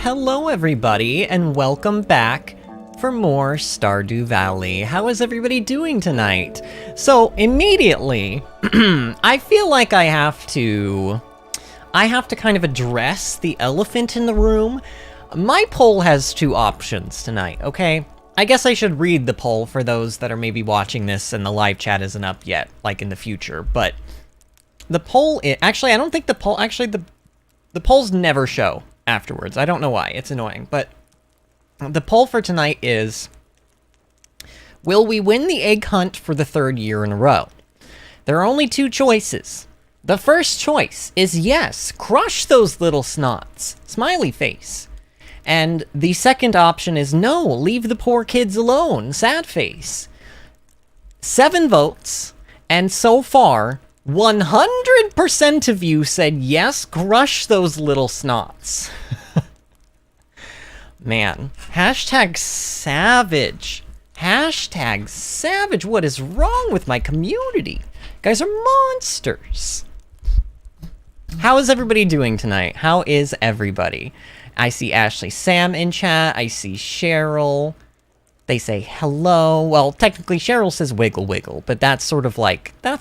hello everybody, and welcome back for more Stardew Valley. How is everybody doing tonight? So, immediately, I feel like I have to kind of address the elephant in the room. My poll has two options tonight, okay? I guess I should read the poll for those that are maybe watching this and the live chat isn't up yet, like in the future, but the poll, actually, I don't think the poll, actually, the polls never show afterwards. I don't know why. It's annoying. But the poll for tonight is, will we win the egg hunt for the third year in a row? There are only two choices. The first choice is yes, crush those little snots. Smiley face. And the second option is no, leave the poor kids alone. Sad face. 7 votes. And so far, 100% of you said yes, crush those little snots. Man, hashtag savage. Hashtag savage. What is wrong with my community? You guys are monsters. How is everybody doing tonight? How is everybody? I see Ashley Sam in chat. I see Cheryl. They say hello. Well, technically Cheryl says wiggle wiggle, but that's sort of like how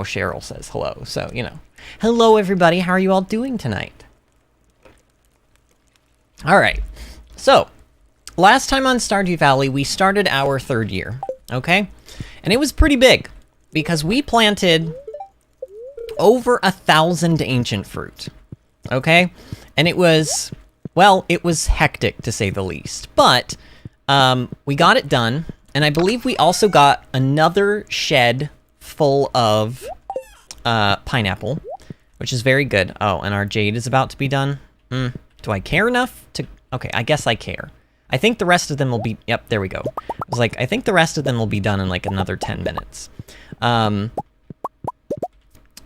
Cheryl says hello. So, you know. Hello everybody. How are you all doing tonight? All right. So, last time on Stardew Valley, we started our third year, okay? And it was pretty big because we planted over 1,000 ancient fruit, okay? And it was, well, it was hectic to say the least, but we got it done, and I believe we also got another shed full of pineapple, which is very good. Oh, and our jade is about to be done. Do I care enough to... Okay, I guess I care. I think the rest of them will be... Yep, there we go. I was like, I think the rest of them will be done in like another 10 minutes.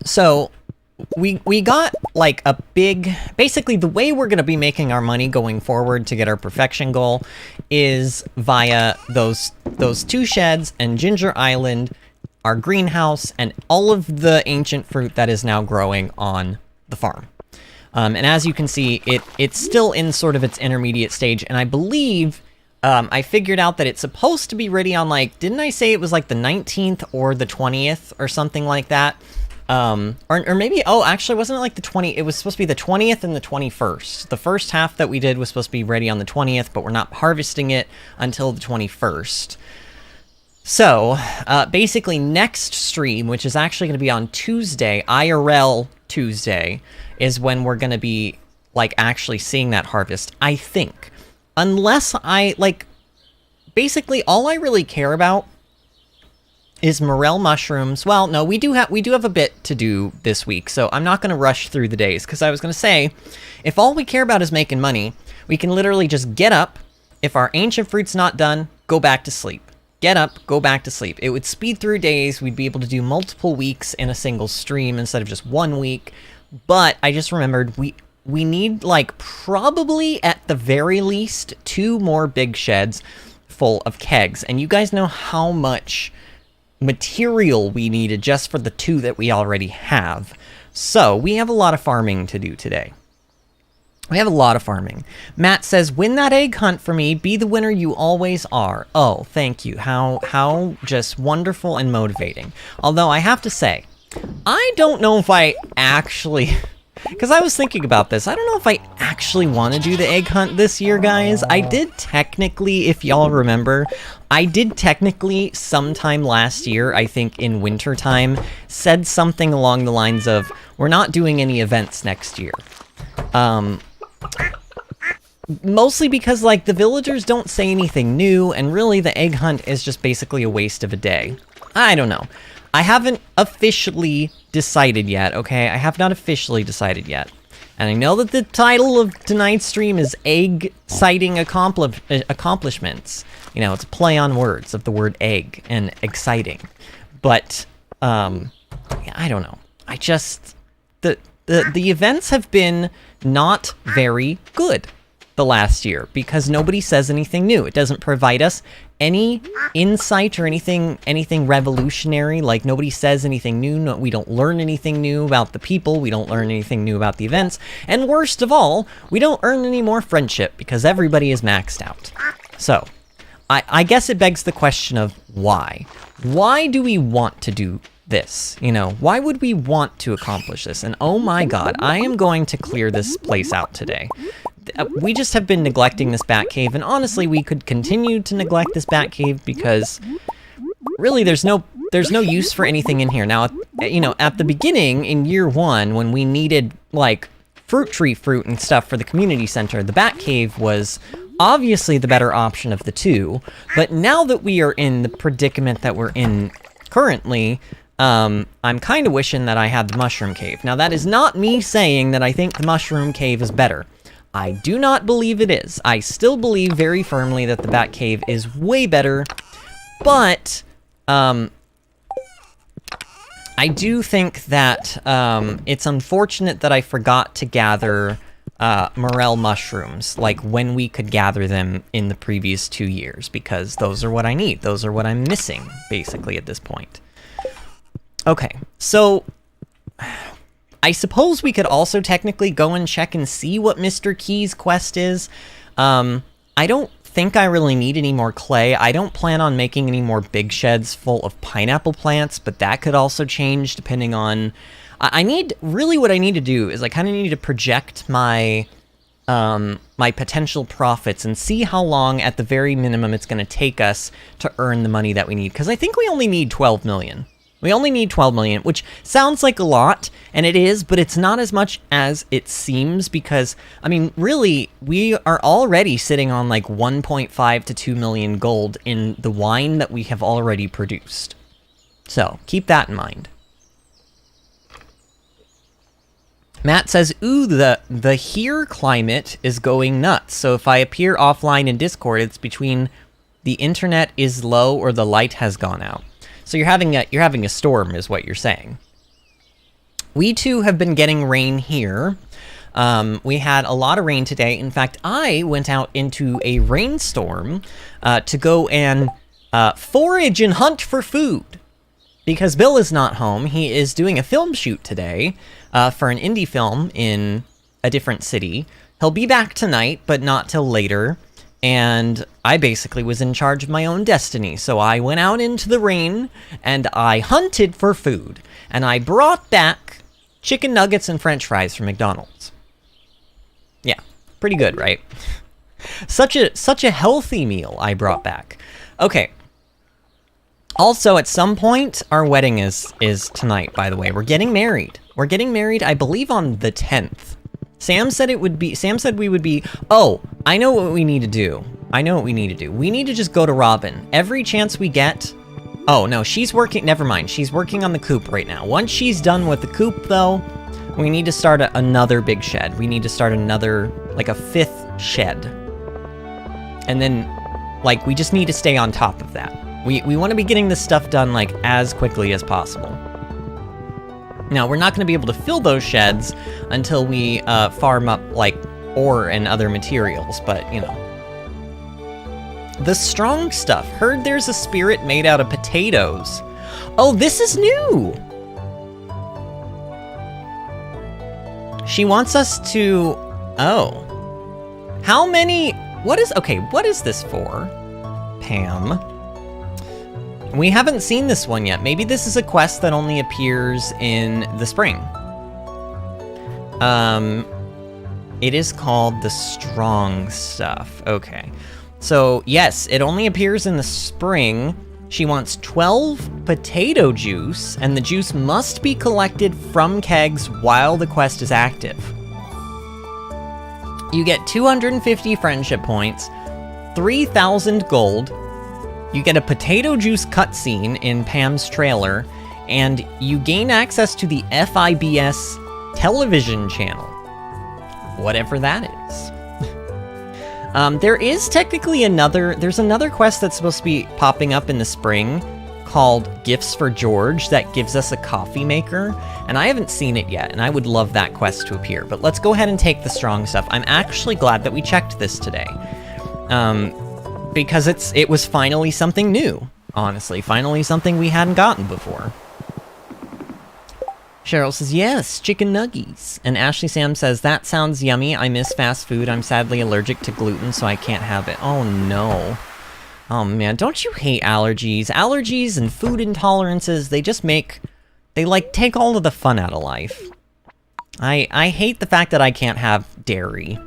So... We got, like, a big... Basically, the way we're going to be making our money going forward to get our perfection goal is via those 2 sheds and Ginger Island, our greenhouse, and all of the ancient fruit that is now growing on the farm. And as you can see, it's still in sort of its intermediate stage, and I believe... I figured out that it's supposed to be ready on, like... Didn't I say it was, like, the 19th or the 20th or something like that? Or maybe, oh, actually, wasn't it like the 20, it was supposed to be the 20th and the 21st. The first half that we did was supposed to be ready on the 20th, but we're not harvesting it until the 21st. So, basically next stream, which is actually going to be on Tuesday, IRL Tuesday, is when we're going to be, like, actually seeing that harvest, I think. Unless I, like, basically all I really care about is morel mushrooms. Well, no, we do have a bit to do this week, so I'm not going to rush through the days, because I was going to say, if all we care about is making money, we can literally just get up, if our ancient fruit's not done, go back to sleep. Get up, go back to sleep. It would speed through days, we'd be able to do multiple weeks in a single stream instead of just 1 week, but I just remembered we need, like, probably at the very least 2 more big sheds full of kegs, and you guys know how much material we needed just for the 2 that we already have. So, we have a lot of farming to do today. We have a lot of farming. Matt says, win that egg hunt for me, be the winner you always are. Oh, thank you. How just wonderful and motivating. Although, I have to say, I don't know if I actually... Because I was thinking about this, I don't know if I actually want to do the egg hunt this year, guys. I did technically, if y'all remember, I did technically sometime last year, I think in wintertime, said something along the lines of, we're not doing any events next year. Mostly because, like, the villagers don't say anything new, and really the egg hunt is just basically a waste of a day. I don't know. I haven't officially decided yet, okay? I have not officially decided yet. And I know that the title of tonight's stream is Egg-citing accomplishments. You know, it's a play on words of the word egg and exciting. But, I don't know. I just... The events have been not very good. the last year because nobody says anything new. It doesn't provide us any insight or anything revolutionary. Like, nobody says anything new. No, we don't learn anything new about the people. We don't learn anything new about the events. And worst of all, we don't earn any more friendship because everybody is maxed out. So, I guess it begs the question of why. Why do we want to do this? You know, why would we want to accomplish this? And oh my god, I am going to clear this place out today. We just have been neglecting this bat cave, and honestly, we could continue to neglect this bat cave because really there's no use for anything in here. Now, you know, at the beginning, in year 1, when we needed, like, fruit tree fruit and stuff for the community center, the bat cave was obviously the better option of the two. But now that we are in the predicament that we're in currently, I'm kind of wishing that I had the mushroom cave. Now, that is not me saying that I think the mushroom cave is better. I do not believe it is. I still believe very firmly that the bat cave is way better, but I do think that it's unfortunate that I forgot to gather morel mushrooms, like when we could gather them in the previous 2 years, because those are what I need. Those are what I'm missing, basically, at this point. Okay, so I suppose we could also technically go and check and see what Mr. Key's quest is. I don't think I really need any more clay. I don't plan on making any more big sheds full of pineapple plants, but that could also change depending on... really what I need to do is I kind of need to project my my potential profits and see how long at the very minimum it's going to take us to earn the money that we need. Because I think we only need 12 million. We only need 12 million, which sounds like a lot, and it is, but it's not as much as it seems because, I mean, really, we are already sitting on like 1.5 to 2 million gold in the wine that we have already produced. So, keep that in mind. Matt says, ooh, the here climate is going nuts. So if I appear offline in Discord, it's between the internet is low or the light has gone out. So you're having a storm, is what you're saying. We too have been getting rain here. We had a lot of rain today. In fact, I went out into a rainstorm to go and forage and hunt for food. Because Bill is not home. He is doing a film shoot today for an indie film in a different city. He'll be back tonight, but not till later. And I basically was in charge of my own destiny. So I went out into the rain and I hunted for food. And I brought back chicken nuggets and french fries from McDonald's. Yeah, pretty good, right? Such a healthy meal I brought back. Okay. Also, at some point, our wedding is tonight, by the way. We're getting married. We're getting married, I believe, on the 10th. Sam said we would be... Oh, I know what we need to do. I know what we need to do. We need to just go to Robin. Every chance we get... Oh, no, she's working... Never mind. She's working on the coop right now. Once she's done with the coop, though, we need to start another big shed. We need to start another, like a 5th shed. And then, like, we just need to stay on top of that. We want to be getting this stuff done, like, as quickly as possible. Now, we're not going to be able to fill those sheds until we farm up, like, ore and other materials, but, you know. The strong stuff. Heard there's a spirit made out of potatoes. Oh, this is new! She wants us to... Oh. How many... Okay, what is this for? Pam. We haven't seen this one yet. Maybe this is a quest that only appears in the spring. It is called the strong stuff. Okay. So, yes, it only appears in the spring. She wants 12 potato juice, and the juice must be collected from kegs while the quest is active. You get 250 friendship points, 3,000 gold, you get a potato juice cutscene in Pam's trailer, and you gain access to the FIBS television channel. Whatever that is. There is technically there's another quest that's supposed to be popping up in the spring called Gifts for George that gives us a coffee maker, and I haven't seen it yet, and I would love that quest to appear. But let's go ahead and take the strong stuff. I'm actually glad that we checked this today, because it was finally something new, honestly. Finally something we hadn't gotten before. Cheryl says, yes, chicken nuggies. And Ashley Sam says, that sounds yummy. I miss fast food. I'm sadly allergic to gluten, so I can't have it. Oh, no. Oh, man, don't you hate allergies? Allergies and food intolerances, they like, take all of the fun out of life. I hate the fact that I can't have dairy.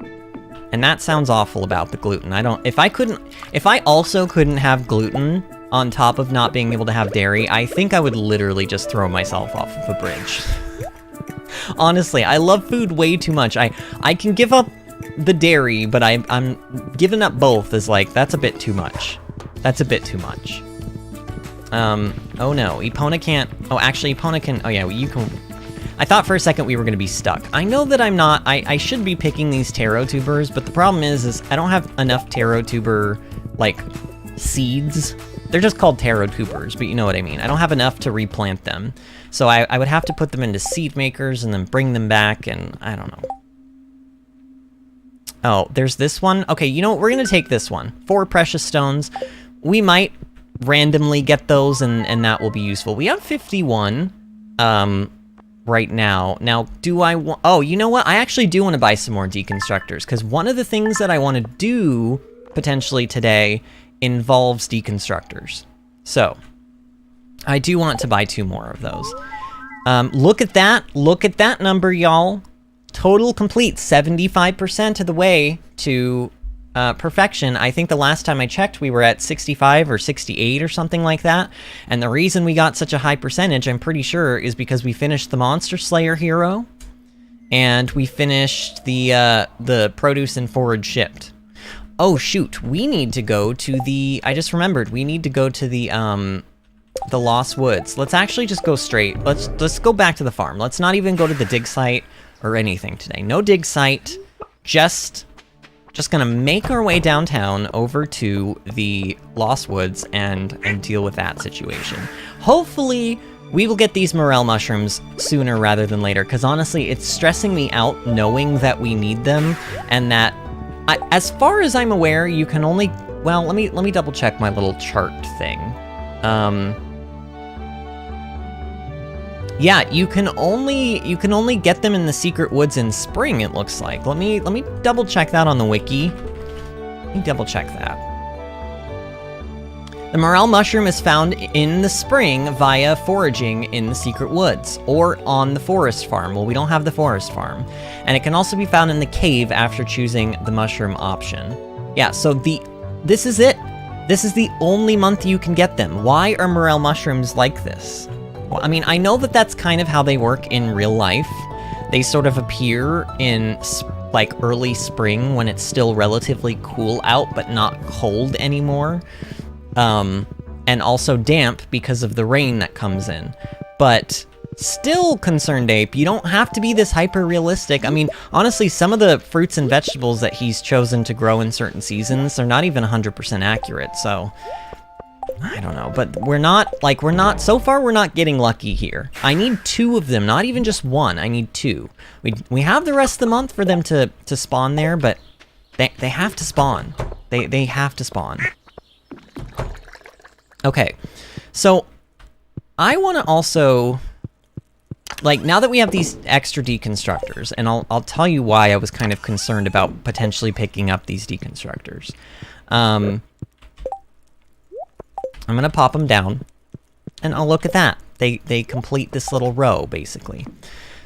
And that sounds awful about the gluten. If I also couldn't have gluten on top of not being able to have dairy, I think I would literally just throw myself off of a bridge. Honestly, I love food way too much. I can give up the dairy, but I'm giving up both is like, that's a bit too much. That's a bit too much. Oh no, Epona can't, oh actually Epona can, oh yeah, you can, I thought for a second we were gonna be stuck. I know that I'm not, I should be picking these taro tubers, but the problem is I don't have enough taro tuber, like, seeds. They're just called taro tubers, but you know what I mean. I don't have enough to replant them. So I would have to put them into seed makers and then bring them back, and I don't know. Oh, there's this one. Okay, you know what? We're gonna take this one. 4 precious stones. We might randomly get those, and that will be useful. We have 51 right now. Now, do I want... Oh, you know what? I actually do want to buy some more deconstructors, because one of the things that I want to do, potentially today, involves deconstructors. So, I do want to buy 2 more of those. Look at that. Look at that number, y'all. Total complete, 75% of the way to perfection. I think the last time I checked, we were at 65 or 68 or something like that. And the reason we got such a high percentage, I'm pretty sure, is because we finished the Monster Slayer hero, and we finished the produce and forage shipped. Oh shoot, we need to go to the, I just remembered, we need to go to the Lost Woods. Let's actually just go straight. Let's go back to the farm. Let's not even go to the dig site or anything today. No dig site, just gonna make our way downtown over to the Lost Woods and deal with that situation. Hopefully, we will get these morel mushrooms sooner rather than later, because honestly, it's stressing me out knowing that we need them, and that, as far as I'm aware, you can only, well, let me double check my little chart thing. Yeah, you can only get them in the secret woods in spring, it looks like. Let me double check that on the wiki. Let me double check that. The morel mushroom is found in the spring via foraging in the secret woods or on the forest farm. Well, we don't have the forest farm. And it can also be found in the cave after choosing the mushroom option. Yeah, so this is it. This is the only month you can get them. Why are morel mushrooms like this? Well, I mean, I know that that's kind of how they work in real life. They sort of appear in like early spring when it's still relatively cool out but not cold anymore. And also damp because of the rain that comes in. But still, Concerned Ape, you don't have to be this hyper-realistic. I mean, honestly, some of the fruits and vegetables that he's chosen to grow in certain seasons are not even 100% accurate, so... I don't know, but so far we're not getting lucky here. I need 2 of them, not even just 1, I need 2. We have the rest of the month for them to spawn there, but they have to spawn. They have to spawn. Okay, so I want to also, like, now that we have these extra deconstructors, and I'll tell you why I was kind of concerned about potentially picking up these deconstructors. I'm gonna pop them down, and I'll look at that. They complete this little row, basically.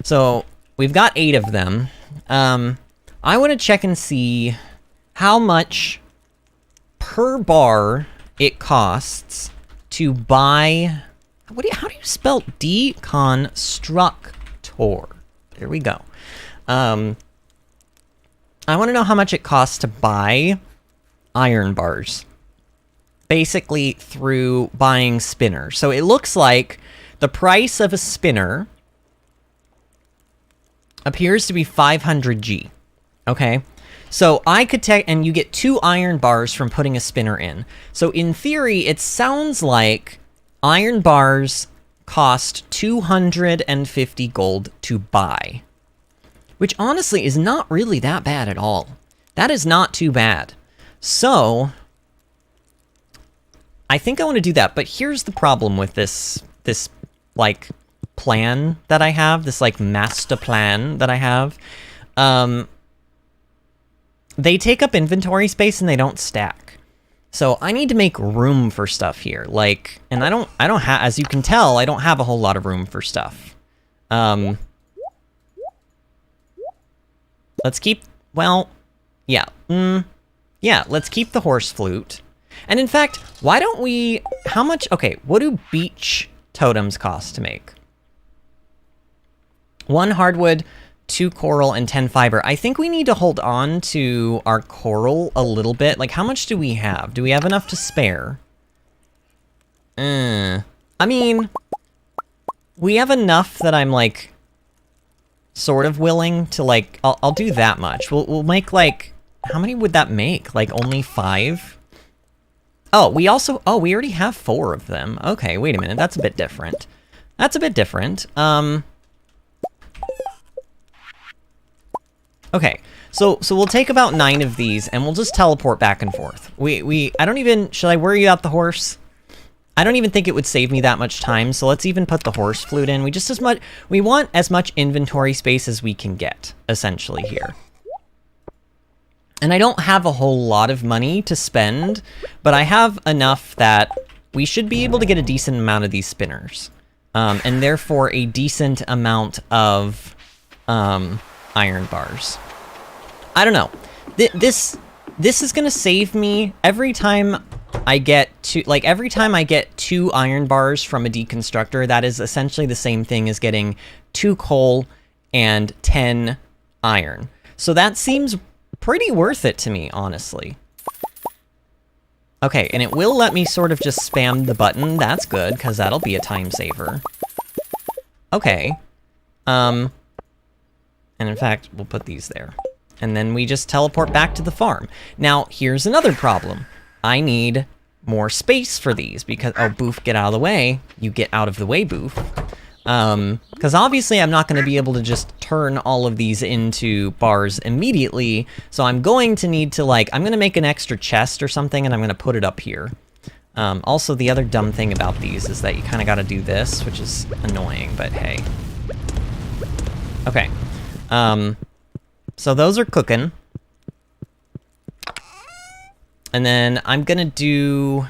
So, we've got 8 of them. I want to check and see how much per bar it costs to buy... How do you spell deconstructor? There we go. I want to know how much it costs to buy iron bars. Basically through buying spinners. So it looks like the price of a spinner appears to be 500G. Okay? So I could take, and you get 2 iron bars from putting a spinner in. So in theory, it sounds like Iron bars cost 250 gold to buy. Which honestly is not really that bad at all. That is not too bad. So, I think I want to do that, but here's the problem with this like, plan that I have, this, like, master plan that I have. They take up inventory space and they don't stack. So I need to make room for stuff here, like, and I don't have, as you can tell, I don't have a whole lot of room for stuff. Let's keep, well, yeah, yeah, let's keep the horse flute. And in fact, why don't we, how much, okay, what do beech totems cost to make? 1 hardwood, 2 coral, and 10 fiber. I think we need to hold on to our coral a little bit. Like, how much do we have? Do we have enough to spare? I mean, we have enough that I'm, like, sort of willing to, like, I'll do that much. We'll make, like, how many would that make? Like, only 5? Oh, we also, oh, we already have 4 of them. Okay, wait a minute, that's a bit different. That's a bit different. Okay, so we'll take about 9 of these, and we'll just teleport back and forth. I don't even, should I worry about the horse? I don't even think it would save me that much time, so let's even put the horse flute in. We want as much inventory space as we can get, essentially, here. And I don't have a whole lot of money to spend, but I have enough that we should be able to get a decent amount of these spinners. And therefore a decent amount of iron bars. I don't know. This is gonna save me every time I get every time I get 2 iron bars from a deconstructor. That is essentially the same thing as getting 2 coal and 10 iron. So that seems pretty worth it to me, honestly. Okay, and it will let me sort of just spam the button. That's good, because that'll be a time saver. Okay. And in fact, we'll put these there. And then we just teleport back to the farm. Now, here's another problem. I need more space for these, because... Oh, Boof, get out of the way. You get out of the way, Boof. Because obviously I'm not going to be able to just turn all of these into bars immediately, so I'm going to need to, like, I'm going to make an extra chest or something, and I'm going to put it up here. Also, the other dumb thing about these is that you kind of got to do this, which is annoying, but hey. Okay. So those are cooking. And then I'm going to do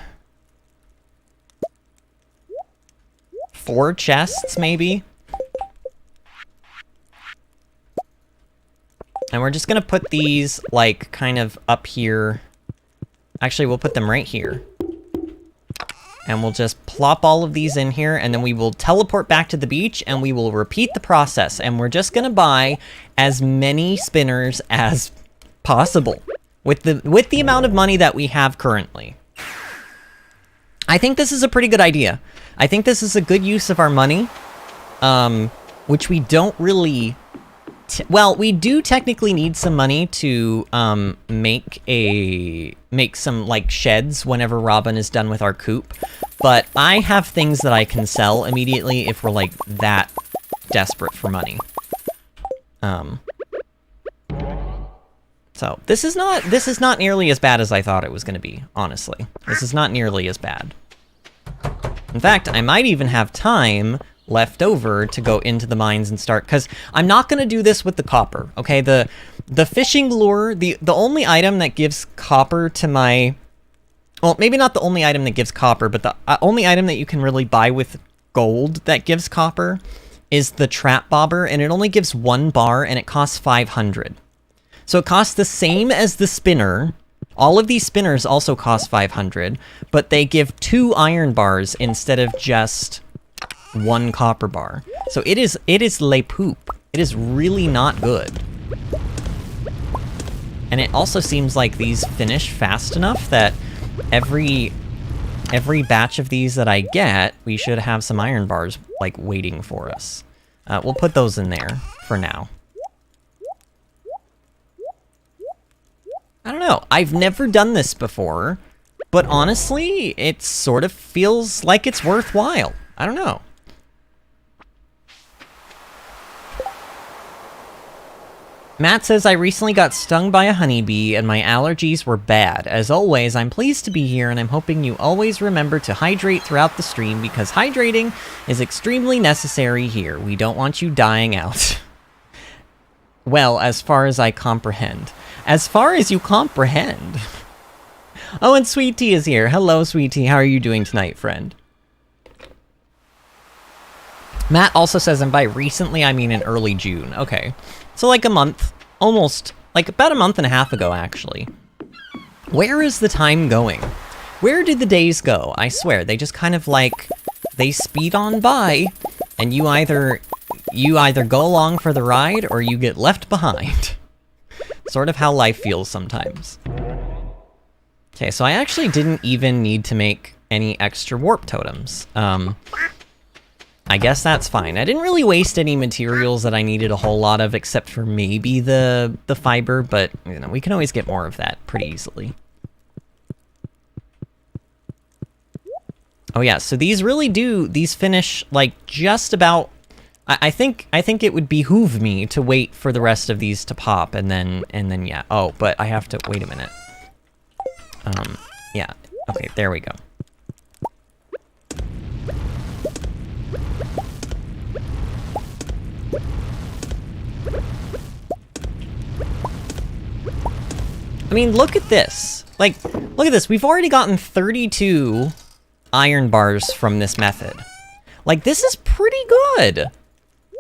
4 chests, maybe. And we're just gonna put these, like, kind of up here. Actually, we'll put them right here. And we'll just plop all of these in here, and then we will teleport back to the beach, and we will repeat the process. And we're just gonna buy as many spinners as possible with the amount of money that we have currently. I think this is a pretty good idea. I think this is a good use of our money, which we don't really... well, we do technically need some money to make some, like, sheds whenever Robin is done with our coop, but I have things that I can sell immediately if we're, like, that desperate for money. So, this is not nearly as bad as I thought it was going to be, honestly. This is not nearly as bad. In fact, I might even have time left over to go into the mines and start, because I'm not going to do this with the copper, okay? The fishing lure, the only item that gives copper to my... well, maybe not the only item that gives copper, but the only item that you can really buy with gold that gives copper is the trap bobber, and it only gives 1 bar, and it costs 500. So it costs the same as the spinner. All of these spinners also cost 500, but they give 2 iron bars instead of just 1 copper bar. So it is le poop. It is really not good. And it also seems like these finish fast enough that every batch of these that I get, we should have some iron bars, like, waiting for us. We'll put those in there for now. I don't know. I've never done this before. But honestly, it sort of feels like it's worthwhile. I don't know. Matt says, I recently got stung by a honeybee and my allergies were bad. As always, I'm pleased to be here and I'm hoping you always remember to hydrate throughout the stream because hydrating is extremely necessary here. We don't want you dying out. Well, as far as I comprehend. As far as you comprehend. Oh, and Sweet Tea is here. Hello, Sweet Tea. How are you doing tonight, friend? Matt also says, and by recently, I mean in early June. Okay. So like a month, almost, like about a month and a half ago, actually. Where is the time going? Where did the days go? I swear, they just kind of like, they speed on by, and you either go along for the ride or you get left behind. Sort of how life feels sometimes. Okay, so I actually didn't even need to make any extra warp totems. I guess that's fine. I didn't really waste any materials that I needed a whole lot of, except for maybe the fiber, but you know, we can always get more of that pretty easily. Oh yeah, so these really do, these finish like just about, I think it would behoove me to wait for the rest of these to pop and then yeah. Oh, but I have to, wait a minute. Yeah, okay, there we go. I mean, look at this. Like, look at this. We've already gotten 32 iron bars from this method. Like, this is pretty good.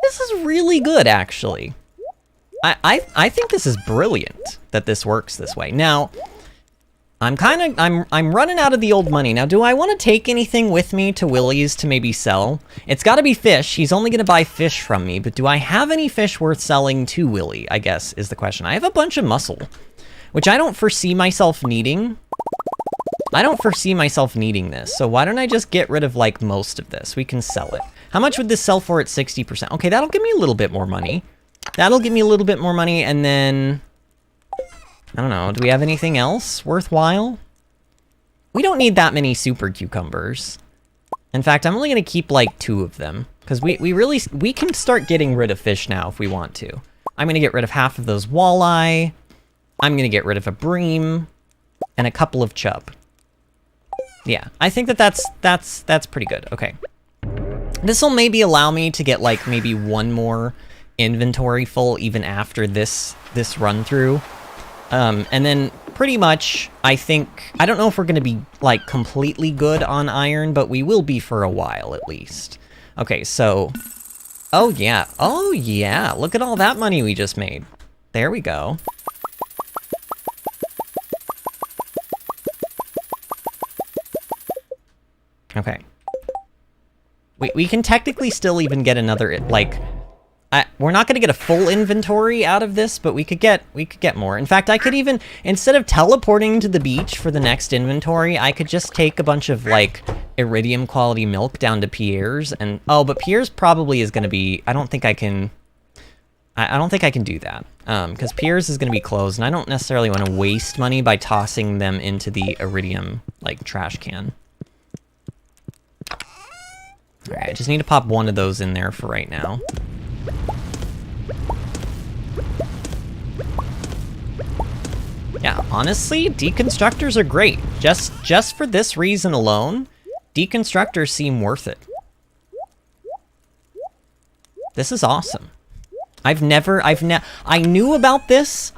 This is really good, actually. I think this is brilliant that this works this way. Now, I'm running out of the old money. Now, do I want to take anything with me to Willie's to maybe sell? It's got to be fish. He's only going to buy fish from me, but do I have any fish worth selling to Willie, I guess, is the question. I have a bunch of mussel, which I don't foresee myself needing. I don't foresee myself needing this, so why don't I just get rid of, like, most of this? We can sell it. How much would this sell for at 60%? Okay, that'll give me a little bit more money. That'll give me a little bit more money, and then... I don't know, do we have anything else worthwhile? We don't need that many super cucumbers. In fact, I'm only going to keep, like, 2 of them. Because we can start getting rid of fish now if we want to. I'm going to get rid of half of those walleye. I'm going to get rid of a bream. And a couple of chub. Yeah, I think that's pretty good. Okay. This will maybe allow me to get, like, maybe one more inventory full even after this run through. And then pretty much, I think, I don't know if we're going to be, like, completely good on iron, but we will be for a while, at least. Okay, so, oh yeah, look at all that money we just made. There we go. Okay. We can technically still even get another, like... we're not going to get a full inventory out of this, but we could get more. In fact, I could even, instead of teleporting to the beach for the next inventory, I could just take a bunch of, like, iridium quality milk down to Pierre's, and, oh, but Pierre's probably is going to be, I don't think I can do that, because Pierre's is going to be closed, and I don't necessarily want to waste money by tossing them into the iridium, like, trash can. Alright, I just need to pop one of those in there for right now. Yeah, honestly, deconstructors are great. Just for this reason alone, deconstructors seem worth it. This is awesome. I knew about this,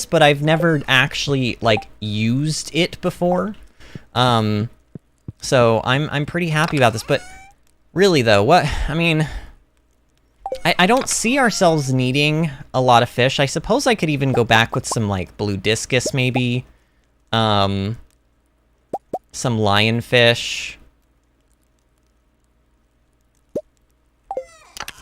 but I've never actually, like, used it before. So I'm pretty happy about this, but really though, I mean, I don't see ourselves needing a lot of fish. I suppose I could even go back with some, like, blue discus, maybe. Some lionfish.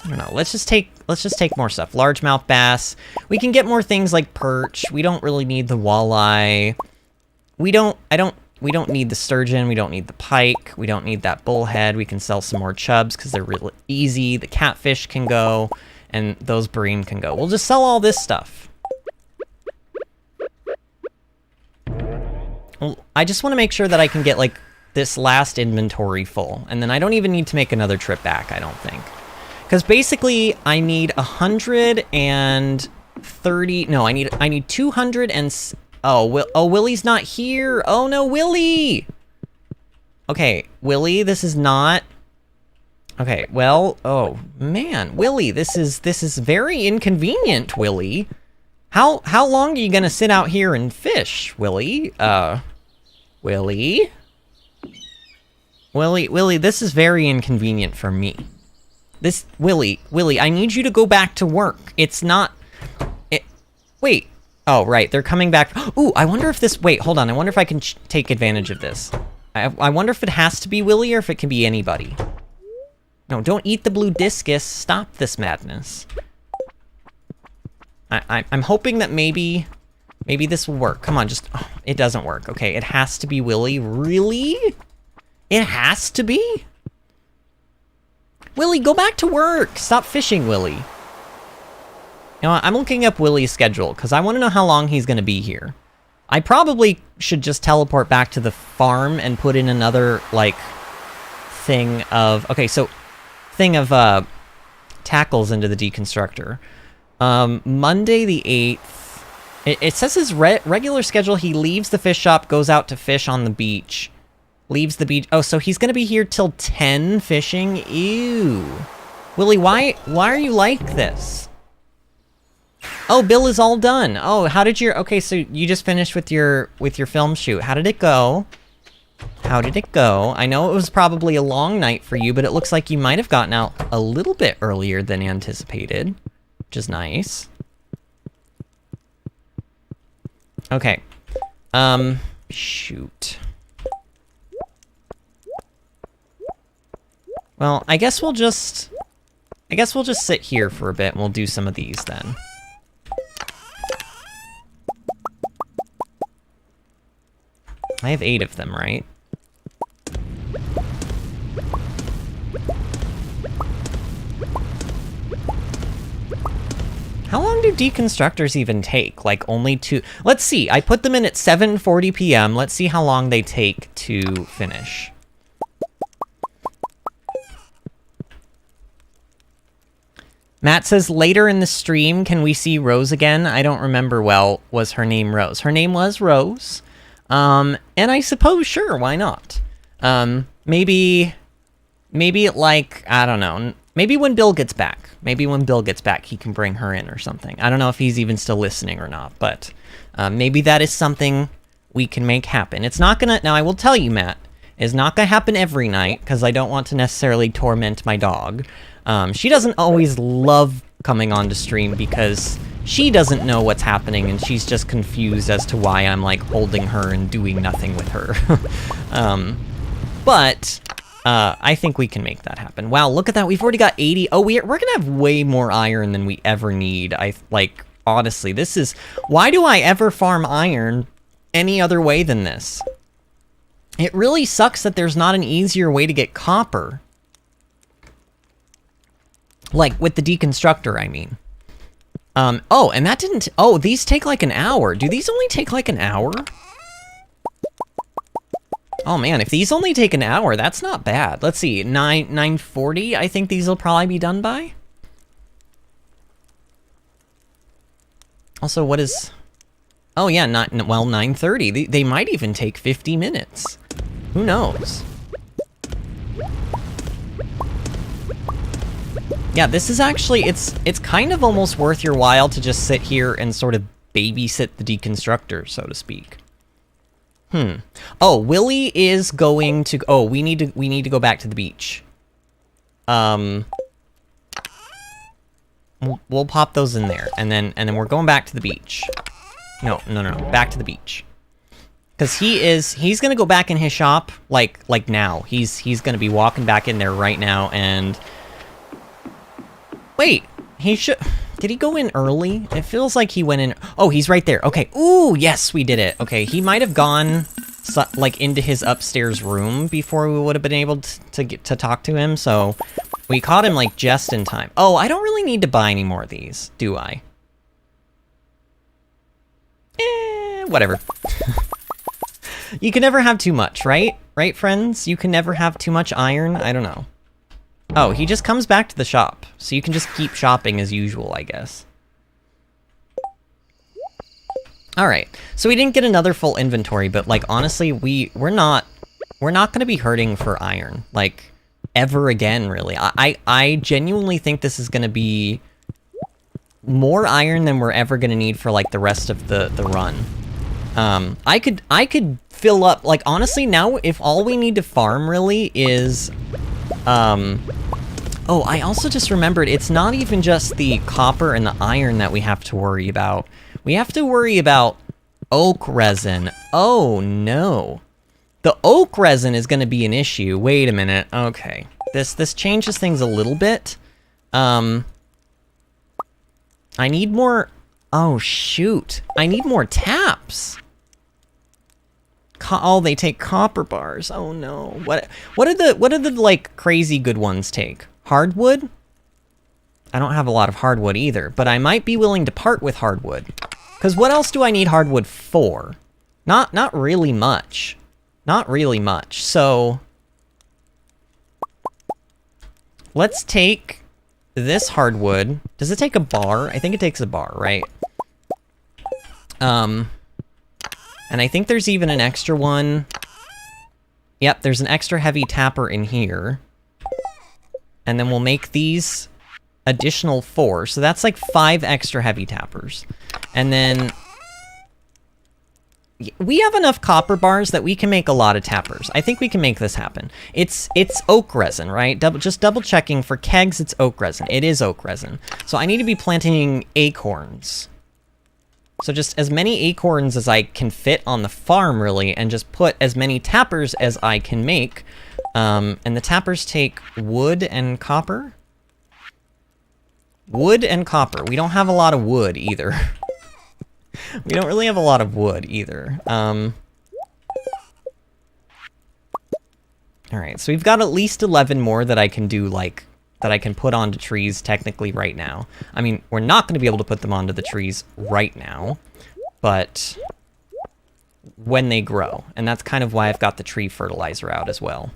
I don't know. Let's just take more stuff. Largemouth bass. We can get more things like perch. We don't really need the walleye. We don't need the sturgeon, we don't need the pike, we don't need that bullhead. We can sell some more chubs because they're really easy. The catfish can go, and those bream can go. We'll just sell all this stuff. I just want to make sure that I can get, like, this last inventory full. And then I don't even need to make another trip back, I don't think. Because basically, I need 130... No, I need 200 and... Oh, Willie's not here! Oh no, Willie! Okay, Willie, this is not... Okay, well... Oh, man, Willie, this is very inconvenient, Willie. How long are you gonna sit out here and fish, Willie? Willie? Willie, this is very inconvenient for me. Willie, I need you to go back to work. It's not... Wait. Oh, right, they're coming back. Ooh, I wonder if this... Wait, hold on. I wonder if I can take advantage of this. I wonder if it has to be Willie or if it can be anybody. No, don't eat the blue discus. Stop this madness. I'm hoping that maybe this will work. Come on, just... Oh, it doesn't work. Okay, it has to be Willie. Really? It has to be? Willie, go back to work! Stop fishing, Willie. You know what? I'm looking up Willie's schedule, because I want to know how long he's going to be here. I probably should just teleport back to the farm and put in another, like, thing of... Okay, so... Thing of, tackles into the deconstructor. Monday the 8th... It says his regular schedule, he leaves the fish shop, goes out to fish on the beach. Leaves the beach... Oh, so he's gonna be here till 10 fishing? Ew. Willie, why are you like this? Oh, Bill is all done. Oh, how did your... Okay, so you just finished with your film shoot. How did it go? How did it go? I know it was probably a long night for you, but it looks like you might have gotten out a little bit earlier than anticipated, which is nice. Okay. Shoot. Well, I guess we'll just sit here for a bit and we'll do some of these then. I have 8 of them, right? How long do deconstructors even take? Like, only 2... Let's see, I put them in at 7:40 p.m. Let's see how long they take to finish. Matt says, later in the stream, can we see Rose again? I don't remember well. Was her name Rose? Her name was Rose. And I suppose, sure, why not? Maybe like, I don't know, maybe when Bill gets back. Maybe when Bill gets back, he can bring her in or something. I don't know if he's even still listening or not, but maybe that is something we can make happen. It's not gonna, now I will tell you, Matt, it's not gonna happen every night, because I don't want to necessarily torment my dog. She doesn't always love coming on to stream because she doesn't know what's happening and she's just confused as to why I'm like holding her and doing nothing with her. But I think we can make that happen. Wow, look at that. We've already got 80. Oh, we're gonna have way more iron than we ever need. Like, honestly, this is... Why do I ever farm iron any other way than this? It really sucks that there's not an easier way to get copper. Like, with the deconstructor, I mean. Oh, and that didn't... Oh, these take like an hour. Do these only take like an hour? Oh man, if these only take an hour, that's not bad. Let's see, 9:40, I think these will probably be done by. Also, what is... Oh yeah, well, 9:30. They might even take 50 minutes. Who knows? Yeah, this is actually, it's kind of almost worth your while to just sit here and sort of babysit the deconstructor, so to speak. Oh, Willie is going to... Oh, we need to go back to the beach. We'll pop those in there, and then we're going back to the beach. No, back to the beach. Because he's gonna go back in his shop, like now. He's gonna be walking back in there right now, and... Wait, he should... Did he go in early? It feels like he went in... Oh, he's right there. Okay. Ooh, yes, we did it. Okay, he might have gone, like, into his upstairs room before we would have been able to talk to him, so... We caught him, like, just in time. Oh, I don't really need to buy any more of these, do I? Whatever. You can never have too much, right? Right, friends? You can never have too much iron? I don't know. Oh, he just comes back to the shop. So you can just keep shopping as usual, I guess. Alright, so we didn't get another full inventory, but, like, honestly, we're not gonna be hurting for iron, like, ever again, really. I genuinely think this is gonna be more iron than we're ever gonna need for, like, the rest of the run. I could fill up, like, honestly, now, if all we need to farm, really, is, oh, I also just remembered, it's not even just the copper and the iron that we have to worry about. We have to worry about oak resin. Oh, no. The oak resin is going to be an issue. Wait a minute. Okay. This changes things a little bit. I need more... Oh, shoot. I need more taps. Oh, they take copper bars. Oh, no. What are the, like, crazy good ones take? Hardwood? I don't have a lot of hardwood either, but I might be willing to part with hardwood. Because what else do I need hardwood for? Not really much. Not really much. So let's take this hardwood. Does it take a bar? I think it takes a bar, right? And I think there's even an extra one. Yep, there's an extra heavy tapper in here. And then we'll make these additional 4. So that's like 5 extra heavy tappers. And then we have enough copper bars that we can make a lot of tappers. I think we can make this happen. It's oak resin, right? Just double checking for kegs, it's oak resin. It is oak resin. So I need to be planting acorns. So just as many acorns as I can fit on the farm, really, and just put as many tappers as I can make. And the tappers take wood and copper. Wood and copper. We don't have a lot of wood either. We don't really have a lot of wood either. Alright, so we've got at least 11 more that I can do, like, that I can put onto trees technically right now. I mean, we're not going to be able to put them onto the trees right now, but when they grow. And that's kind of why I've got the tree fertilizer out as well.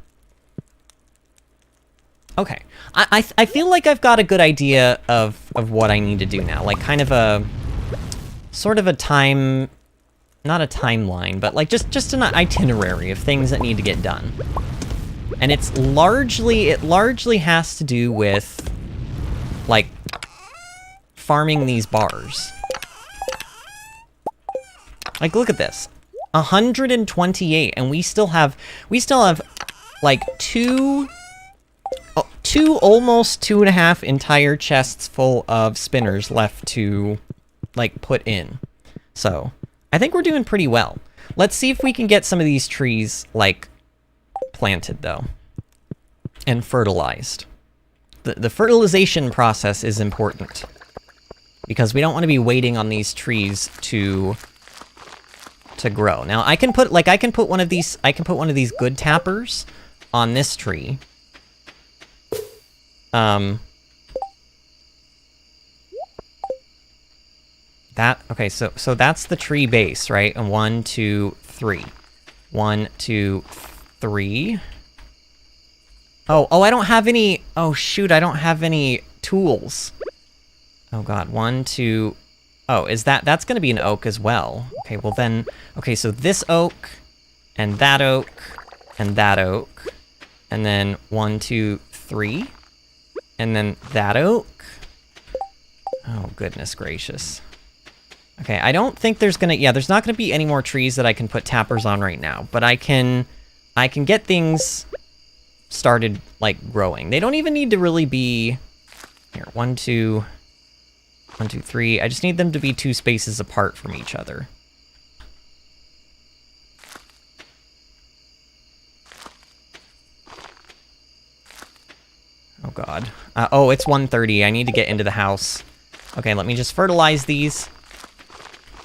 Okay, I feel like I've got a good idea of what I need to do now. Like, kind of a... sort of a time... not a timeline, but like just an itinerary of things that need to get done. And it largely has to do with, like, farming these bars. Like, look at this. 128, and we still have, like, two, almost 2.5 entire chests full of spinners left to, like, put in. So, I think we're doing pretty well. Let's see if we can get some of these trees, like, planted, though. And fertilized. The fertilization process is important. Because we don't want to be waiting on these trees to grow. Now, I can put one of these good tappers on this tree. Okay, so that's the tree base, right? And 1, 2, 3. 1, 2, 3. Oh, I don't have any... Oh, shoot, I don't have any tools. Oh, God. 1, 2... Oh, that's gonna be an oak as well. Okay, well then... Okay, so this oak, and that oak, and that oak. And then 1, 2, 3. And then that oak. Oh, goodness gracious. Okay, I don't think there's gonna... Yeah, there's not gonna be any more trees that I can put tappers on right now. But I can get things started, like, growing. They don't even need to really be... Here, 1, 2... 1, 2, 3. I just need them to be 2 spaces apart from each other. Oh, God. Oh, it's 1:30. I need to get into the house. Okay, let me just fertilize these.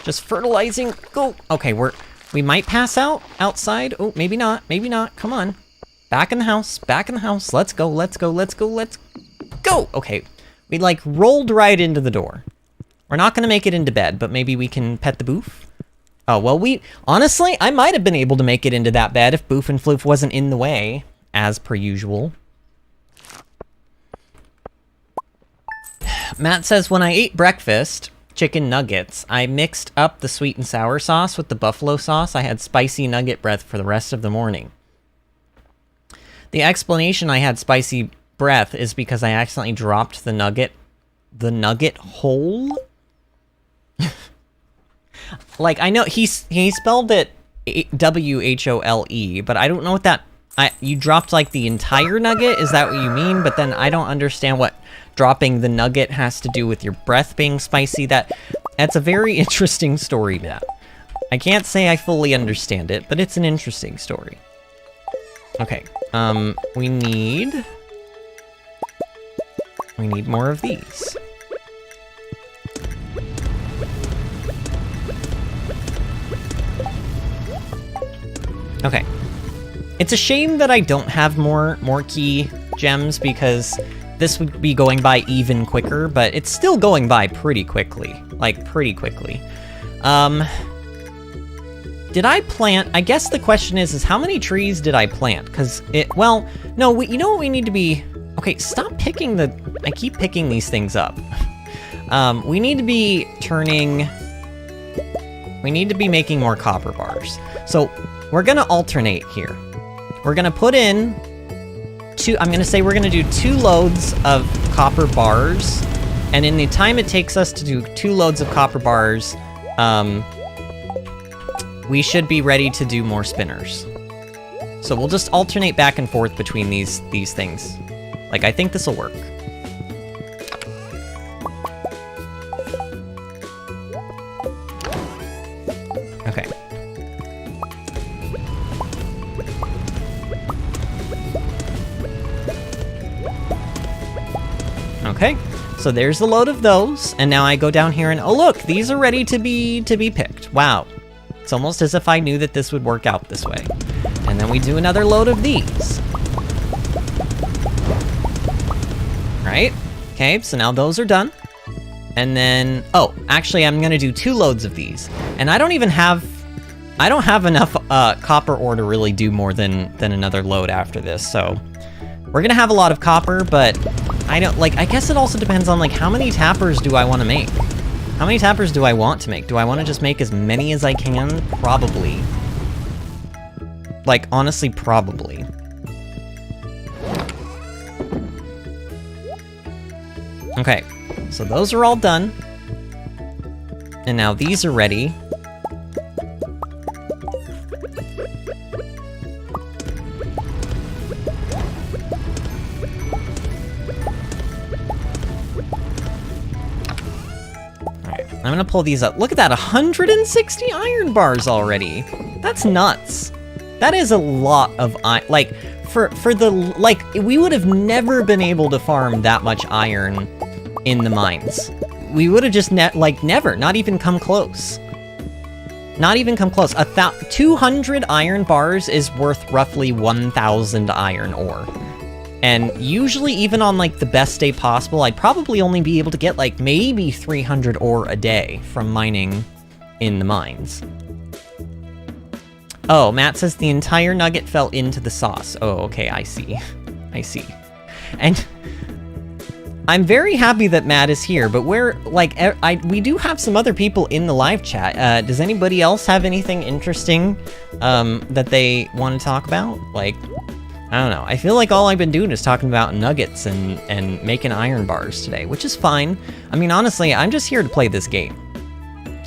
Just fertilizing. Go. Okay, we might pass out outside. Oh, maybe not. Maybe not. Come on. Back in the house. Back in the house. Let's go. Let's go. Let's go. Let's go. Okay. We, like, rolled right into the door. We're not going to make it into bed, but maybe we can pet the boof. Oh, well, honestly, I might have been able to make it into that bed if Boof and Floof wasn't in the way, as per usual. Matt says, when I ate breakfast, chicken nuggets, I mixed up the sweet and sour sauce with the buffalo sauce. I had spicy nugget breath for the rest of the morning. The explanation I had spicy breath is because I accidentally dropped the nugget whole? Like, I know he spelled it W-H-O-L-E, but I don't know what that... you dropped, like, the entire nugget? Is that what you mean? But then I don't understand what dropping the nugget has to do with your breath being spicy. That's a very interesting story, Matt. I can't say I fully understand it, but it's an interesting story. Okay, we need more of these. Okay. It's a shame that I don't have more key gems, because this would be going by even quicker, but it's still going by pretty quickly. Like, pretty quickly. Did I plant... I guess the question is how many trees did I plant? Because well, no, you know what we need to be... Okay, stop picking the... I keep picking these things up. We need to be turning... We need to be making more copper bars. So, we're gonna alternate here. We're gonna put in I'm gonna say we're gonna do 2 loads of copper bars, and in the time it takes us to do 2 loads of copper bars, we should be ready to do more spinners. So we'll just alternate back and forth between these things. Like, I think this will work. Okay. Okay, so there's the load of those, and now I go down here and, oh look, these are ready to be picked. Wow. It's almost as if I knew that this would work out this way. And then we do another load of these. Right? Okay, so now those are done. And then, oh, actually I'm gonna do 2 loads of these. And I don't have enough copper ore to really do more than another load after this, so we're gonna have a lot of copper, but I guess it also depends on, like, how many tappers do I want to make? How many tappers do I want to make? Do I want to just make as many as I can? Probably. Like, honestly, probably. Okay, so those are all done. And now these are ready. I'm gonna pull these up. Look at that, 160 iron bars already. That's nuts. That is a lot of iron. Like, we would have never been able to farm that much iron in the mines. We would have just never, not even come close. Not even come close. 200 iron bars is worth roughly 1,000 iron ore. And usually, even on, like, the best day possible, I'd probably only be able to get, like, maybe 300 ore a day from mining in the mines. Oh, Matt says the entire nugget fell into the sauce. Oh, okay, I see. I see. And I'm very happy that Matt is here, but we do have some other people in the live chat. Does anybody else have anything interesting that they want to talk about? Like, I don't know. I feel like all I've been doing is talking about nuggets and making iron bars today, which is fine. I mean, honestly, I'm just here to play this game.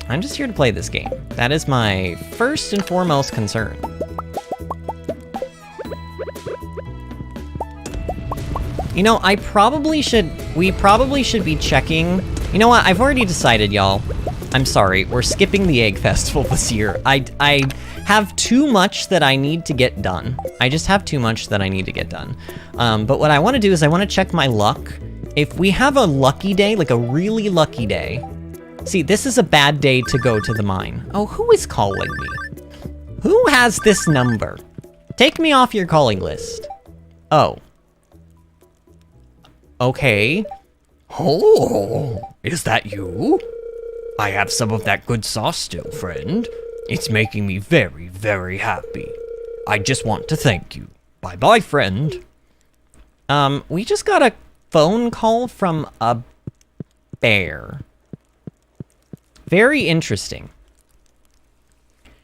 I'm just here to play this game. That is my first and foremost concern. You know, we probably should be checking... You know what, I've already decided, y'all. I'm sorry, we're skipping the Egg Festival this year. I have too much that I need to get done. I just have too much that I need to get done. But what I want to do is I want to check my luck. If we have a lucky day, like a really lucky day... See, this is a bad day to go to the mine. Oh, who is calling me? Who has this number? Take me off your calling list. Oh. Okay. Oh, is that you? I have some of that good sauce still, friend. It's making me very, very happy. I just want to thank you. Bye-bye, friend. We just got a phone call from a bear. Very interesting.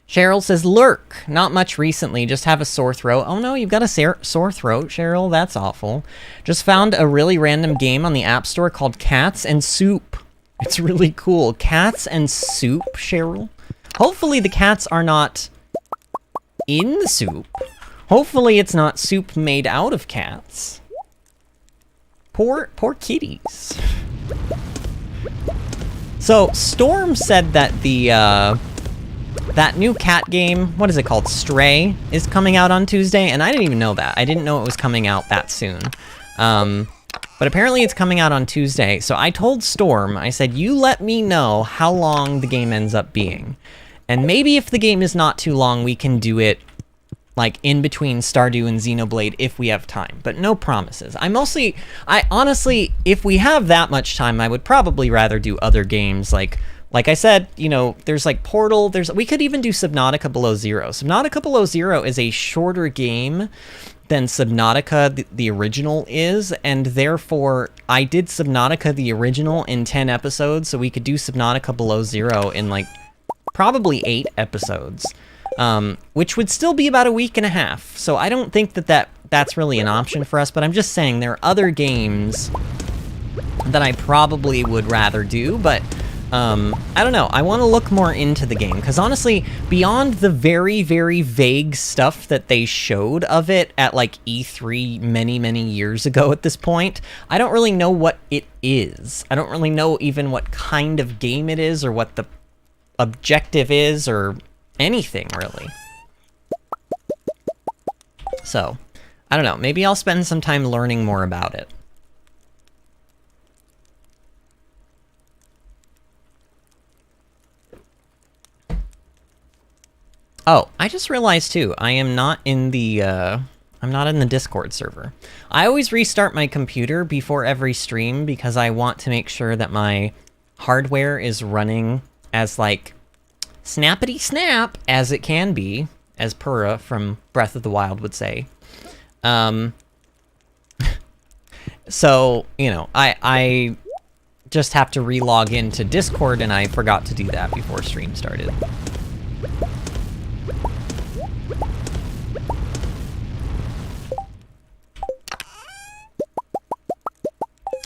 Cheryl says, lurk. Not much recently, just have a sore throat. Oh no, you've got a sore throat, Cheryl? That's awful. Just found a really random game on the App Store called Cats and Soup. It's really cool. Cats and Soup, Cheryl? Hopefully the cats are not in the soup. Hopefully it's not soup made out of cats. Poor kitties. So, Storm said that the, that new cat game, what is it called? Stray, is coming out on Tuesday, and I didn't even know that. I didn't know it was coming out that soon. But apparently it's coming out on Tuesday, so I told Storm, I said, you let me know how long the game ends up being. And maybe if the game is not too long, we can do it, like, in between Stardew and Xenoblade if we have time, but no promises. I honestly, if we have that much time, I would probably rather do other games, like I said, you know, there's like Portal, we could even do Subnautica Below Zero. Subnautica Below Zero is a shorter game than Subnautica, the original is, and therefore, I did Subnautica, the original, in 10 episodes, so we could do Subnautica Below Zero in, like, probably 8 episodes. Which would still be about a week and a half. So I don't think that's really an option for us, but I'm just saying there are other games that I probably would rather do, but I don't know. I want to look more into the game, because honestly, beyond the very, very vague stuff that they showed of it at, like, E3 many, many years ago at this point, I don't really know what it is. I don't really know even what kind of game it is, or what the objective is, or anything, really. So, I don't know. Maybe I'll spend some time learning more about it. Oh, I just realized, too, I am not in the, I'm not in the Discord server. I always restart my computer before every stream because I want to make sure that my hardware is running as, like, snappity snap as it can be, as Purah from Breath of the Wild would say. So, you know, I just have to re-log into Discord, and I forgot to do that before stream started.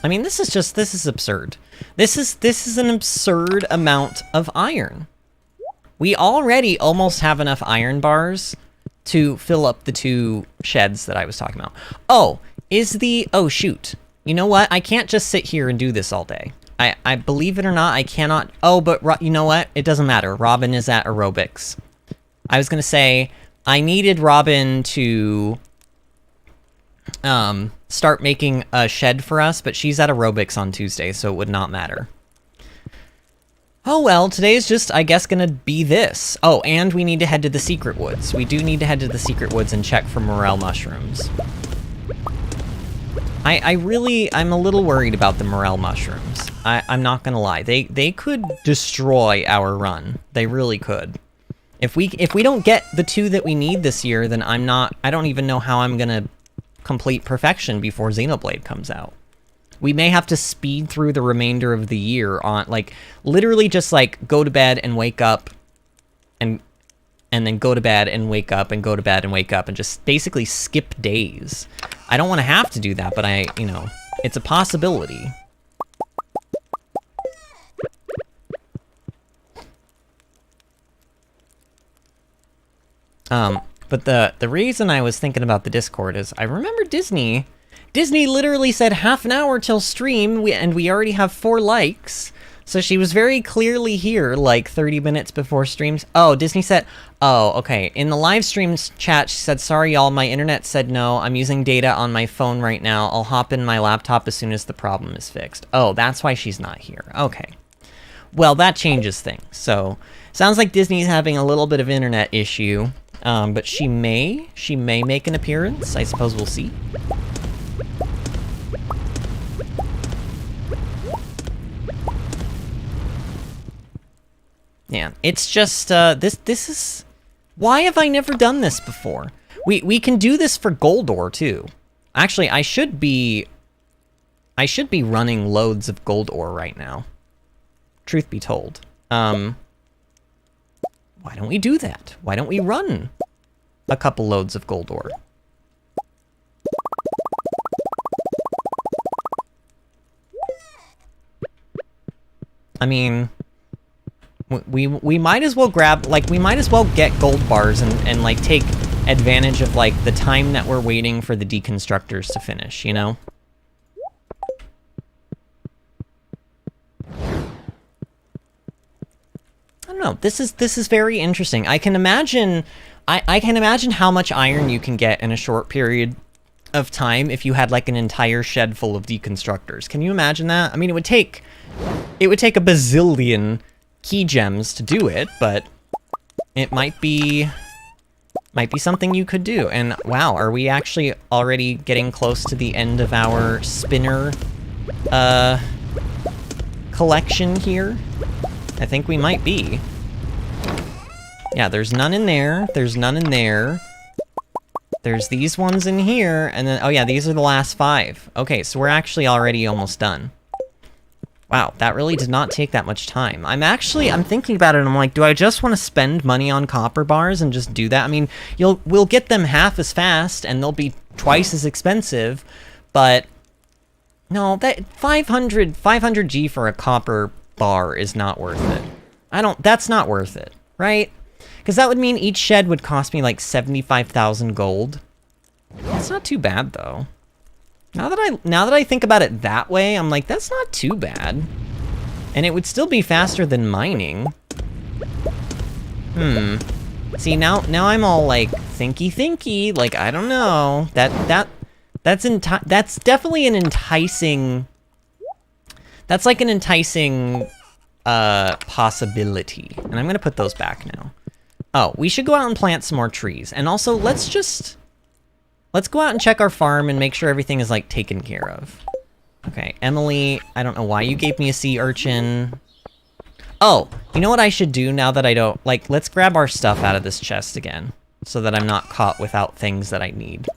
I mean, this is absurd. This is an absurd amount of iron. We already almost have enough iron bars to fill up the 2 sheds that I was talking about. Oh, oh shoot. You know what? I can't just sit here and do this all day. I believe it or not, I cannot. Oh, but you know what? It doesn't matter. Robin is at aerobics. I was gonna say, I needed Robin to start making a shed for us, but she's at aerobics on Tuesday, so it would not matter. Oh well, today is just, I guess, gonna be this. Oh, and we need to head to the Secret Woods. We do need to head to the Secret Woods and check for morel mushrooms. I'm a little worried about the morel mushrooms. I'm not gonna lie. They could destroy our run. They really could. If we don't get the 2 that we need this year, then I don't even know how I'm gonna complete perfection before Xenoblade comes out. We may have to speed through the remainder of the year on, like, literally just, like, go to bed and wake up, and then go to bed and wake up, and go to bed and wake up, and just basically skip days. I don't want to have to do that, but you know, it's a possibility. But the reason I was thinking about the Discord is I remember Disney literally said half an hour till stream, and we already have 4 likes. So she was very clearly here, like, 30 minutes before streams. Oh, Disney said, oh, okay. In the live streams chat, she said, sorry, y'all, my internet said no. I'm using data on my phone right now. I'll hop in my laptop as soon as the problem is fixed. Oh, that's why she's not here. Okay. Well, that changes things. So, sounds like Disney's having a little bit of internet issue. But she may make an appearance. I suppose we'll see. Yeah, it's just, this is... Why have I never done this before? We can do this for gold ore, too. Actually, I should be running loads of gold ore right now. Truth be told. Why don't we do that? Why don't we run a couple loads of gold ore? I mean, we might as well grab, like, we might as well get gold bars and like, take advantage of, like, the time that we're waiting for the deconstructors to finish, you know? I don't know, this is very interesting. I can imagine, I can imagine how much iron you can get in a short period of time if you had, like, an entire shed full of deconstructors. Can you imagine that? I mean, it would take a bazillion key gems to do it, but it might be something you could do. And wow, are we actually already getting close to the end of our spinner collection here? I think we might be. Yeah, there's none in there. There's none in there. There's these ones in here, and then, oh yeah, these are the last 5. Okay, so we're actually already almost done. Wow, that really did not take that much time. I'm thinking about it, and I'm like, do I just want to spend money on copper bars and just do that? I mean, we'll get them half as fast, and they'll be twice as expensive, but no, that 500G for a copper bar is not worth it. That's not worth it, right? Because that would mean each shed would cost me like 75,000 gold. That's not too bad, though. Now that I think about it that way, I'm like, that's not too bad. And it would still be faster than mining. See, now I'm all like, thinky, like, I don't know. That's definitely an enticing... That's like an enticing possibility. And I'm gonna put those back now. Oh, we should go out and plant some more trees. And also, let's go out and check our farm and make sure everything is, like, taken care of. Okay, Emily, I don't know why you gave me a sea urchin. Oh, you know what I should do now that I don't... Like, let's grab our stuff out of this chest again, so that I'm not caught without things that I need.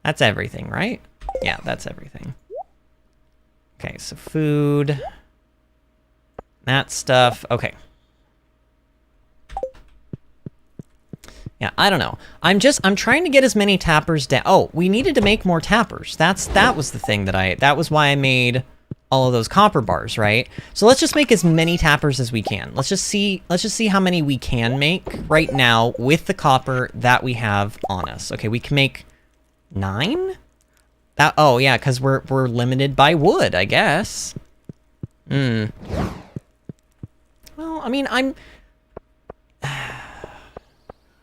That's everything, right? Yeah, that's everything. Okay, so food. That stuff. Okay. Yeah, I don't know. I'm trying to get as many tappers down. Oh, we needed to make more tappers. That was the thing that was why I made all of those copper bars, right? So let's just make as many tappers as we can. Let's just see how many we can make right now with the copper that we have on us. Okay, we can make 9? Oh yeah, because we're limited by wood, I guess. Well, I mean,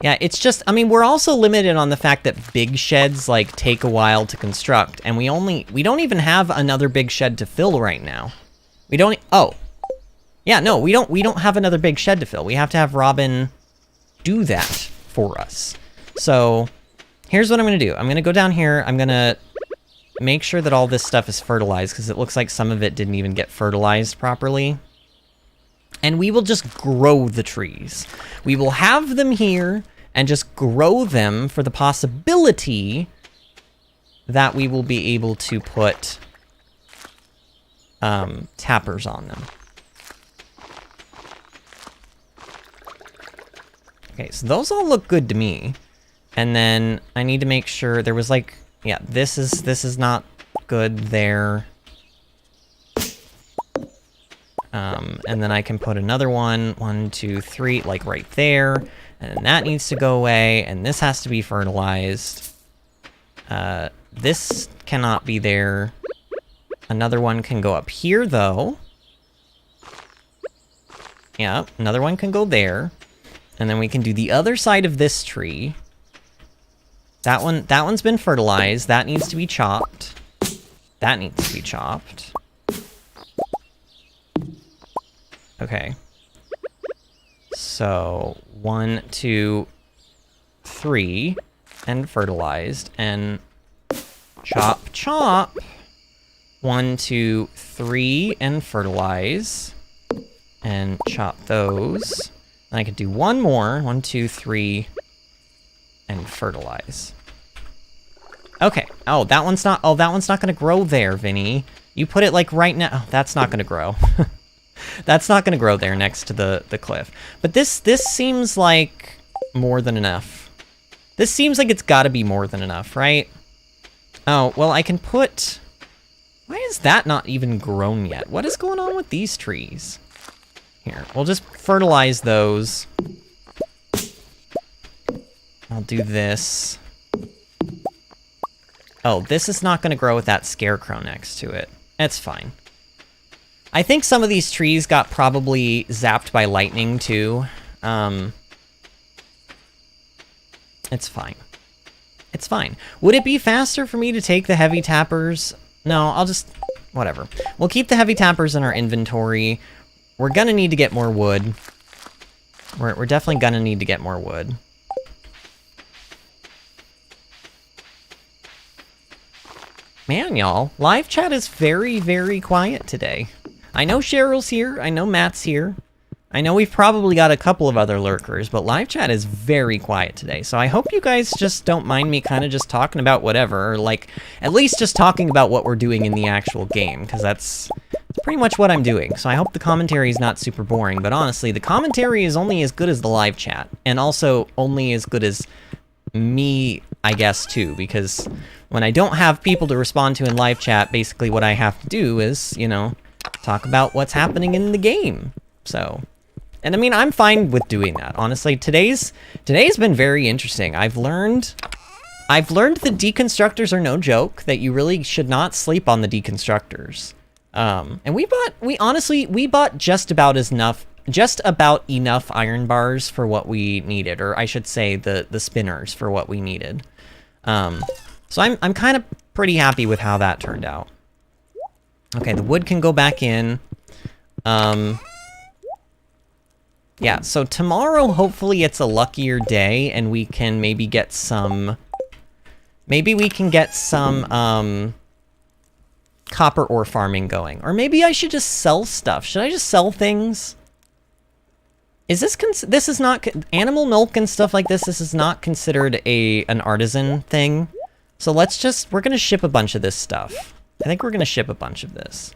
yeah, it's just, I mean, we're also limited on the fact that big sheds, like, take a while to construct, and we don't even have another big shed to fill right now. Oh. Yeah, no, we don't have another big shed to fill. We have to have Robin do that for us. So, here's what I'm gonna do. I'm gonna go down here, I'm gonna make sure that all this stuff is fertilized, because it looks like some of it didn't even get fertilized properly. And we will just grow the trees. We will have them here and just grow them for the possibility that we will be able to put tappers on them. Okay, so those all look good to me. And then I need to make sure there was like, yeah, this is not good there. And then I can put another one, 1, 2, 3, like right there. And then that needs to go away, and this has to be fertilized. This cannot be there. Another one can go up here, though. Yeah, another one can go there. And then we can do the other side of this tree. That one's been fertilized. That needs to be chopped. That needs to be chopped. Okay. So, 1, 2, 3. and fertilized, and chop, chop. 1, 2, 3, and fertilize, and chop those. And I could do one more. 1, 2, 3, and fertilize. Okay. Oh, that one's not. Oh, that one's not gonna grow there, Vinny. You put it like right now. Oh, that's not gonna grow. That's not gonna grow there next to the cliff. But this seems like more than enough. This seems like it's got to be more than enough, right? Oh, well, I can put. Why is that not even grown yet? What is going on with these trees? Here, we'll just fertilize those. I'll do this. Oh, this is not going to grow with that scarecrow next to it. It's fine. I think some of these trees got probably zapped by lightning, too. It's fine. It's fine. Would it be faster for me to take the heavy tappers? No, I'll just... whatever. We'll keep the heavy tappers in our inventory. We're gonna need to get more wood. We're definitely gonna need to get more wood. Man, y'all, live chat is very, very quiet today. I know Cheryl's here. I know Matt's here. I know we've probably got a couple of other lurkers, but live chat is very quiet today. So I hope you guys just don't mind me kind of just talking about whatever, or like, at least just talking about what we're doing in the actual game, because that's pretty much what I'm doing. So I hope the commentary is not super boring, but honestly, the commentary is only as good as the live chat, and also only as good as me, I guess, too, because when I don't have people to respond to in live chat, basically what I have to do is, you know, talk about what's happening in the game. So... and I mean, I'm fine with doing that. Honestly, today's been very interesting. I've learned that deconstructors are no joke, that you really should not sleep on the deconstructors. And we bought just about enough iron bars for what we needed, or I should say the spinners for what we needed. So I'm kind of pretty happy with how that turned out. Okay, the wood can go back in. Yeah, so tomorrow, hopefully it's a luckier day, and we can maybe get some... maybe we can get some, copper ore farming going. Or maybe I should just sell stuff. Should I just sell things? Is this this is not... animal milk and stuff like this is not considered an artisan thing. So let's just... we're gonna ship a bunch of this stuff. I think we're gonna ship a bunch of this.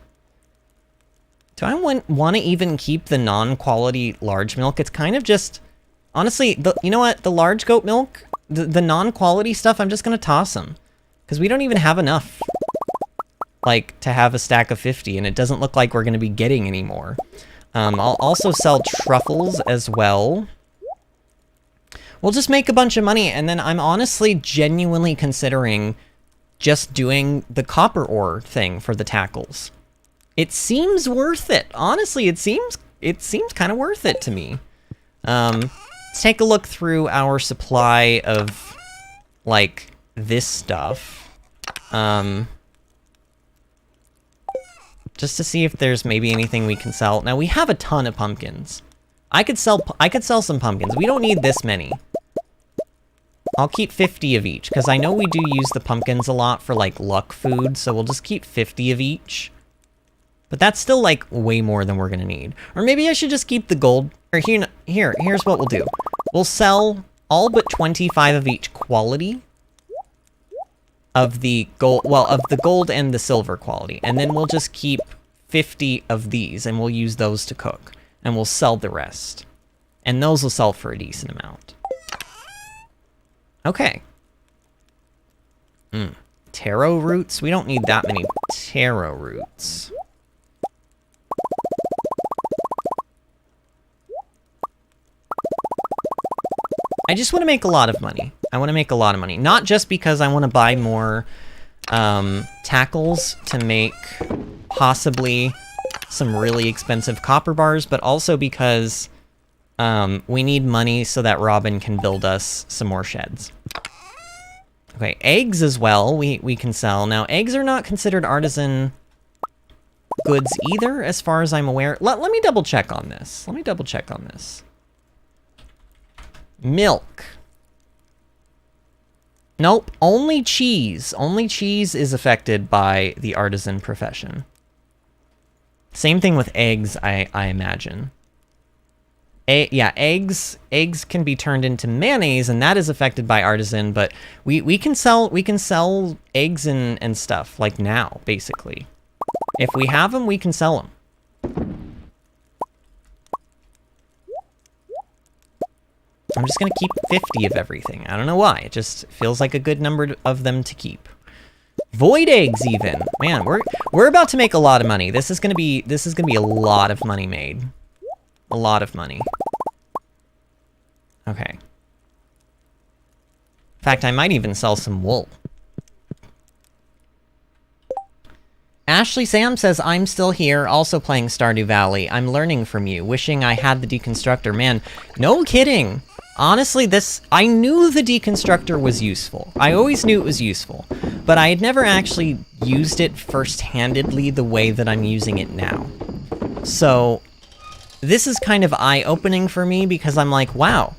Do I want to even keep the non-quality large milk? It's kind of just... honestly, you know what? The large goat milk, the non-quality stuff, I'm just going to toss them. Because we don't even have enough, like, to have a stack of 50, and it doesn't look like we're going to be getting any more. I'll also sell truffles as well. We'll just make a bunch of money, and then I'm honestly genuinely considering just doing the copper ore thing for the tackles. It seems worth it. Honestly, it seems kind of worth it to me. Let's take a look through our supply of, like, this stuff. Just to see if there's maybe anything we can sell. Now, we have a ton of pumpkins. I could sell some pumpkins. We don't need this many. I'll keep 50 of each, because I know we do use the pumpkins a lot for, like, luck food, so we'll just keep 50 of each. But that's still, like, way more than we're gonna need. Or maybe I should just keep the gold. Or here's what we'll do. We'll sell all but 25 of each quality of the gold, well, of the gold and the silver quality. And then we'll just keep 50 of these, and we'll use those to cook. And we'll sell the rest. And those will sell for a decent amount. Okay. Taro roots? We don't need that many taro roots. I just want to make a lot of money. I want to make a lot of money. Not just because I want to buy more tackles to make possibly some really expensive copper bars, but also because we need money so that Robin can build us some more sheds. Okay, eggs as well we can sell. Now, eggs are not considered artisan goods either, as far as I'm aware. Let me double check on this. Let me double check on this. Milk. Nope, only cheese. Only cheese is affected by the artisan profession. Same thing with eggs, I imagine. Yeah, eggs can be turned into mayonnaise, and that is affected by artisan. But we can sell eggs and stuff like now, basically. If we have them, we can sell them. I'm just gonna keep 50 of everything. I don't know why. It just feels like a good number of them to keep. Void eggs, even. Man, we're about to make a lot of money. This is gonna be a lot of money made. A lot of money. Okay. In fact, I might even sell some wool. Ashley Sam says, I'm still here, also playing Stardew Valley. I'm learning from you, wishing I had the deconstructor. Man, no kidding. Honestly, I knew the deconstructor was useful. I always knew it was useful, but I had never actually used it first-handedly the way that I'm using it now. So, this is kind of eye-opening for me because I'm like, wow,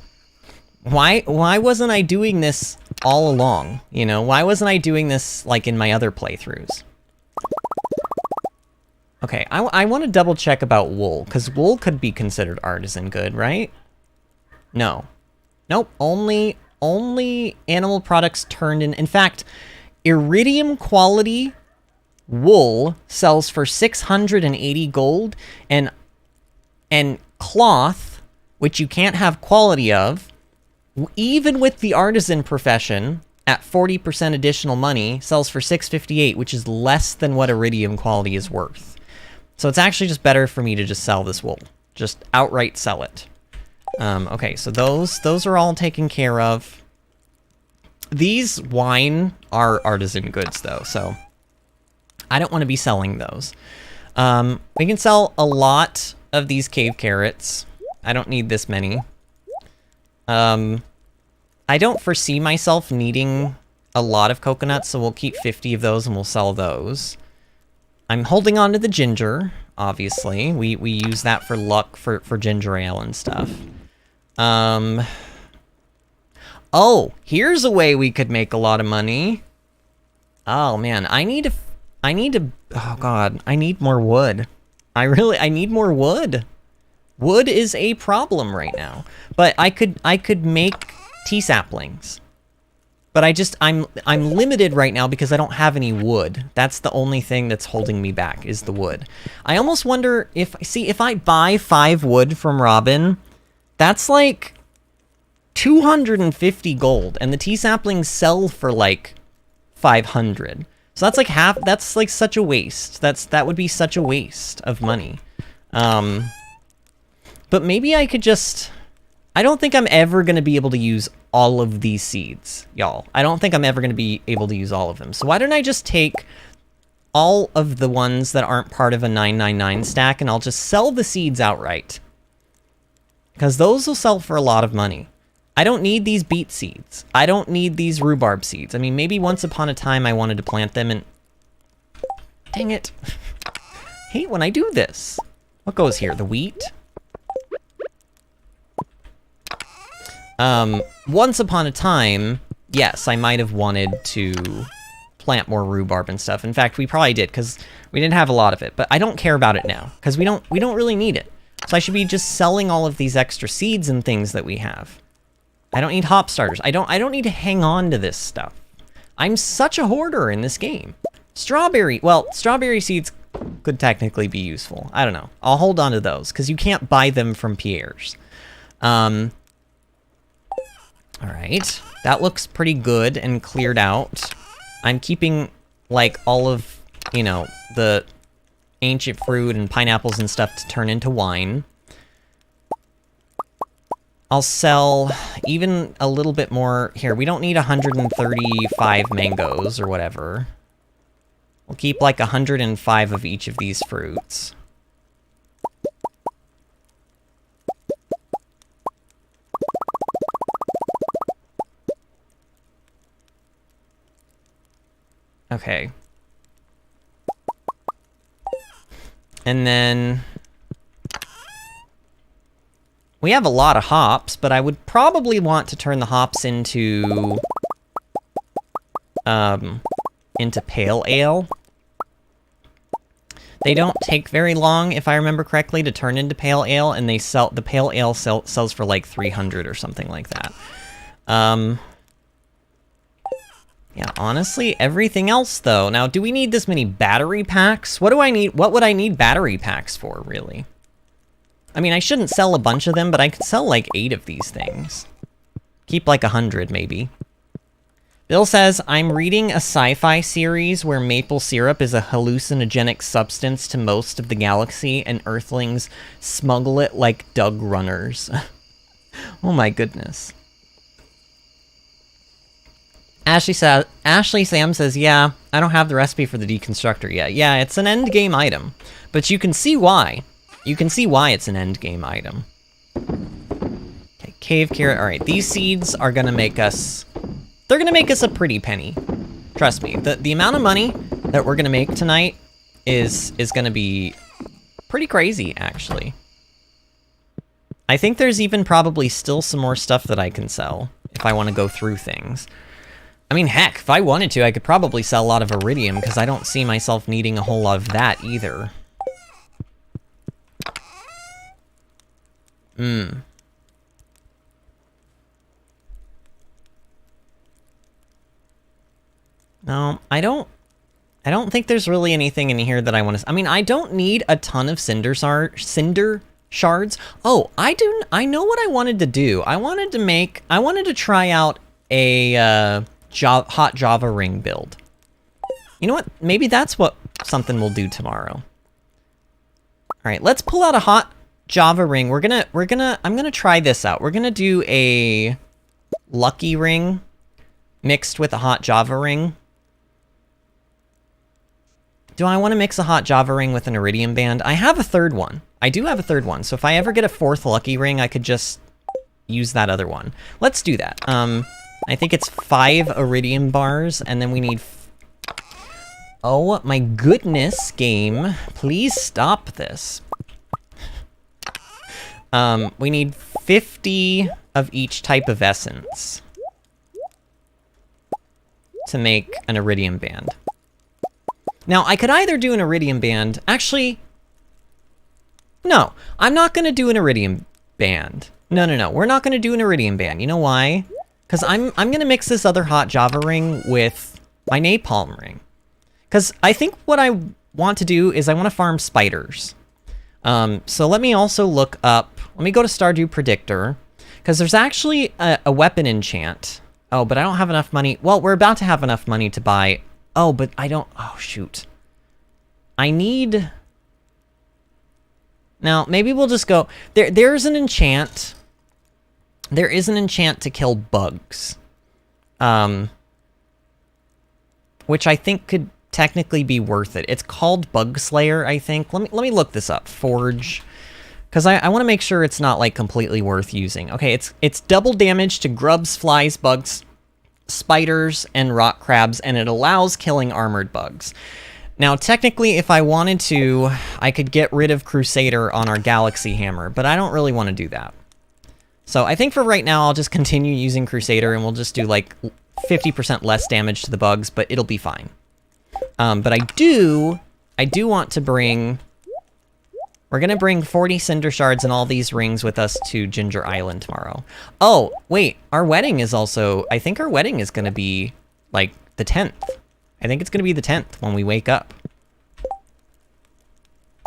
why wasn't I doing this all along? You know, why wasn't I doing this like in my other playthroughs? Okay, I want to double check about wool, because wool could be considered artisan good, right? No. Nope, only animal products turned in. In fact, iridium quality wool sells for 680 gold, and cloth, which you can't have quality of, even with the artisan profession, at 40% additional money, sells for 658, which is less than what iridium quality is worth. So it's actually just better for me to just sell this wool. Just outright sell it. Okay, so those are all taken care of. These wine are artisan goods, though, so I don't want to be selling those. We can sell a lot of these cave carrots. I don't need this many. I don't foresee myself needing a lot of coconuts, so we'll keep 50 of those and we'll sell those. I'm holding on to the ginger, obviously. We use that for luck for ginger ale and stuff. Oh, here's a way we could make a lot of money. Oh man, I need to, oh god, I need more wood. I need more wood. Wood is a problem right now. But I could make tea saplings. But I'm limited right now because I don't have any wood. That's the only thing that's holding me back, is the wood. I almost wonder if I buy 5 wood from Robin, that's like 250 gold, and the tea saplings sell for like 500. So that's like that's like such a waste. That would be such a waste of money. But maybe I could just, I don't think I'm ever going to be able to use all of these seeds, y'all. I don't think I'm ever going to be able to use all of them. So why don't I just take all of the ones that aren't part of a 999 stack, and I'll just sell the seeds outright. Because those will sell for a lot of money. I don't need these beet seeds. I don't need these rhubarb seeds. I mean, maybe once upon a time I wanted to plant them and... Dang it. Hate when I do this. What goes here? The wheat? Once upon a time, yes, I might have wanted to plant more rhubarb and stuff. In fact, we probably did, because we didn't have a lot of it. But I don't care about it now, because we don't really need it. So I should be just selling all of these extra seeds and things that we have. I don't need hop starters. I don't need to hang on to this stuff. I'm such a hoarder in this game. Strawberry seeds could technically be useful. I don't know. I'll hold on to those, because you can't buy them from Pierre's. Alright, that looks pretty good and cleared out. I'm keeping, like, all of, you know, the ancient fruit and pineapples and stuff to turn into wine. I'll sell even a little bit more. Here, we don't need 135 mangoes or whatever. We'll keep, like, 105 of each of these fruits. Okay. And then... we have a lot of hops, but I would probably want to turn the hops into into pale ale. They don't take very long, if I remember correctly, to turn into pale ale, and they sell the pale ale sells for like 300 or something like that. Yeah, honestly, everything else though. Now, do we need this many battery packs? What do I need? What would I need battery packs for, really? I mean, I shouldn't sell a bunch of them, but I could sell like 8 of these things. Keep like 100, maybe. Bill says, I'm reading a sci-fi series where maple syrup is a hallucinogenic substance to most of the galaxy, and Earthlings smuggle it like Doug runners. Oh my goodness. Ashley Sam says, yeah, I don't have the recipe for the deconstructor yet. Yeah, it's an endgame item, but you can see why. You can see why it's an endgame item. Okay, cave carrot. All right, these seeds are gonna make us... They're gonna make us a pretty penny. Trust me. The amount of money that we're gonna make tonight is gonna be pretty crazy, actually. I think there's even probably still some more stuff that I can sell if I want to go through things. I mean, heck, if I wanted to, I could probably sell a lot of iridium, because I don't see myself needing a whole lot of that either. No, I don't think there's really anything in here that I want to... I mean, I don't need a ton of cinder shards. Oh, I know what I wanted to do. I wanted to try out a hot Java ring build. You know what? Maybe that's what something we'll do tomorrow. All right, let's pull out a hot Java ring. I'm gonna try this out. We're gonna do a lucky ring mixed with a hot Java ring. Do I want to mix a hot Java ring with an iridium band? I have a third one. I do have a third one, so if I ever get a 4th lucky ring, I could just use that other one. Let's do that. I think it's 5 iridium bars, and then we need... Oh my goodness, game. Please stop this. We need 50 of each type of essence to make an iridium band. Now, I could either do an iridium band... Actually, no. I'm not going to do an iridium band. No. We're not going to do an iridium band. You know why? Because I'm going to mix this other hot Java ring with my napalm ring. Because I think what I want to do is I want to farm spiders. So let me also look up... Let me go to Stardew Predictor. Because there's actually a weapon enchant. Oh, but I don't have enough money. Well, we're about to have enough money to buy... Oh, but I don't... Oh, shoot. I need... Now, maybe we'll just go... There's an enchant. There is an enchant to kill bugs. Which I think could technically be worth it. It's called Bug Slayer, I think. Let me look this up. Forge. Because I want to make sure it's not, like, completely worth using. Okay, it's double damage to grubs, flies, bugs, spiders, and rock crabs, and it allows killing armored bugs. Now, technically, if I wanted to, I could get rid of Crusader on our Galaxy Hammer, but I don't really want to do that. So I think for right now, I'll just continue using Crusader, and we'll just do, like, 50% less damage to the bugs, but it'll be fine. But I do want to bring... We're gonna bring 40 Cinder Shards and all these rings with us to Ginger Island tomorrow. Oh, wait, our wedding is also... I think our wedding is gonna be, like, the 10th. I think it's gonna be the 10th when we wake up.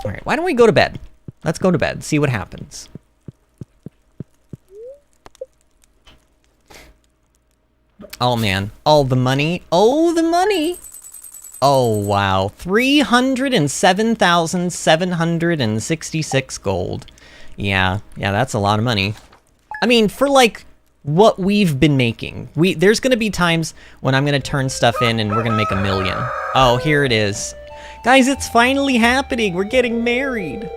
Alright, why don't we go to bed? Let's go to bed, see what happens. Oh, man. Oh, the money. Oh, the money! Oh, wow. 307,766 gold. Yeah, that's a lot of money. I mean, for, like, what we've been making. There's gonna be times when I'm gonna turn stuff in and we're gonna make $1 million. Oh, here it is. Guys, it's finally happening! We're getting married!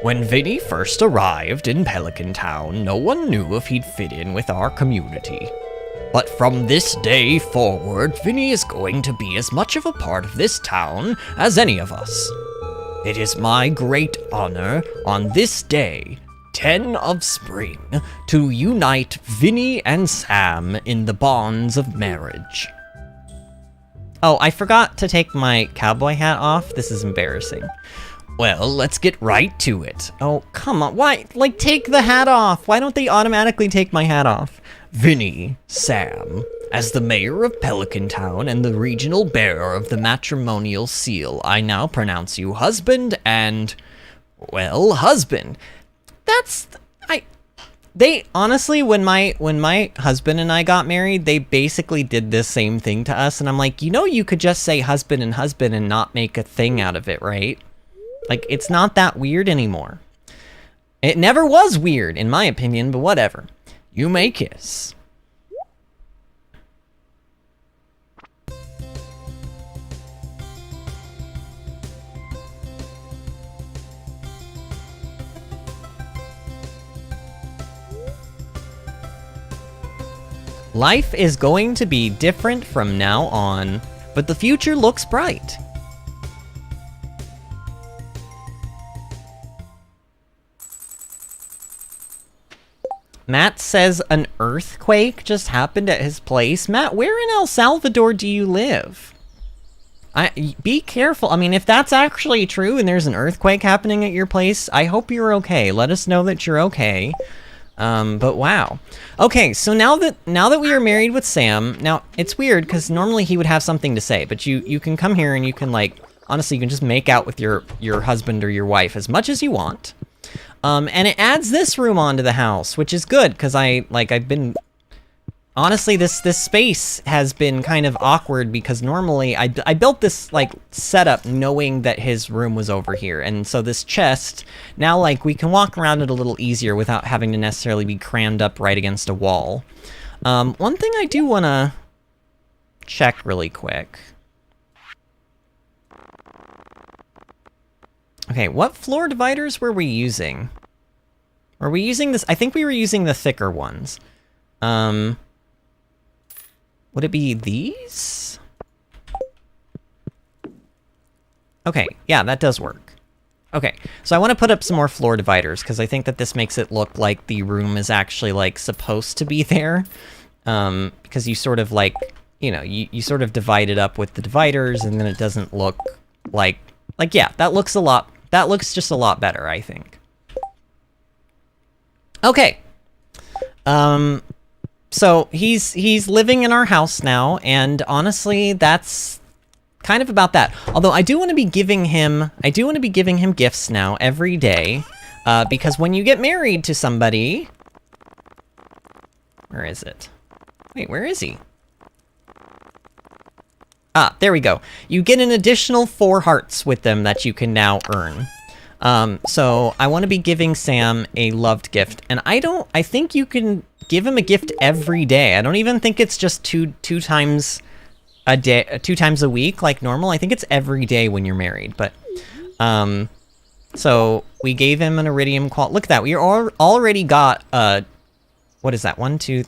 When Vinny first arrived in Pelican Town, no one knew if he'd fit in with our community. But from this day forward, Vinny is going to be as much of a part of this town as any of us. It is my great honor on this day, 10 of spring, to unite Vinny and Sam in the bonds of marriage. Oh, I forgot to take my cowboy hat off. This is embarrassing. Well, let's get right to it. Oh, come on. Why? Like, take the hat off. Why don't they automatically take my hat off? Vinny, Sam, as the mayor of Pelican Town and the regional bearer of the matrimonial seal, I now pronounce you husband and, well, husband. They honestly, when my husband and I got married, they basically did this same thing to us, and I'm like, you could just say husband and not make a thing out of it, right? Like, it's not that weird anymore. It never was weird, in my opinion, but whatever. You may kiss. Life is going to be different from now on, but the future looks bright. Matt says an earthquake just happened at his place. Matt, where in El Salvador do you live? Be careful. I mean, if that's actually true and there's an earthquake happening at your place, I hope you're okay. Let us know that you're okay. But wow. Okay, so now that we are married with Sam, now it's weird because normally he would have something to say, but you can come here and you can, like, honestly, you can just make out with your husband or your wife as much as you want. And it adds this room onto the house, which is good because I've been, honestly, this space has been kind of awkward because normally I built this, like, setup knowing that his room was over here. And so this chest, now, like, we can walk around it a little easier without having to necessarily be crammed up right against a wall. One thing I do want to check really quick. Okay, what floor dividers were we using? Were we using this? I think we were using the thicker ones. Would it be these? Okay, yeah, that does work. Okay, so I want to put up some more floor dividers because I think that this makes it look like the room is actually, like, supposed to be there. Because you sort of, like, you sort of divide it up with the dividers and then it doesn't look like, yeah, that looks just a lot better, I think. Okay. So he's living in our house now, and honestly, that's kind of about that. Although I do want to be giving him gifts now every day, because when you get married to somebody, where is it? Wait, where is he? Ah, there we go. You get an additional 4 hearts with them that you can now earn. So I want to be giving Sam a loved gift, and I think you can give him a gift every day. I don't even think it's just two times a day, 2 times a week like normal. I think it's every day when you're married. But so we gave him an iridium qual. Look at that. We already got what is that? 1, 2,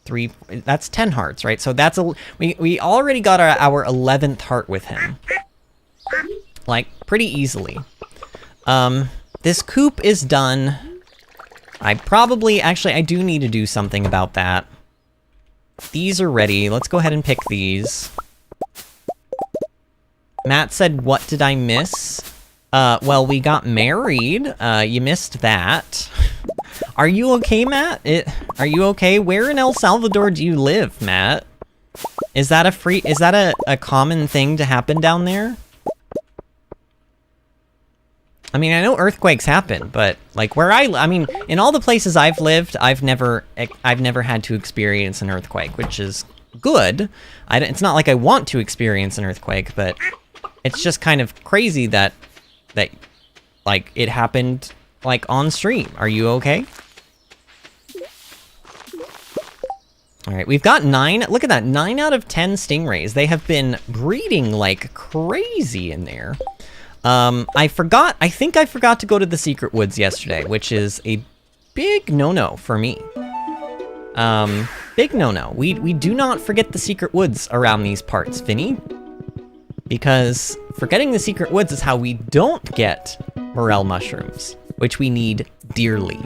3. That's 10 hearts, right? So that's we already got our 11th heart with him, like, pretty easily. This coop is done. I do need to do something about that. These are ready. Let's go ahead and pick these. Matt said, what did I miss? Well, we got married. You missed that. Are you okay, Matt? Are you okay? Where in El Salvador do you live, Matt? Is that a common thing to happen down there? I mean, I know earthquakes happen, but, like, I mean, in all the places I've lived, I've never had to experience an earthquake, which is good. It's not like I want to experience an earthquake, but it's just kind of crazy that like, it happened, like, on stream. Are you okay? All right, we've got 9. Look at that, 9 out of 10 stingrays. They have been breeding like crazy in there. I think I forgot to go to the secret woods yesterday, which is a big no-no for me. Big no-no. We do not forget the secret woods around these parts, Vinny. Because forgetting the secret woods is how we don't get morel mushrooms, which we need dearly.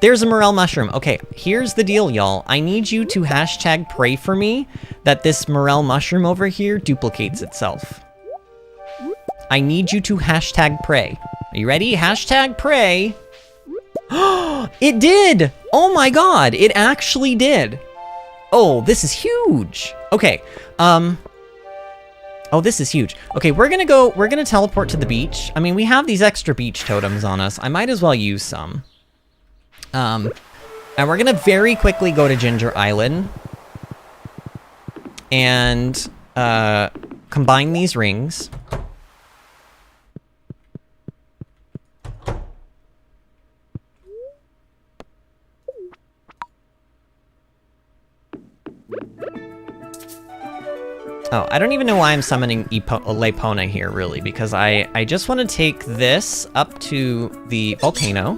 there's a morel mushroom. Okay, here's the deal, y'all. I need you to hashtag pray for me that this morel mushroom over here duplicates itself. I need you to hashtag pray. Are you ready? Hashtag pray. It did! Oh my god, it actually did. Oh, this is huge. Okay, oh, this is huge. Okay, we're gonna teleport to the beach. I mean, we have these extra beach totems on us. I might as well use some. And we're gonna very quickly go to Ginger Island. And, combine these rings. Oh, I don't even know why I'm summoning Lepona here, really, because I just want to take this up to the volcano.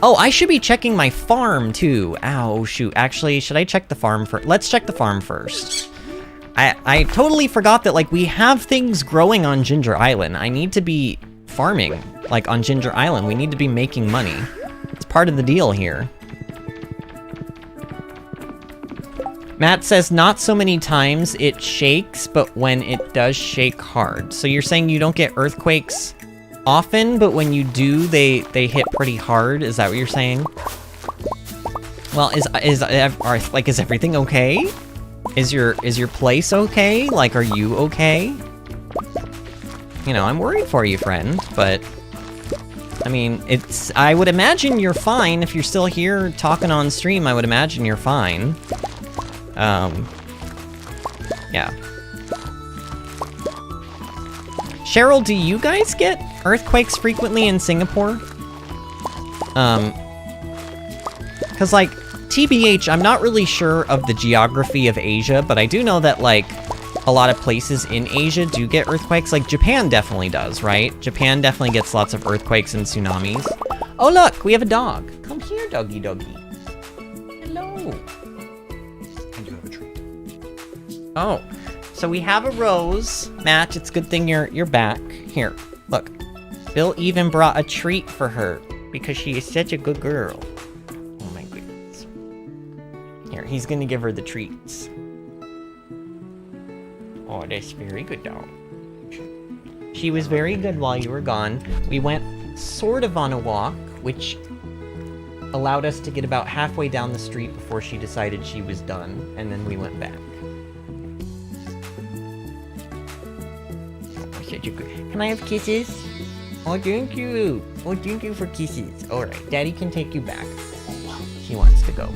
Oh, I should be checking my farm, too. Ow, shoot. Actually, should I check the farm first? Let's check the farm first. I totally forgot that, like, we have things growing on Ginger Island. I need to be farming, like, on Ginger Island. We need to be making money. It's part of the deal here. Matt says, not so many times it shakes, but when it does shake hard. So you're saying you don't get earthquakes often, but when you do, they hit pretty hard? Is that what you're saying? Well, is everything okay? Is your place okay? Like, are you okay? You know, I'm worried for you, friend, but... I mean, I would imagine you're fine. If you're still here talking on stream, I would imagine you're fine. Yeah. Cheryl, do you guys get earthquakes frequently in Singapore? Cause like, TBH, I'm not really sure of the geography of Asia, but I do know that like, a lot of places in Asia do get earthquakes. Like Japan definitely does, right? Japan definitely gets lots of earthquakes and tsunamis. Oh look, we have a dog. Come here, doggy doggy. Hello. Oh, so we have a rose. Matt, it's a good thing you're back. Here, look. Bill even brought a treat for her because she is such a good girl. Oh my goodness. Here, he's gonna give her the treats. Oh, that's very good, dog. She was very good while you were gone. We went sort of on a walk, which allowed us to get about halfway down the street before she decided she was done, and then we went back. Can I have kisses? Oh, thank you. Oh, thank you for kisses. All right, Daddy can take you back. She wants to go.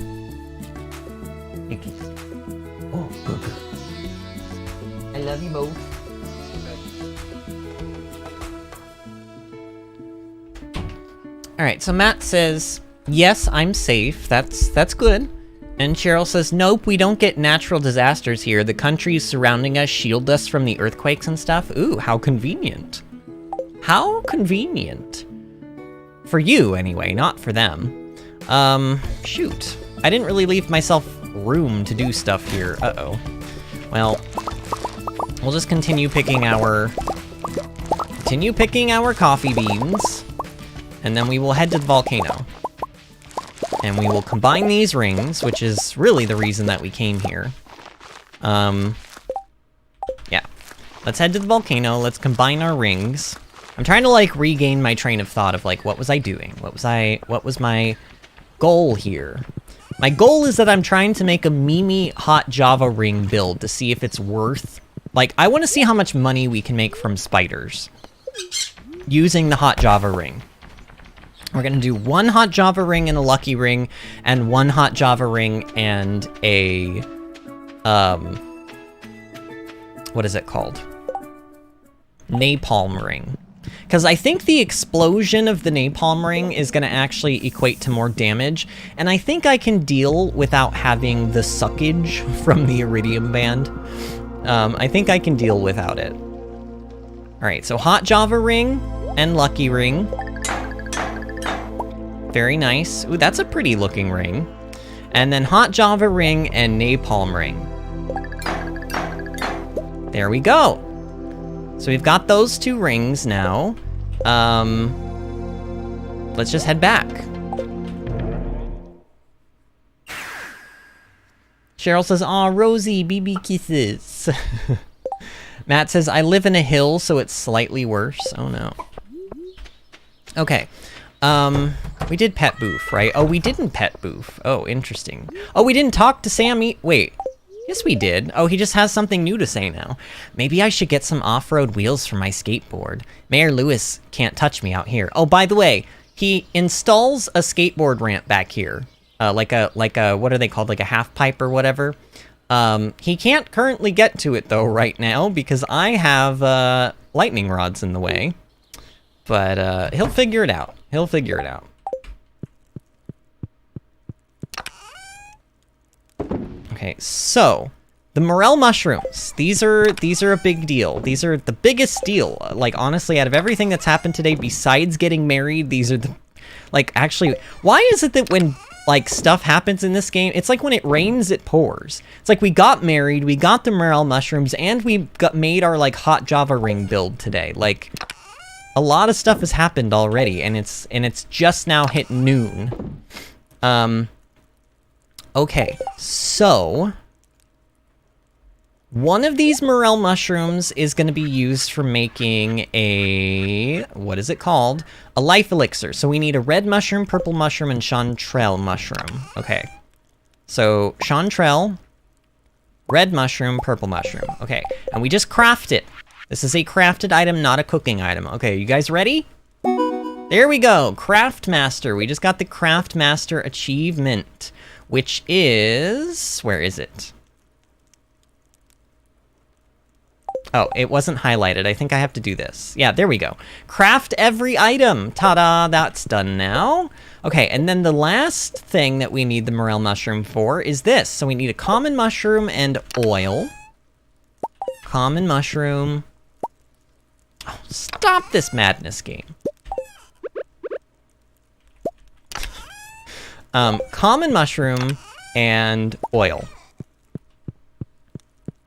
You kiss. Oh, good girl. I love you both. All right, so Matt says, yes, I'm safe. That's good. And Cheryl says, nope, we don't get natural disasters here. The countries surrounding us shield us from the earthquakes and stuff. Ooh, how convenient. How convenient. For you, anyway, not for them. Shoot. I didn't really leave myself room to do stuff here. Uh-oh. Well, we'll just continue picking our coffee beans. And then we will head to the volcano. And we will combine these rings, which is really the reason that we came here. Yeah. Let's head to the volcano. Let's combine our rings. I'm trying to, like, regain my train of thought of, like, what was I doing? What was my goal here? My goal is that I'm trying to make a Mimi hot Java ring build to see if it's worth... Like, I want to see how much money we can make from spiders using the hot Java ring. We're gonna do one hot Java ring and a lucky ring, and one hot Java ring and a, what is it called? Napalm ring. Because I think the explosion of the napalm ring is gonna actually equate to more damage, and I think I can deal without having the suckage from the iridium band. I think I can deal without it. Alright, so hot Java ring and lucky ring. Very nice. Ooh, that's a pretty looking ring. And then hot Java ring and napalm ring. There we go. So we've got those two rings now. Let's just head back. Cheryl says, aw, Rosie, BB kisses. Matt says, I live in a hill, so it's slightly worse. Oh, no. Okay. We did pet Boof, right? Oh, we didn't pet Boof. Oh, interesting. Oh, we didn't talk to Sammy. Wait. Yes, we did. Oh, he just has something new to say now. Maybe I should get some off-road wheels for my skateboard. Mayor Lewis can't touch me out here. Oh, by the way, he installs a skateboard ramp back here. Like a, what are they called? Like a half pipe or whatever. He can't currently get to it, though, right now, because I have, lightning rods in the way. But, he'll figure it out. He'll figure it out. Okay, so, the morel mushrooms. These are a big deal. These are the biggest deal. Like, honestly, out of everything that's happened today, besides getting married, these are the... Like, actually, why is it that when... like, stuff happens in this game, it's like when it rains, it pours. It's like we got married, we got the morel mushrooms, and we made our, like, hot Java ring build today. Like, a lot of stuff has happened already, and it's just now hit noon. Okay, so... one of these morel mushrooms is going to be used for making a... what is it called? A life elixir. So we need a red mushroom, purple mushroom, and chanterelle mushroom. Okay. So, chanterelle, red mushroom, purple mushroom. Okay, and we just craft it. This is a crafted item, not a cooking item. Okay, you guys ready? There we go, Craft Master. We just got the Craft Master achievement, which is... where is it? Oh, it wasn't highlighted. I think I have to do this. Yeah, there we go. Craft every item. Ta-da, that's done now. Okay, and then the last thing that we need the morel mushroom for is this. So we need a common mushroom and oil. Common mushroom. Oh, stop this madness game. Common mushroom and oil.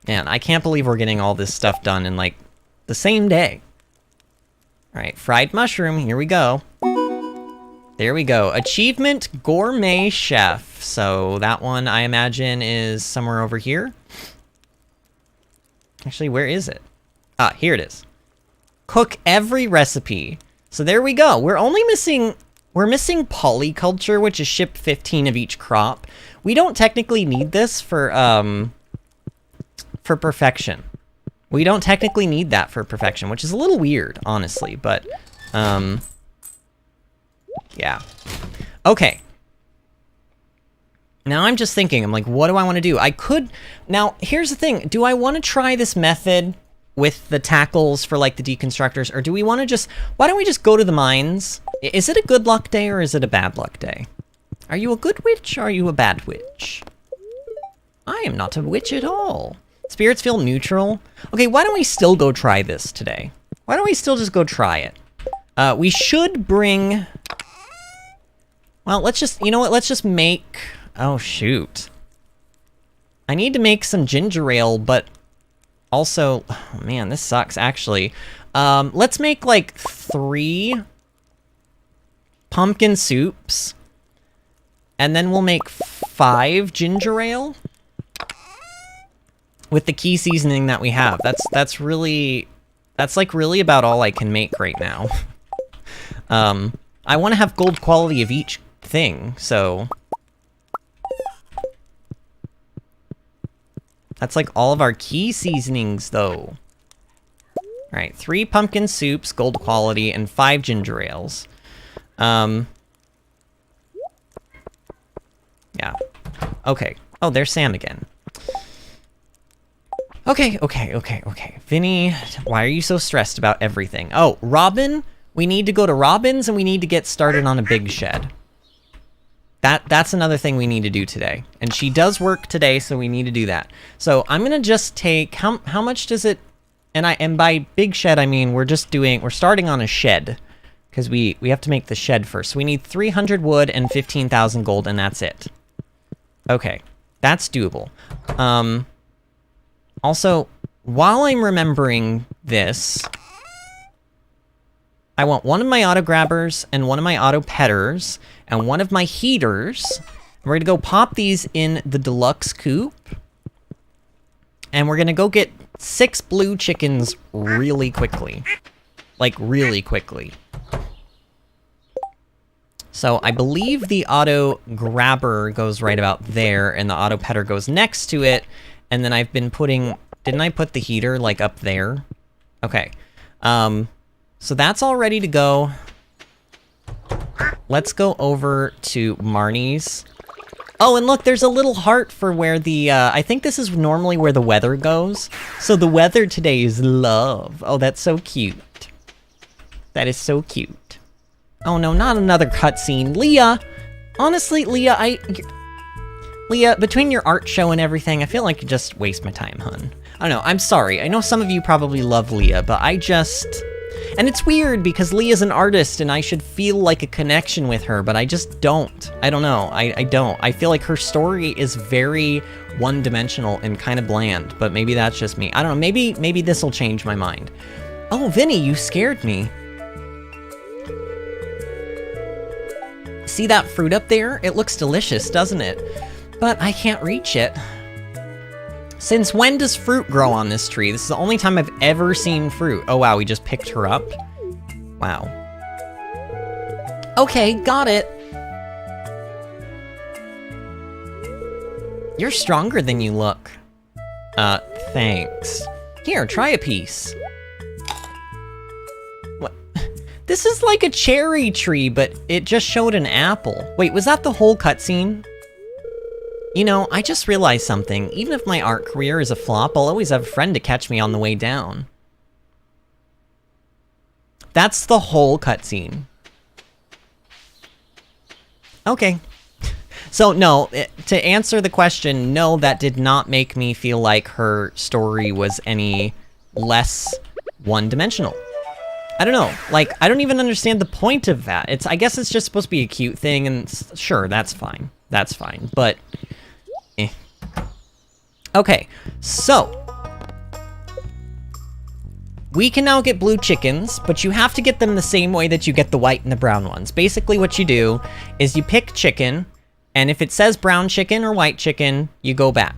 Man, I can't believe we're getting all this stuff done in, like, the same day. Alright, fried mushroom, here we go. There we go. Achievement Gourmet Chef. So that one, I imagine, is somewhere over here. Actually, where is it? Ah, here it is. Cook every recipe. So there we go. We're only missing... we're missing polyculture, which is ship 15 of each crop. We don't technically need this for perfection. We don't technically need that for perfection, which is a little weird, honestly, but, yeah. Okay. Now I'm just thinking, I'm like, what do I want to do? I could... now, here's the thing. Do I want to try this method with the tackles for, like, the deconstructors, or do we want to just... why don't we just go to the mines? Is it a good luck day, or is it a bad luck day? Are you a good witch, or are you a bad witch? I am not a witch at all. Spirits feel neutral. Okay, why don't we still go try this today? Why don't we still just go try it? We should bring... well, let's just... you know what? Let's just make... oh, shoot. I need to make some ginger ale, but also... oh, man, this sucks, actually. Let's make, like, 3 pumpkin soups. And then we'll make 5 ginger ale. With the key seasoning that we have. That's really... that's, like, really about all I can make right now. I want to have gold quality of each thing, so... that's, like, all of our key seasonings, though. Alright, 3 pumpkin soups, gold quality, and 5 ginger ales. Yeah. Okay. Oh, there's Sam again. Okay. Vinny, why are you so stressed about everything? Oh, Robin, we need to go to Robin's and we need to get started on a big shed. That's another thing we need to do today. And she does work today, so we need to do that. So I'm gonna just take, how much does it, and by big shed, I mean we're starting on a shed. Because we have to make the shed first. So we need 300 wood and 15,000 gold, and that's it. Okay, that's doable. Also, while I'm remembering this, I want one of my auto grabbers and one of my auto petters and one of my heaters. We're gonna go pop these in the deluxe coupe. and we're gonna go get 6 blue chickens really quickly. Like, really quickly. So I believe the auto grabber goes right about there, and the auto petter goes next to it, and then I've been putting... Didn't I put the heater, like, up there? Okay. So that's all ready to go. Let's go over to Marnie's. Oh, and look, there's a little heart for where the, I think this is normally where the weather goes. So the weather today is love. Oh, that's so cute. That is so cute. Oh no, not another cutscene. Leah! Honestly, Leah, Leah, between your art show and everything, I feel like you just waste my time, hun. I don't know, I'm sorry. I know some of you probably love Leah, but I just... And it's weird because Leah's an artist and I should feel like a connection with her, but I just don't. I don't know. I don't. I feel like her story is very one-dimensional and kind of bland, but maybe that's just me. I don't know. Maybe this will change my mind. Oh, Vinny, you scared me. See that fruit up there? It looks delicious, doesn't it? But I can't reach it. Since when does fruit grow on this tree? This is the only time I've ever seen fruit. Oh wow, we just picked her up? Wow. Okay, got it. You're stronger than you look. Thanks. Here, try a piece. What? This is like a cherry tree, but it just showed an apple. Wait, was that the whole cutscene? You know, I just realized something. Even if my art career is a flop, I'll always have a friend to catch me on the way down. That's the whole cutscene. Okay. So, no, to answer the question, no, that did not make me feel like her story was any less one-dimensional. I don't know, like, I don't even understand the point of that. I guess it's just supposed to be a cute thing, and sure, that's fine. That's fine, but... Okay, so we can now get blue chickens, but you have to get them the same way that you get the white and the brown ones. Basically what you do is you pick chicken, and if it says brown chicken or white chicken, you go back,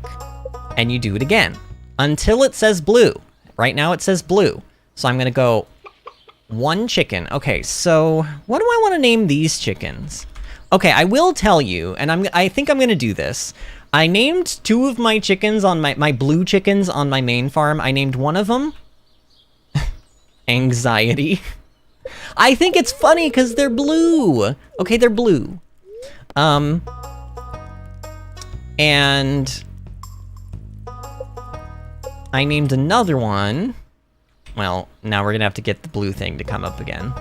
and you do it again, until it says blue. Right now it says blue, so I'm gonna go 1 chicken. Okay, so what do I want to name these chickens? Okay, I will tell you, and I think I'm gonna do this. I named 2 of my chickens on my blue chickens on my main farm. I named one of them Anxiety. I think it's funny because they're blue. Okay, they're blue. And I named another one. Well, now we're gonna have to get the blue thing to come up again.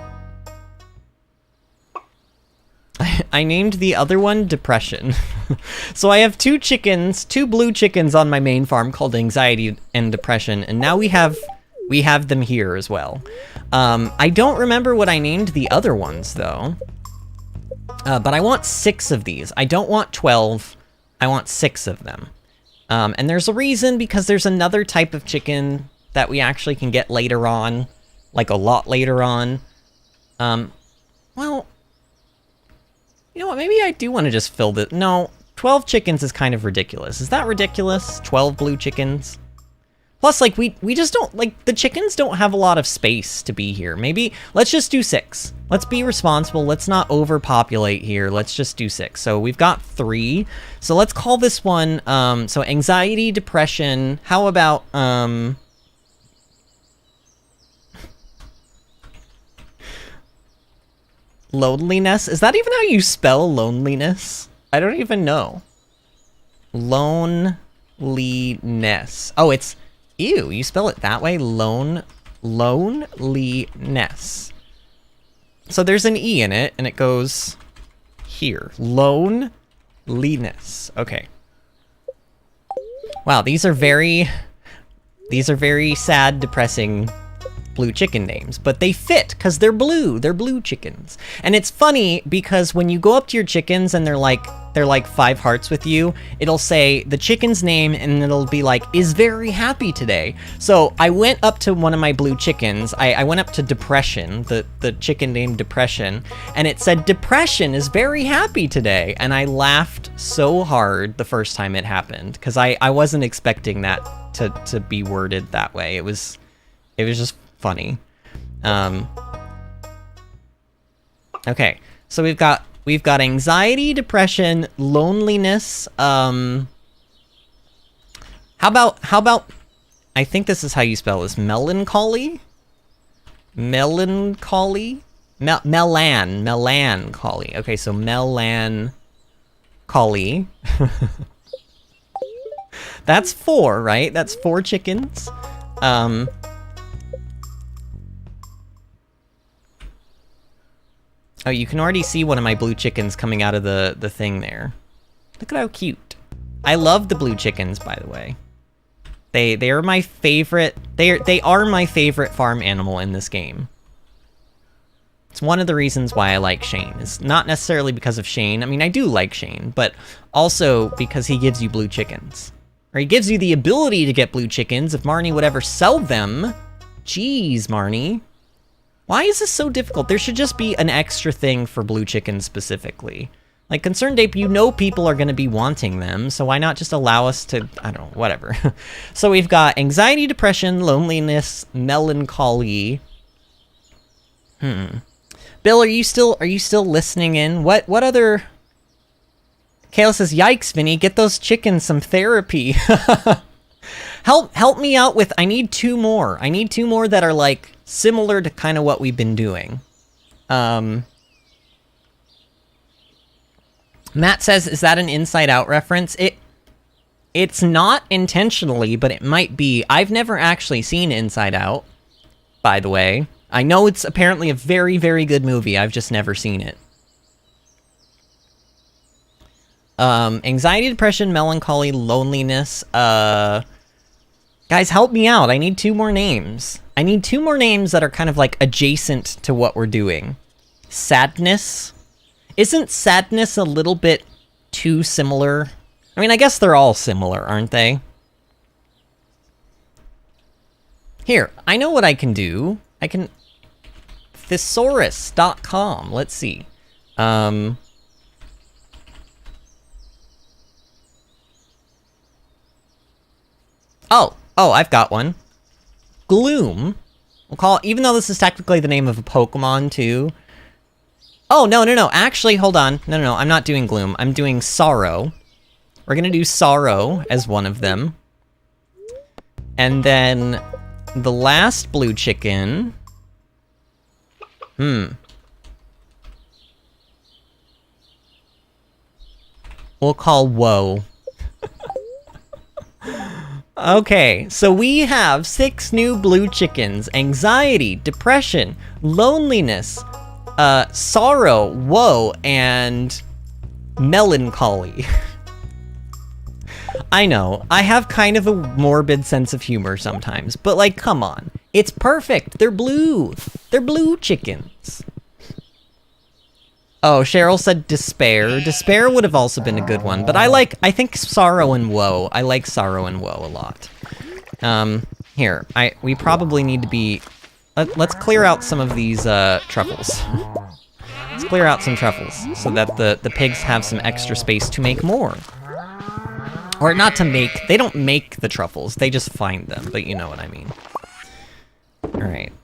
I named the other one Depression. So I have 2 chickens, 2 blue chickens on my main farm called Anxiety and Depression, and now we have them here as well. I don't remember what I named the other ones though. But I want 6 of these. I don't want 12, I want 6 of them. And there's a reason, because there's another type of chicken that we actually can get later on, like a lot later on. Well, you know what, maybe I do want to just fill the... No, 12 chickens is kind of ridiculous. Is that ridiculous? 12 blue chickens? Plus, like, we just don't... Like, the chickens don't have a lot of space to be here. Maybe... Let's just do 6. Let's be responsible. Let's not overpopulate here. Let's just do 6. So we've got 3. So let's call this one... so Anxiety, Depression... How about, Loneliness? Is that even how you spell loneliness? I don't even know. Loneliness. Oh, it's... Ew, you spell it that way? Loneliness. So there's an E in it, and it goes here. Loneliness. Okay. Wow, these are very sad, depressing blue chicken names, but they fit because they're blue. They're blue chickens. And it's funny because when you go up to your chickens and they're like 5 hearts with you, it'll say the chicken's name and it'll be like, is very happy today. So I went up to one of my blue chickens. I went up to Depression, the chicken named Depression, and it said Depression is very happy today. And I laughed so hard the first time it happened because I wasn't expecting that to be worded that way. It was just funny. Okay, so we've got anxiety, depression, loneliness. How about I think this is how you spell this, melancholy? Melancholy? Melancholy. Okay, so melancholy. That's 4, right? That's 4 chickens. Oh, you can already see one of my blue chickens coming out of the thing there. Look at how cute. I love the blue chickens, by the way. They are my favorite. They are my favorite farm animal in this game. It's one of the reasons why I like Shane. It's not necessarily because of Shane. I mean, I do like Shane, but also because he gives you blue chickens. Or he gives you the ability to get blue chickens if Marnie would ever sell them. Jeez, Marnie. Why is this so difficult? There should just be an extra thing for blue chickens specifically. Like, Concerned Ape, you know people are going to be wanting them, so why not just allow us to, I don't know, whatever. So we've got anxiety, depression, loneliness, melancholy. Bill, are you still listening in? What other... Kayla says, yikes, Vinny, get those chickens some therapy. Help me out with, I need 2 more. I need 2 more that are, like, similar to kind of what we've been doing. Matt says, is that an Inside Out reference? It's not intentionally, but it might be. I've never actually seen Inside Out, by the way. I know it's apparently a very, very good movie. I've just never seen it. Anxiety, depression, melancholy, loneliness. Guys, help me out. I need 2 more names. I need 2 more names that are kind of like adjacent to what we're doing. Sadness. Isn't sadness a little bit too similar? I mean, I guess they're all similar, aren't they? Here, I know what I can do. I can... Thesaurus.com. Let's see. Oh, I've got one. Gloom. We'll call it, even though this is technically the name of a Pokemon, too. Oh, no. Actually, hold on. No. I'm not doing Gloom. I'm doing Sorrow. We're gonna do Sorrow as one of them. And then the last blue chicken... We'll call Woe. Okay, so we have 6 new blue chickens. Anxiety, depression, loneliness, sorrow, woe, and melancholy. I know, I have kind of a morbid sense of humor sometimes, but like, come on. It's perfect. They're blue. They're blue chickens. Oh, Cheryl said despair. Despair would have also been a good one, but I think sorrow and woe. I like sorrow and woe a lot. Here, we probably need to be... Let's clear out some of these, truffles. Let's clear out some truffles, so that the pigs have some extra space to make more. Or not to make... They don't make the truffles, they just find them, but you know what I mean. Alright.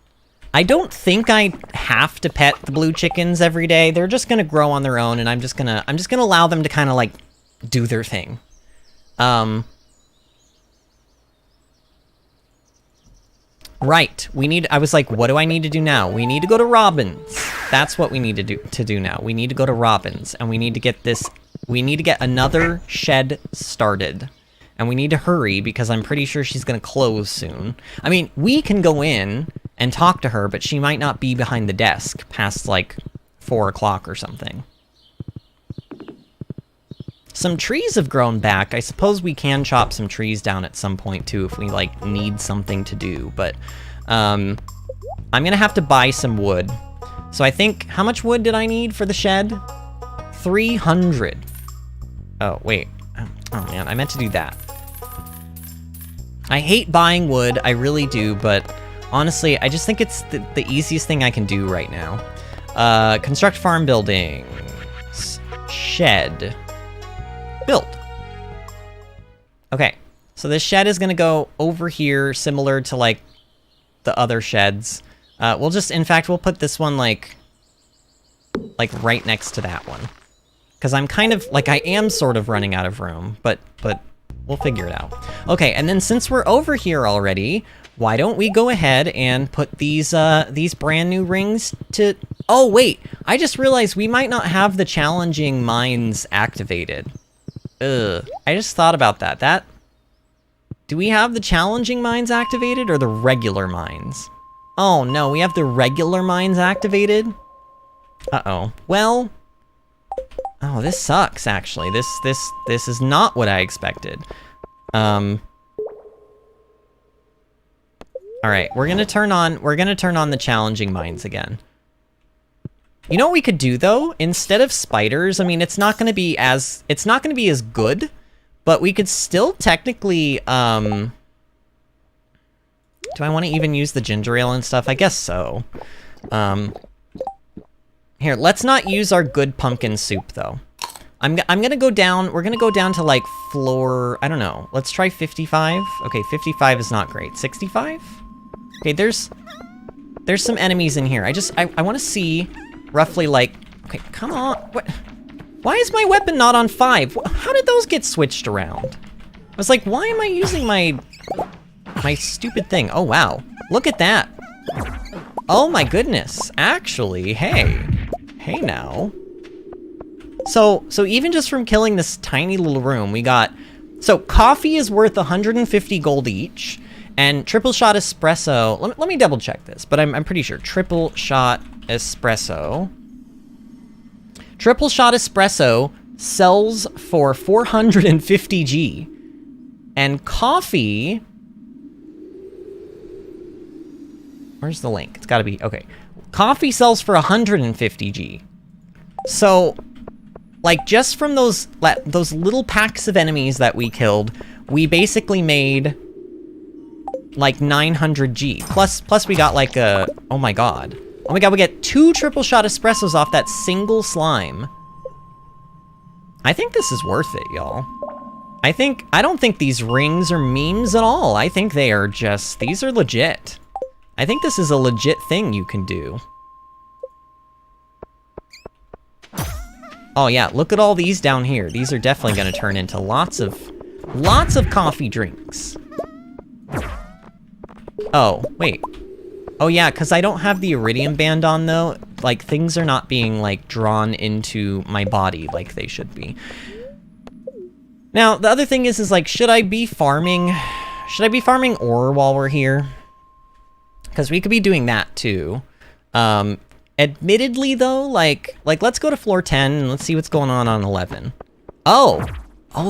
I don't think I have to pet the blue chickens every day. They're just gonna grow on their own, and I'm just gonna allow them to kind of like do their thing. Right. I was like, what do I need to do now? We need to go to Robin's. That's what we need to do now. We need to go to Robin's, and we need to get this. We need to get another shed started. And we need to hurry, because I'm pretty sure she's gonna close soon. I mean, we can go in and talk to her, but she might not be behind the desk past, like, 4 o'clock or something. some trees have grown back. I suppose we can chop some trees down at some point too if we like need something to do, but I'm gonna have to buy some wood. So I think, how much wood did I need for the shed? 300. Oh, wait. Oh man, I meant to do that. I hate buying wood, I really do, but honestly, I just think it's the easiest thing I can do right now. Construct farm building. Shed. Build. Okay, so this shed is gonna go over here, similar to like the other sheds. We'll just, in fact, we'll put this one like right next to that one. Because I'm kind of, like, I am sort of running out of room, but we'll figure it out. Okay, and then since we're over here already, why don't we go ahead and put these brand new rings to... Oh, wait, I just realized we might not have the challenging mines activated. Ugh, I just thought about that. Do we have the challenging mines activated or the regular mines? Oh, no, we have the regular mines activated? Uh-oh. Well... Oh, this sucks, actually. This is not what I expected. Alright, we're gonna turn on the challenging mines again. You know what we could do, though? Instead of spiders, I mean, it's not gonna be as good, but we could still technically, do I want to even use the ginger ale and stuff? I guess so. Here, let's not use our good pumpkin soup, though. I'm gonna go down, we're gonna go down to, like, floor, I don't know. Let's try 55. Okay, 55 is not great. 65? Okay, there's some enemies in here. I want to see roughly, like, okay, come on. What? Why is my weapon not on 5? How did those get switched around? I was like, why am I using my stupid thing? Oh, wow. Look at that. Oh my goodness. Actually, hey. Hey now. So even just from killing this tiny little room, we got... So coffee is worth 150 gold each, and triple shot espresso... Let me double check this, but I'm pretty sure. Triple shot espresso... Triple shot espresso sells for 450 G. And coffee... Where's the link? It's gotta be... Okay. Coffee sells for 150 G. So, like, just from those little packs of enemies that we killed, we basically made, like, 900 G. Plus we got, like, a... Oh my god. Oh my god, we get 2 triple shot espressos off that single slime. I think this is worth it, y'all. I don't think these rings are memes at all. I think they are just... These are legit. I think this is a legit thing you can do. Oh yeah, look at all these down here. These are definitely gonna turn into lots of coffee drinks. Oh, wait. Oh yeah, because I don't have the iridium band on though. Like, things are not being, like, drawn into my body like they should be. Now, the other thing is like, should I be farming ore while we're here? Because we could be doing that too. Admittedly though, like let's go to floor 10 and let's see what's going on 11. Oh,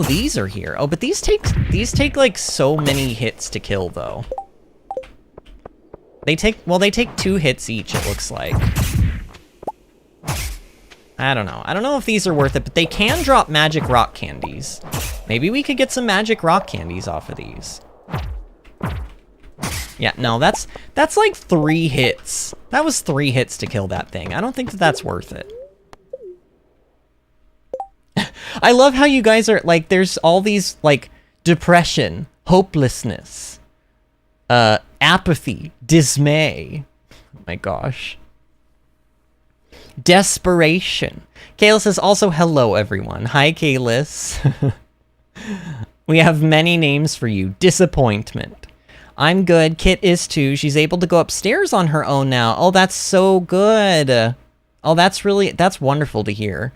these are here. Oh, but these take like so many hits to kill though. They take 2 hits each, it looks like. I don't know. I don't know if these are worth it, but they can drop magic rock candies. Maybe we could get some magic rock candies off of these. Yeah, no, that's like 3 hits. That was 3 hits to kill that thing. I don't think that's worth it. I love how you guys are, like, there's all these, like, depression, hopelessness, apathy, dismay. Oh my gosh. Desperation. Kalis says also, hello, everyone. Hi, Kalis. We have many names for you. Disappointment. I'm good. Kit is too. She's able to go upstairs on her own now. Oh, that's so good. Oh, that's wonderful to hear.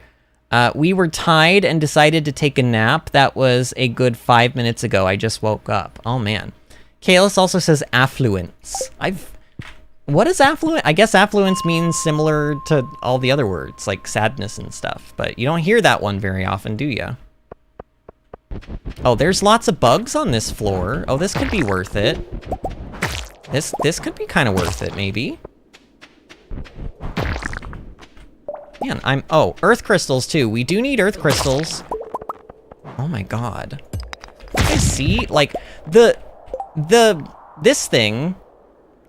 We were tied and decided to take a nap. That was a good 5 minutes ago. I just woke up. Oh, man. Kalis also says affluence. What is affluent? I guess affluence means similar to all the other words, like sadness and stuff. But you don't hear that one very often, do you? Oh, there's lots of bugs on this floor. Oh, this could be worth it. This could be kind of worth it, maybe. Man, oh, earth crystals too. We do need earth crystals. Oh my god. I see, like, this thing,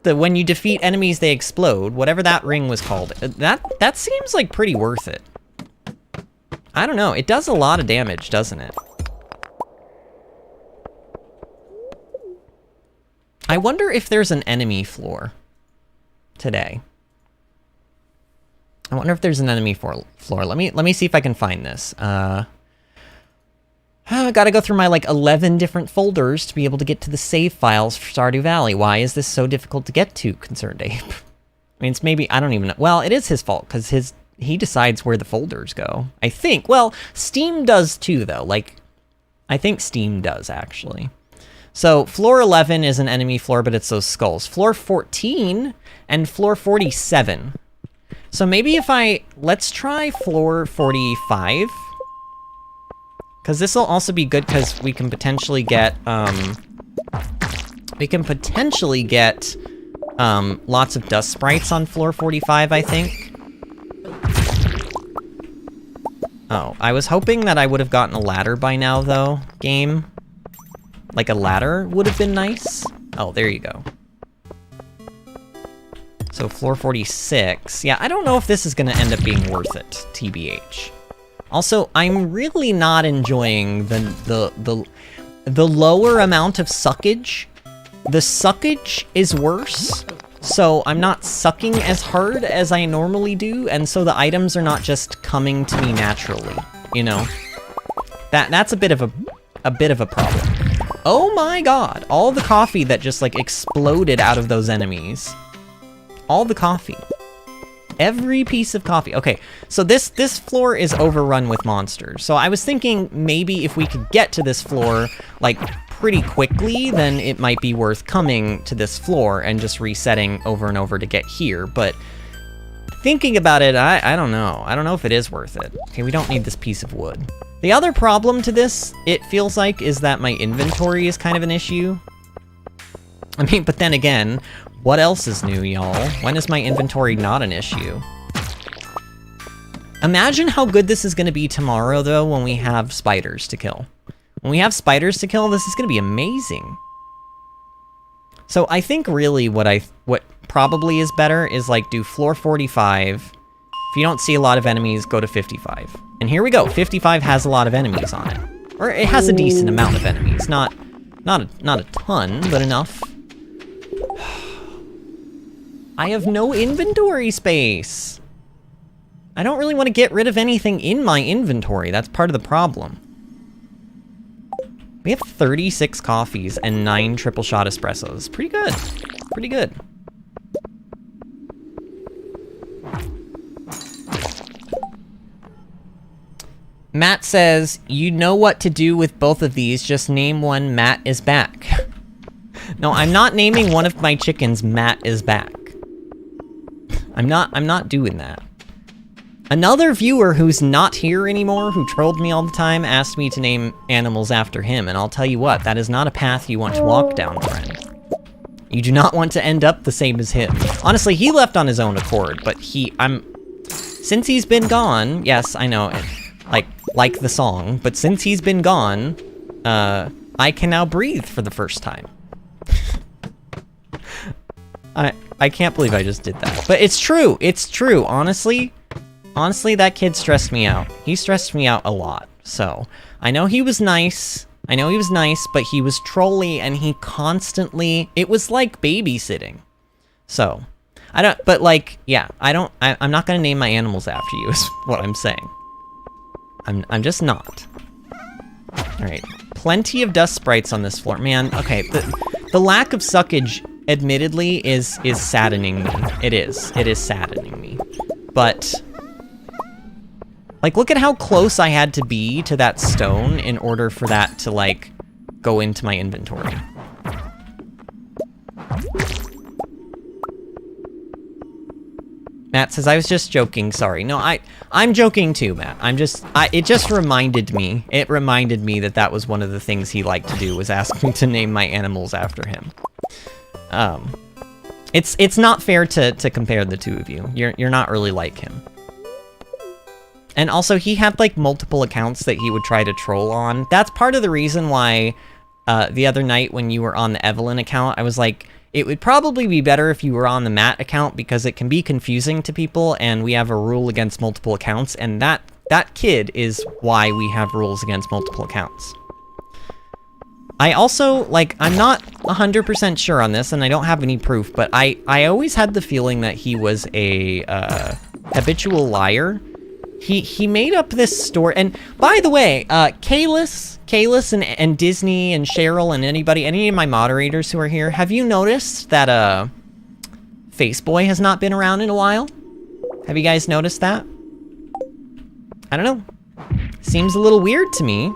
when you defeat enemies, they explode, whatever that ring was called, that seems like pretty worth it. I don't know, it does a lot of damage, doesn't it? I wonder if there's an enemy floor today. I wonder if there's an enemy floor. Let me see if I can find this. I gotta go through my, like, 11 different folders to be able to get to the save files for Stardew Valley. Why is this so difficult to get to, Concerned Ape? I mean, it's maybe, I don't even know. Well, it is his fault, because he decides where the folders go. I think. Well, Steam does too, though. Like, I think Steam does, actually. So, floor 11 is an enemy floor, but it's those skulls. Floor 14 and floor 47. So maybe if let's try floor 45. Because this will also be good because we can potentially get, lots of dust sprites on floor 45, I think. Oh, I was hoping that I would have gotten a ladder by now, though, game. Like a ladder would have been nice. Oh, there you go. So floor 46. Yeah, I don't know if this is going to end up being worth it, TBH. Also, I'm really not enjoying the lower amount of suckage. The suckage is worse, so I'm not sucking as hard as I normally do, and so the items are not just coming to me naturally, you know? That's a bit of a problem. Oh my god, all the coffee that just, like, exploded out of those enemies. All the coffee. Every piece of coffee. Okay, so this floor is overrun with monsters. So I was thinking maybe if we could get to this floor, like, pretty quickly, then it might be worth coming to this floor and just resetting over and over to get here. But thinking about it, I don't know. I don't know if it is worth it. Okay, we don't need this piece of wood. The other problem to this, it feels like, is that my inventory is kind of an issue. I mean, but then again, what else is new, y'all? When is my inventory not an issue? Imagine how good this is going to be tomorrow, though, when we have spiders to kill. When we have spiders to kill, this is going to be amazing. So I think really what probably is better is, like, do floor 45. If you don't see a lot of enemies, go to 55. And here we go. 55 has a lot of enemies on it. Or it has a decent amount of enemies. Not a ton, but enough. I have no inventory space. I don't really want to get rid of anything in my inventory. That's part of the problem. We have 36 coffees and 9 triple shot espressos. Pretty good. Pretty good. Matt says, you know what to do with both of these. Just name one Matt is back. No, I'm not naming one of my chickens Matt is back. I'm not doing that. Another viewer who's not here anymore, who trolled me all the time, asked me to name animals after him, and I'll tell you what, that is not a path you want to walk down, friend. You do not want to end up the same as him. Honestly, he left on his own accord, but since he's been gone, yes, I know, like the song, but since he's been gone, I can now breathe for the first time. I can't believe I just did that. But it's true, honestly, that kid stressed me out. He stressed me out a lot, so. I know he was nice, but he was trolly, and he constantly, it was like babysitting. So, I'm not gonna name my animals after you, is what I'm saying. I'm just not. Alright, plenty of dust sprites on this floor. Man, okay, the lack of suckage, admittedly, is saddening me. It is saddening me. But, like, look at how close I had to be to that stone in order for that to, like, go into my inventory. Matt says, I was just joking, sorry. No, I'm joking too, Matt. It just reminded me. It reminded me that that was one of the things he liked to do, was ask me to name my animals after him. It's not fair to compare the two of you. You're not really like him. And also, he had, like, multiple accounts that he would try to troll on. That's part of the reason why the other night when you were on the Evelyn account, I was like, it would probably be better if you were on the Matt account because it can be confusing to people, and we have a rule against multiple accounts, and that kid is why we have rules against multiple accounts. I also, like, I'm not 100% sure on this, and I don't have any proof, but I always had the feeling that he was a habitual liar. He made up this story, and by the way, Kalis and Disney and Cheryl and any of my moderators who are here, have you noticed that Faceboy has not been around in a while? Have you guys noticed that? I don't know. Seems a little weird to me.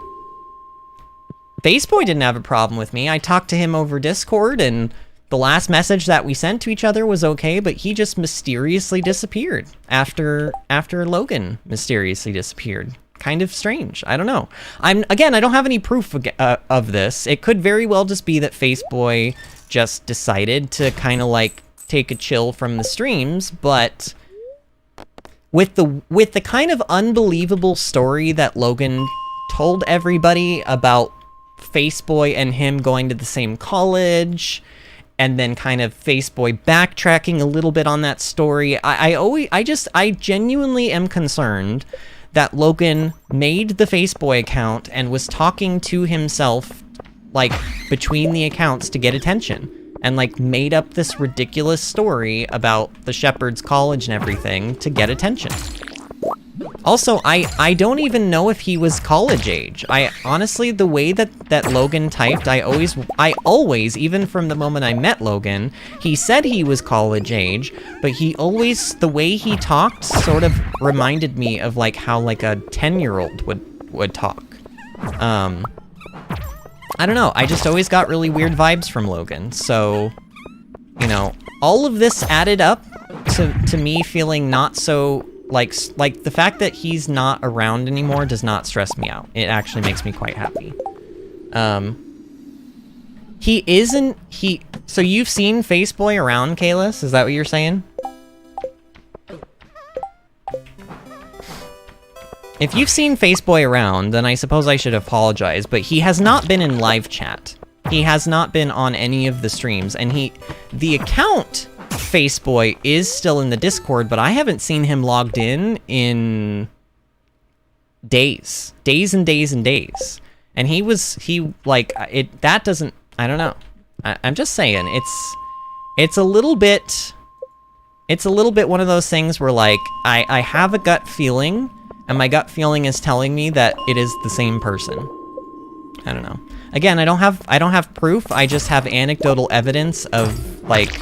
Faceboy didn't have a problem with me. I talked to him over Discord, and the last message that we sent to each other was okay, but he just mysteriously disappeared after Logan mysteriously disappeared. Kind of strange. I don't know. Again, I don't have any proof of this. It could very well just be that Faceboy just decided to kind of like take a chill from the streams, but with the kind of unbelievable story that Logan told everybody about Faceboy and him going to the same college, and then kind of Faceboy backtracking a little bit on that story. I genuinely am concerned that Logan made the Faceboy account and was talking to himself, like, between the accounts to get attention, and, like, made up this ridiculous story about the Shepherd's College and everything to get attention. Also, I don't even know if he was college age. Honestly, the way that Logan typed, I always, even from the moment I met Logan, he said he was college age, but the way he talked sort of reminded me of, like, how, like, a 10-year-old would talk. I don't know, I just always got really weird vibes from Logan, so, you know, all of this added up to me feeling not so... Like the fact that he's not around anymore does not stress me out. It actually makes me quite happy. So you've seen Faceboy around, Kalis? Is that what you're saying? If you've seen Faceboy around, then I suppose I should apologize, but he has not been in live chat. He has not been on any of the streams, and the account Faceboy is still in the Discord, but I haven't seen him logged in days and days and days. And that doesn't, I don't know. I'm just saying, it's a little bit one of those things where, like, I have a gut feeling, and my gut feeling is telling me that it is the same person. I don't know. Again, I don't have proof, I just have anecdotal evidence of, like,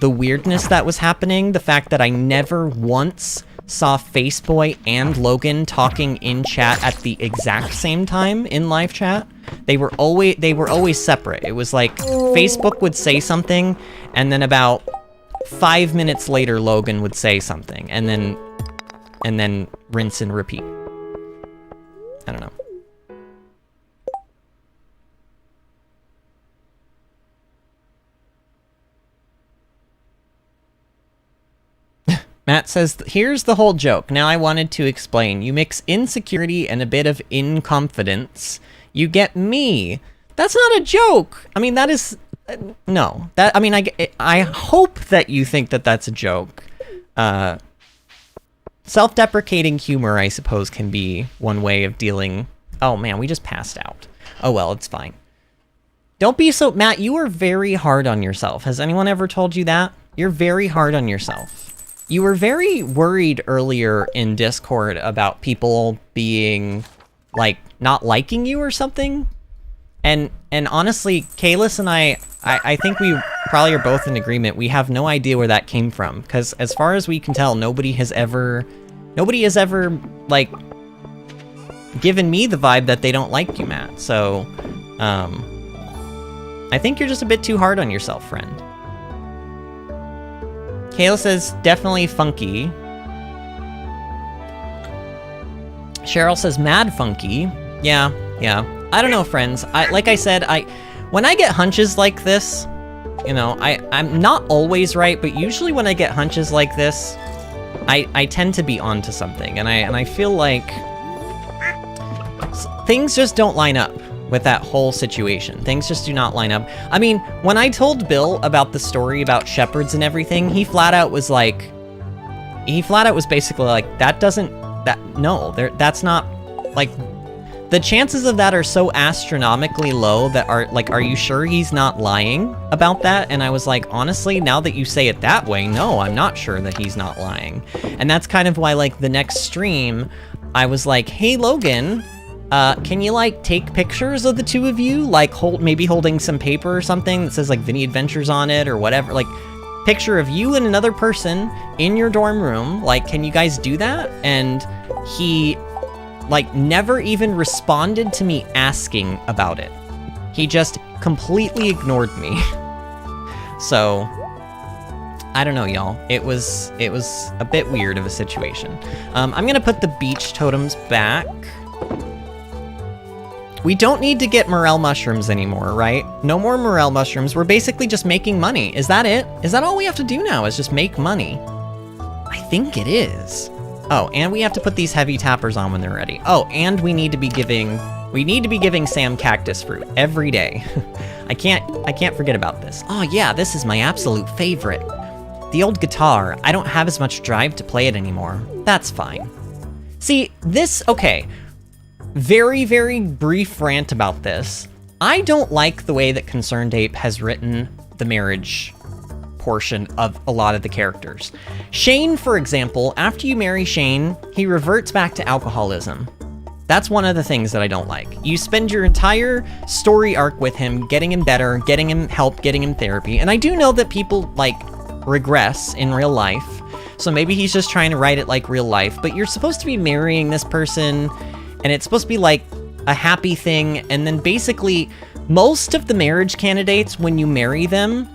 the weirdness that was happening, the fact that I never once saw Faceboy and Logan talking in chat at the exact same time in live chat. They were always separate. It was like Facebook would say something, and then about 5 minutes later Logan would say something, and then rinse and repeat. I don't know. Matt says, here's the whole joke. Now I wanted to explain. You mix insecurity and a bit of inconfidence. You get me. That's not a joke. I mean, that is... no. I hope that you think that that's a joke. Self-deprecating humor, I suppose, can be one way of dealing... Oh, man, we just passed out. Oh, well, it's fine. Don't be so... Matt, you are very hard on yourself. Has anyone ever told you that? You're very hard on yourself. You were very worried earlier in Discord about people being, like, not liking you or something. And honestly, Kalis and I think we probably are both in agreement. We have no idea where that came from. Because as far as we can tell, nobody has ever, like, given me the vibe that they don't like you, Matt. So, I think you're just a bit too hard on yourself, friend. Kale says, definitely funky. Cheryl says, mad funky. Yeah. I don't know, friends. Like I said, when I get hunches like this, you know, I'm not always right, but usually when I get hunches like this, I tend to be onto something, and I feel like things just don't line up with that whole situation. Things just do not line up. I mean, when I told Bill about the story about shepherds and everything, he flat out was basically like, that's not, like, the chances of that are so astronomically low that are you sure he's not lying about that? And I was like, honestly, now that you say it that way, no, I'm not sure that he's not lying. And that's kind of why, like, the next stream, I was like, hey, Logan, can you, like, take pictures of the two of you? Like, maybe holding some paper or something that says, like, VinnyAdventures on it or whatever. Like, picture of you and another person in your dorm room. Like, can you guys do that? And he, like, never even responded to me asking about it. He just completely ignored me. So, I don't know, y'all. It was a bit weird of a situation. I'm gonna put the beach totems back. We don't need to get morel mushrooms anymore, right? No more morel mushrooms. We're basically just making money. Is that it? Is that all we have to do now, is just make money? I think it is. Oh, and we have to put these heavy tappers on when they're ready. Oh, and we need to be giving Sam cactus fruit every day. I can't forget about this. Oh yeah, this is my absolute favorite. The old guitar. I don't have as much drive to play it anymore. That's fine. See, okay. Very, very brief rant about this. I don't like the way that Concerned Ape has written the marriage portion of a lot of the characters. Shane, for example, after you marry Shane, he reverts back to alcoholism. That's one of the things that I don't like. You spend your entire story arc with him, getting him better, getting him help, getting him therapy. And I do know that people, like, regress in real life. So maybe he's just trying to write it like real life. But you're supposed to be marrying this person, and it's supposed to be like a happy thing. And then basically, most of the marriage candidates, when you marry them,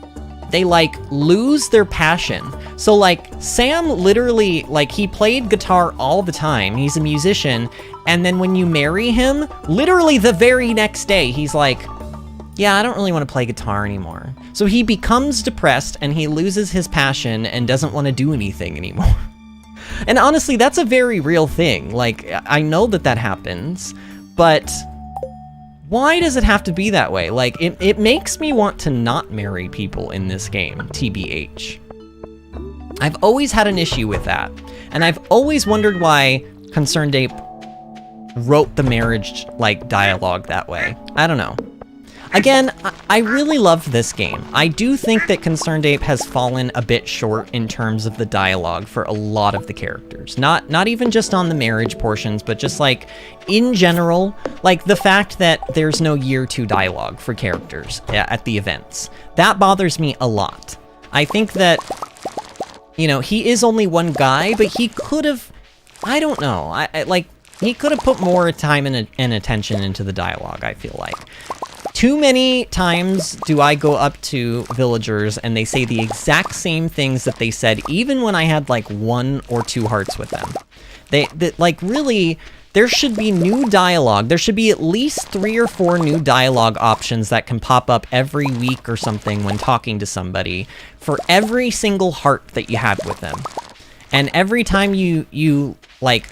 they, like, lose their passion. So, like, Sam literally, like, he played guitar all the time. He's a musician. And then when you marry him, literally the very next day, he's like, yeah, I don't really want to play guitar anymore. So he becomes depressed and he loses his passion and doesn't want to do anything anymore. And honestly, that's a very real thing. Like, I know that happens, but why does it have to be that way? Like, it makes me want to not marry people in this game, TBH. I've always had an issue with that. And I've always wondered why Concerned Ape wrote the marriage, like, dialogue that way. I don't know. Again, I really love this game. I do think that Concerned Ape has fallen a bit short in terms of the dialogue for a lot of the characters. Not even just on the marriage portions, but just, like, in general, like, the fact that there's no year 2 dialogue for characters at the events. That bothers me a lot. I think that, you know, he is only one guy, but he could have, I don't know, he could have put more time and attention into the dialogue, I feel like. Too many times do I go up to villagers and they say the exact same things that they said, even when I had, like, 1 or 2 hearts with them. Like, really, there should be new dialogue. There should be at least 3 or 4 new dialogue options that can pop up every week or something when talking to somebody for every single heart that you had with them. And every time you like,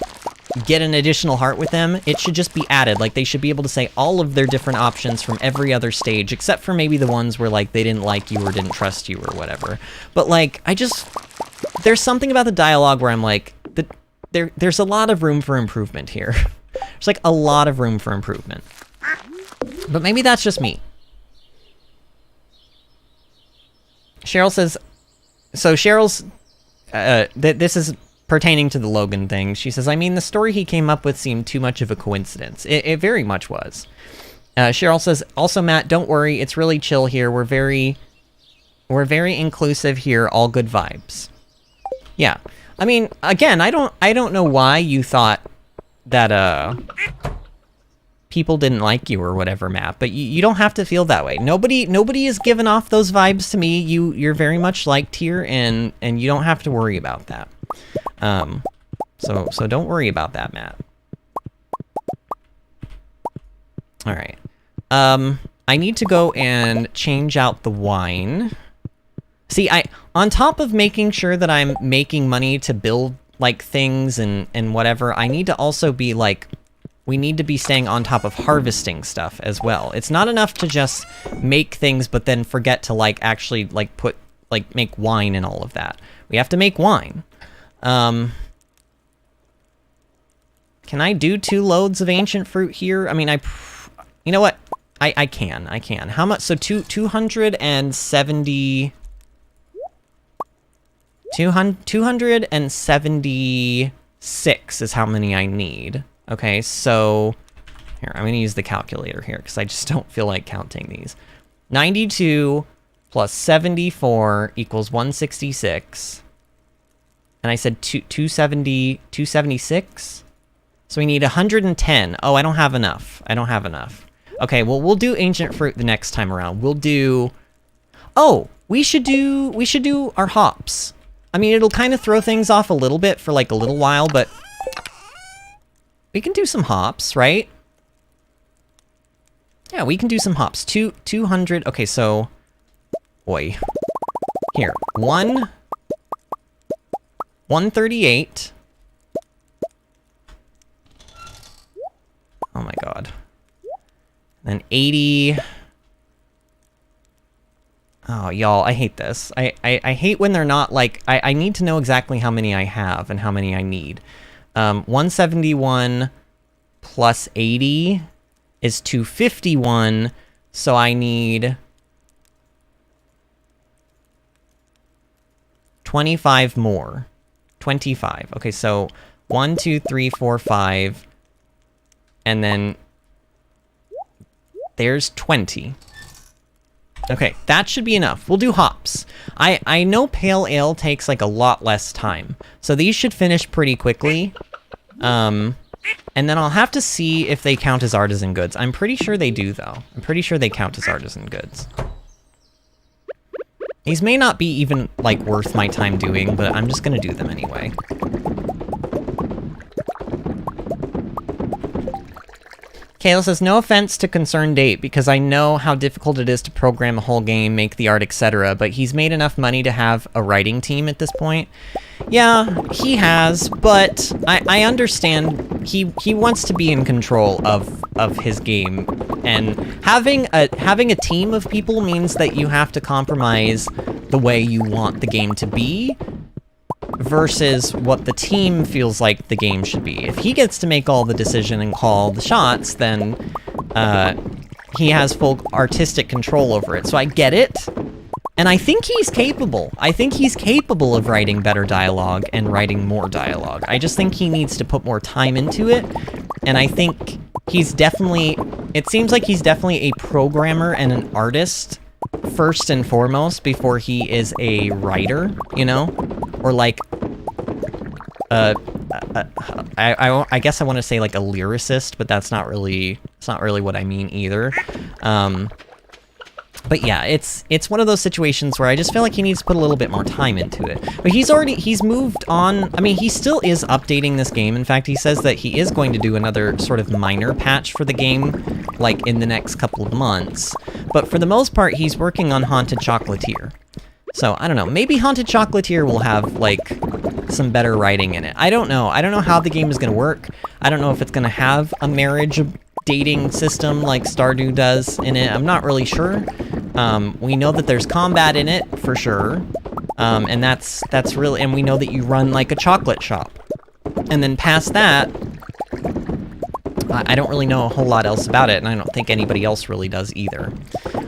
get an additional heart with them, it should just be added. Like, they should be able to say all of their different options from every other stage, except for maybe the ones where, like, they didn't like you or didn't trust you or whatever. But, like, there's something about the dialogue where I'm like, there's a lot of room for improvement here. There's, like, a lot of room for improvement. But maybe that's just me. Cheryl says, so Cheryl's, this is pertaining to the Logan thing. She says, I mean, the story he came up with seemed too much of a coincidence. It very much was. Cheryl says, also, Matt, don't worry. It's really chill here. We're very inclusive here. All good vibes. Yeah. I mean, again, I don't know why you thought that, people didn't like you or whatever, Matt, but you don't have to feel that way. Nobody has given off those vibes to me. You're very much liked here, and you don't have to worry about that. So don't worry about that, Matt. All right. I need to go and change out the wine. See, on top of making sure that I'm making money to build like things and whatever, I need to also be like, we need to be staying on top of harvesting stuff as well. It's not enough to just make things but then forget to like actually like make wine and all of that. We have to make wine. Can I do 2 loads of ancient fruit here? I mean, you know what? I can. How much? So 270... 276 is how many I need. Okay, so here, I'm going to use the calculator here because I just don't feel like counting these. 92 plus 74 equals 166. And I said 276? So we need 110. Oh, I don't have enough. Okay, well, we'll do ancient fruit the next time around. We'll do... Oh, we should do our hops. I mean, it'll kind of throw things off a little bit for like a little while, but we can do some hops, right? Yeah, we can do some hops. 200. Okay, so, boy, here 138. Oh my god. Then 80. Oh, y'all, I hate this. I hate when they're not, like... I need to know exactly how many I have and how many I need. 171 plus 80 is 251, so I need... 25 more. 25. Okay, so 1, 2, 3, 4, 5, and then... there's 20. Okay, that should be enough. We'll do hops. I know pale ale takes like a lot less time, so these should finish pretty quickly. And then I'll have to see if they count as artisan goods. I'm pretty sure they do, though. I'm pretty sure they count as artisan goods. These may not be even like worth my time doing, but I'm just gonna do them anyway. Kale says, no offense to Concerned Date, because I know how difficult it is to program a whole game, make the art, etc., but he's made enough money to have a writing team at this point. Yeah, he has, but I understand he wants to be in control of his game, and having a team of people means that you have to compromise the way you want the game to be, versus what the team feels like the game should be. If he gets to make all the decision and call the shots, then he has full artistic control over it. So I get it, and I think he's capable. I think he's capable of writing better dialogue and writing more dialogue. I just think he needs to put more time into it, and I think he's definitely... It seems like he's definitely a programmer and an artist first and foremost before he is a writer, you know? Or like, I guess I want to say like a lyricist, but that's not really what I mean either. But yeah, it's one of those situations where I just feel like he needs to put a little bit more time into it. But he's moved on. I mean, he still is updating this game. In fact, he says that he is going to do another sort of minor patch for the game, like in the next couple of months. But for the most part, he's working on Haunted Chocolatier. So, I don't know, maybe Haunted Chocolatier will have, like, some better writing in it. I don't know. I don't know how the game is going to work. I don't know if it's going to have a marriage dating system like Stardew does in it. I'm not really sure. We know that there's combat in it, for sure. And that's really... And we know that you run, like, a chocolate shop. And then past that... I don't really know a whole lot else about it, and I don't think anybody else really does either.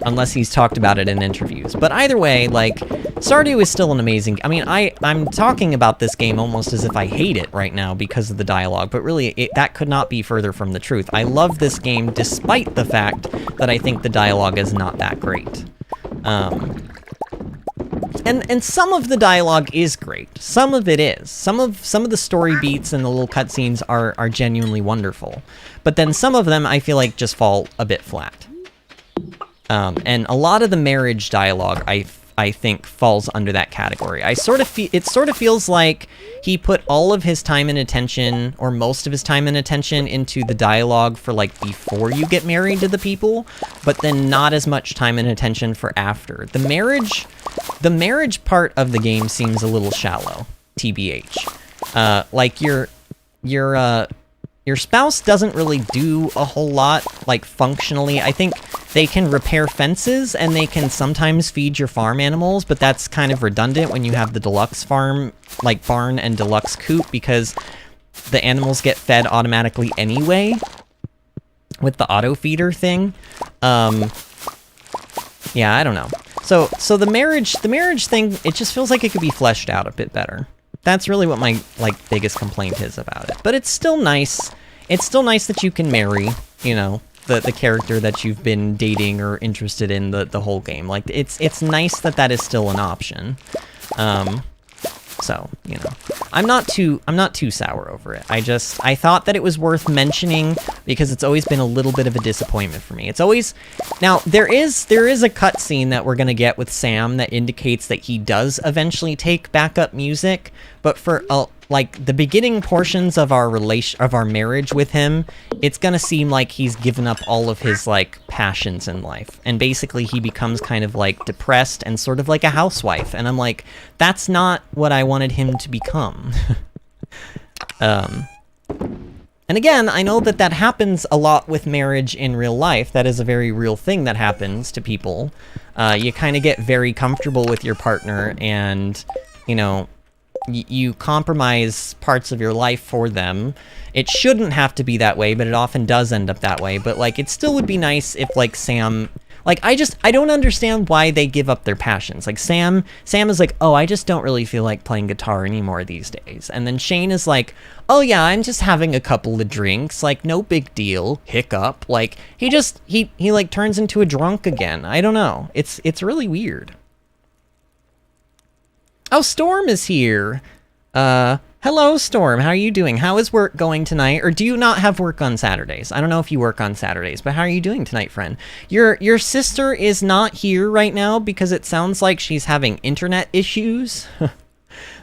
Unless he's talked about it in interviews. But either way, like, Stardew is still an amazing... I mean, I'm talking about this game almost as if I hate it right now because of the dialogue, but really, that could not be further from the truth. I love this game despite the fact that I think the dialogue is not that great. and some of the dialogue is great. Some of it is. Some of the story beats and the little cutscenes are genuinely wonderful. But then some of them I feel like just fall a bit flat. And a lot of the marriage dialogue I think falls under that category. It sort of feels like he put all of his time and attention, or most of his time and attention, into the dialogue for like before you get married to the people, but then not as much time and attention for after. The marriage part of the game seems a little shallow, TBH. Like your spouse doesn't really do a whole lot, like, functionally. I think they can repair fences, and they can sometimes feed your farm animals, but that's kind of redundant when you have the deluxe farm, like barn and deluxe coop, because the animals get fed automatically anyway with the auto feeder thing. Yeah, I don't know. So the marriage thing, it just feels like it could be fleshed out a bit better. That's really what my, like, biggest complaint is about it. But it's still nice. It's still nice that you can marry, you know, the character that you've been dating or interested in the whole game. Like, it's nice that that is still an option. So, you know, I'm not too sour over it. I thought that it was worth mentioning because it's always been a little bit of a disappointment for me. It's always, now there is a cutscene that we're gonna get with Sam that indicates that he does eventually take backup music, but for like the beginning portions of our marriage with him, it's gonna seem like he's given up all of his like passions in life, and basically he becomes kind of like depressed and sort of like a housewife, and I'm like, that's not what I wanted him to become. And again, I know that happens a lot with marriage in real life. That is a very real thing that happens to people. You kind of get very comfortable with your partner, and you know, you compromise parts of your life for them. It shouldn't have to be that way, but it often does end up that way. But like, it still would be nice if like Sam, like, I don't understand why they give up their passions. Like Sam is like, oh, I just don't really feel like playing guitar anymore these days. And then Shane is like, oh yeah, I'm just having a couple of drinks, like no big deal, hiccup. Like he like turns into a drunk again. I don't know. It's really weird. Oh, Storm is here. Hello, Storm. How are you doing? How is work going tonight? Or do you not have work on Saturdays? I don't know if you work on Saturdays, but how are you doing tonight, friend? Your sister is not here right now because it sounds like she's having internet issues.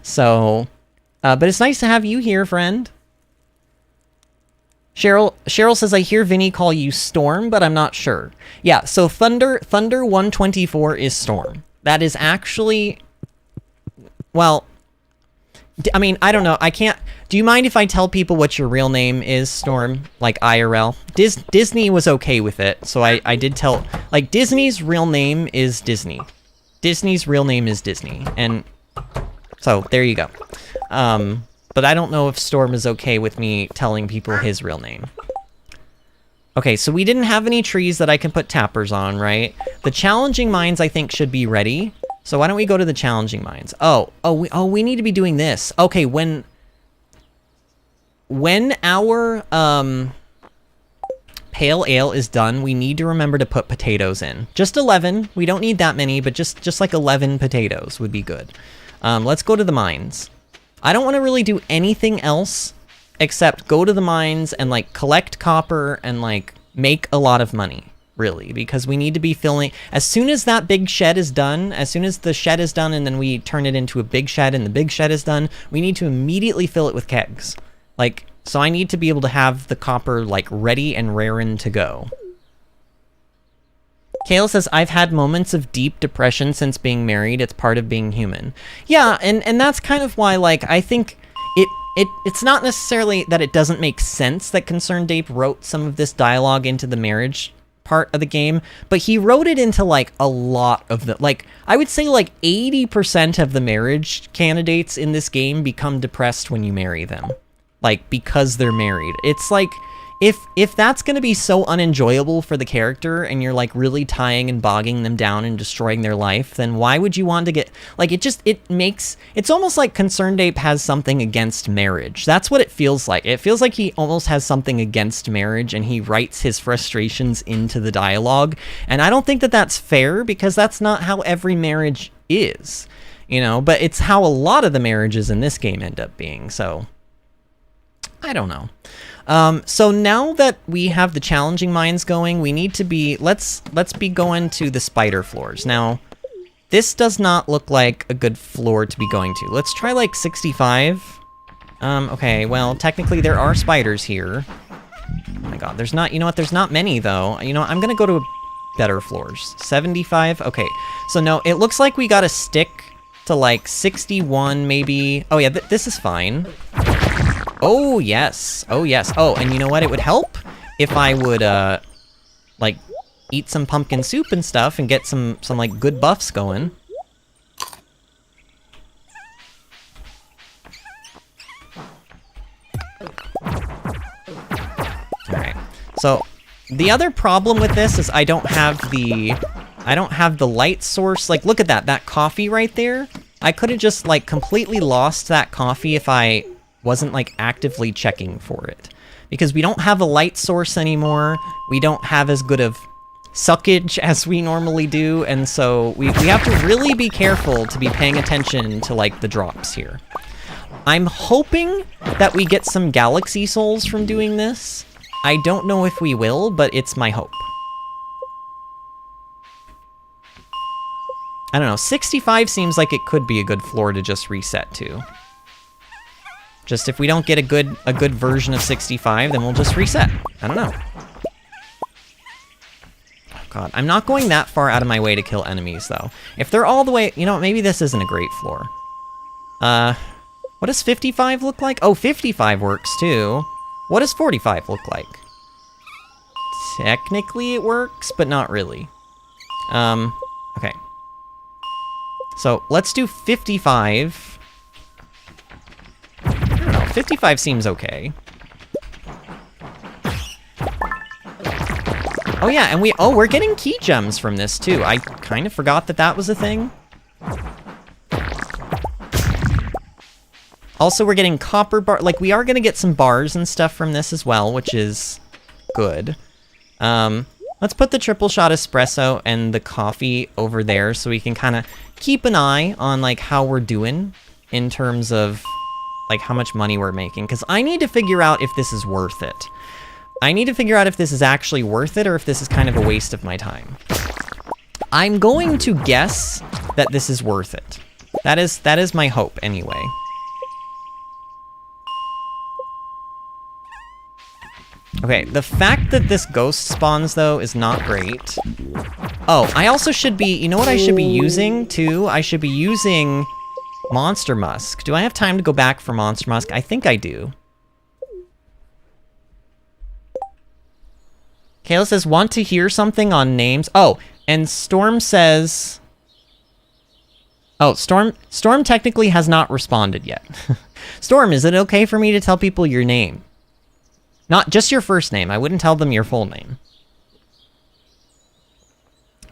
So, but it's nice to have you here, friend. Cheryl says, I hear Vinny call you Storm, but I'm not sure. Yeah, so Thunder 124 is Storm. That is actually... Well, I mean, I don't know. I can't... Do you mind if I tell people what your real name is, Storm? Like, IRL? Disney was okay with it, so I did tell... Like, Disney's real name is Disney. Disney's real name is Disney, and... So, there you go. But I don't know if Storm is okay with me telling people his real name. Okay, so we didn't have any trees that I can put tappers on, right? The challenging mines, I think, should be ready. So why don't we go to the challenging mines? We need to be doing this. Okay, when our pale ale is done, we need to remember to put potatoes in. Just 11. We don't need that many, but just like 11 potatoes would be good. Let's go to the mines. I don't want to really do anything else except go to the mines and like collect copper and like make a lot of money. Really, because we need to be filling... As soon as that big shed is done, as soon as the shed is done and then we turn it into a big shed and the big shed is done, we need to immediately fill it with kegs. Like, so I need to be able to have the copper, like, ready and raring to go. Kale says, I've had moments of deep depression since being married. It's part of being human. Yeah, and that's kind of why, like, I think... It's not necessarily that it doesn't make sense that Concerned Ape wrote some of this dialogue into the marriage part of the game, but he wrote it into like a lot of the, like, I would say like 80% of the marriage candidates in this game become depressed when you marry them, like, because they're married. It's like, if that's going to be so unenjoyable for the character and you're like really tying and bogging them down and destroying their life, then why would you want to get, like, it's almost like Concerned Ape has something against marriage. That's what it feels like. It feels like he almost has something against marriage and he writes his frustrations into the dialogue. And I don't think that that's fair, because that's not how every marriage is. You know, but it's how a lot of the marriages in this game end up being, so I don't know. So now that we have the challenging mines going, we need to be, let's be going to the spider floors. Now, this does not look like a good floor to be going to. Let's try like 65. Okay, well, technically there are spiders here. Oh my god, there's not, you know what, there's not many though. You know, I'm gonna go to better floors. 75, okay. So no, it looks like we gotta stick to like 61 maybe. Oh yeah, this is fine. Oh yes, oh yes. Oh, and you know what, it would help if I would like eat some pumpkin soup and stuff and get some like good buffs going. Alright, so the other problem with this is I don't have the light source. Like, look at that coffee right there. I could have just like completely lost that coffee if I wasn't like actively checking for it. Because we don't have a light source anymore. We don't have as good of suckage as we normally do, and so we have to really be careful to be paying attention to like the drops here. I'm hoping that we get some galaxy souls from doing this. I don't know if we will, but it's my hope. I don't know, 65 seems like it could be a good floor to just reset to. Just if we don't get a good version of 65, then we'll just reset. I don't know. Oh god, I'm not going that far out of my way to kill enemies, though. If they're all the way... You know what, maybe this isn't a great floor. What does 55 look like? Oh, 55 works, too. What does 45 look like? Technically it works, but not really. Okay. So, let's do 55. I don't know, 55 seems okay. Oh yeah, and we're getting key gems from this too. I kind of forgot that was a thing. Also, we're getting copper bar, like we are gonna get some bars and stuff from this as well, which is good. Let's put the triple shot espresso and the coffee over there so we can kind of keep an eye on like how we're doing in terms of like how much money we're making, because I need to figure out if this is worth it. I need to figure out if this is actually worth it or if this is kind of a waste of my time. I'm going to guess that this is worth it. That is my hope anyway. Okay, the fact that this ghost spawns though is not great. Oh, I also should be, you know what I should be using too? I should be using Monster Musk. Do I have time to go back for Monster Musk? I think I do. Kayla says, want to hear something on names? Oh, and Storm says... Oh, Storm technically has not responded yet. Storm, is it okay for me to tell people your name? Not just your first name. I wouldn't tell them your full name.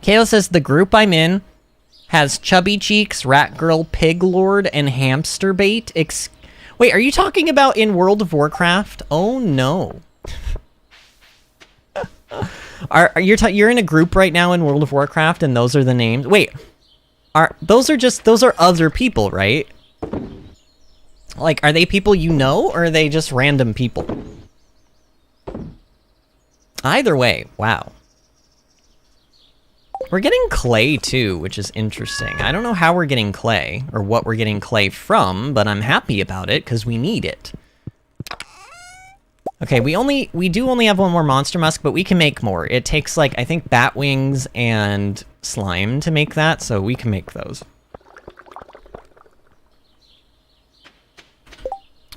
Kayla says, the group I'm in has Chubby Cheeks, Rat Girl, Pig Lord, and Hamster Bait. Wait, are you talking about in World of Warcraft? Oh no. You're in a group right now in World of Warcraft, and those are the names? Wait, those are other people, right? Like, are they people you know, or are they just random people? Either way, wow. We're getting clay too, which is interesting. I don't know how we're getting clay, or what we're getting clay from, but I'm happy about it, because we need it. Okay, we do only have one more Monster Musk, but we can make more. It takes, like, I think bat wings and slime to make that, so we can make those.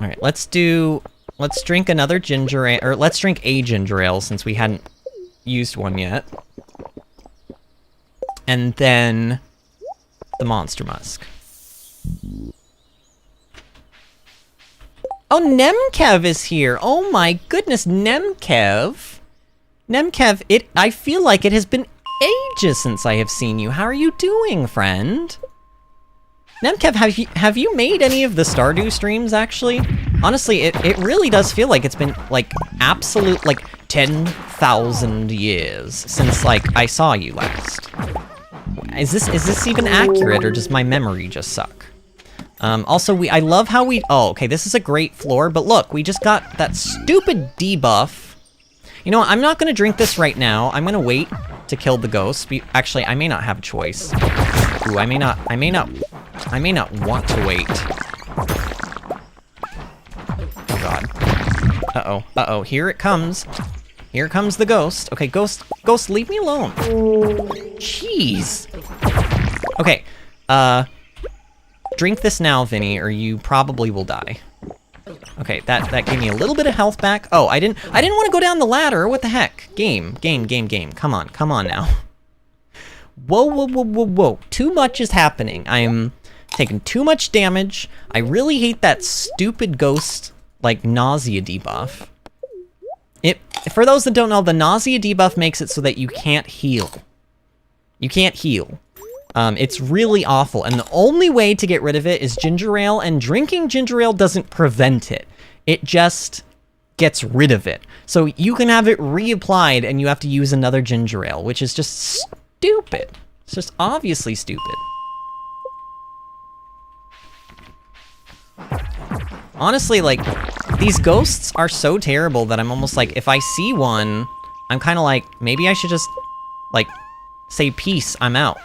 Alright, let's drink another ginger ale, or let's drink a ginger ale, since we hadn't used one yet. And then the Monster Musk. Oh, Nemkev is here. Oh my goodness, Nemkev. Nemkev, I feel like it has been ages since I have seen you. How are you doing, friend? Nemkev, have you made any of the Stardew streams, actually? Honestly, it really does feel like it's been, like, absolute, like, 10,000 years since, like, I saw you last. is this even accurate, or does my memory just suck? Also, I love how oh, okay, this is a great floor, but look, we just got that stupid debuff. You know what, I'm not gonna drink this right now. I'm gonna wait to kill the ghost. Actually, I may not have a choice. Ooh, I may not want to wait. Oh god. Uh-oh, here it comes. Here comes the ghost. Okay, ghost, leave me alone. Jeez. Okay, drink this now, Vinny, or you probably will die. Okay, that gave me a little bit of health back. Oh, I didn't want to go down the ladder. What the heck? Game. Come on now. Whoa. Too much is happening. I'm taking too much damage. I really hate that stupid ghost, like, nausea debuff. For those that don't know, the nausea debuff makes it so that you can't heal. You can't heal. It's really awful, and the only way to get rid of it is ginger ale, and drinking ginger ale doesn't prevent it. It just gets rid of it. So you can have it reapplied, and you have to use another ginger ale, which is just stupid. It's just obviously stupid. Honestly, like, these ghosts are so terrible that I'm almost like, if I see one, I'm kind of like, maybe I should just, like, say peace, I'm out.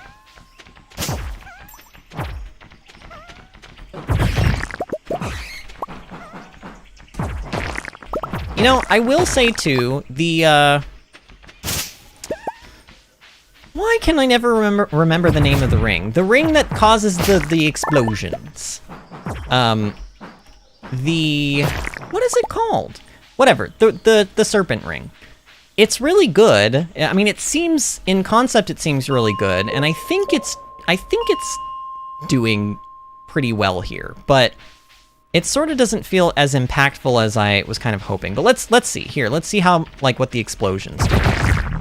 You know, I will say too, why can I never remember the name of the ring? The ring that causes the explosions. What is it called? Whatever, the serpent ring. It's really good. I mean, it seems, in concept, it seems really good, and I think it's doing pretty well here, but it sort of doesn't feel as impactful as I was kind of hoping. But let's see here. Let's see how, like, what the explosions do.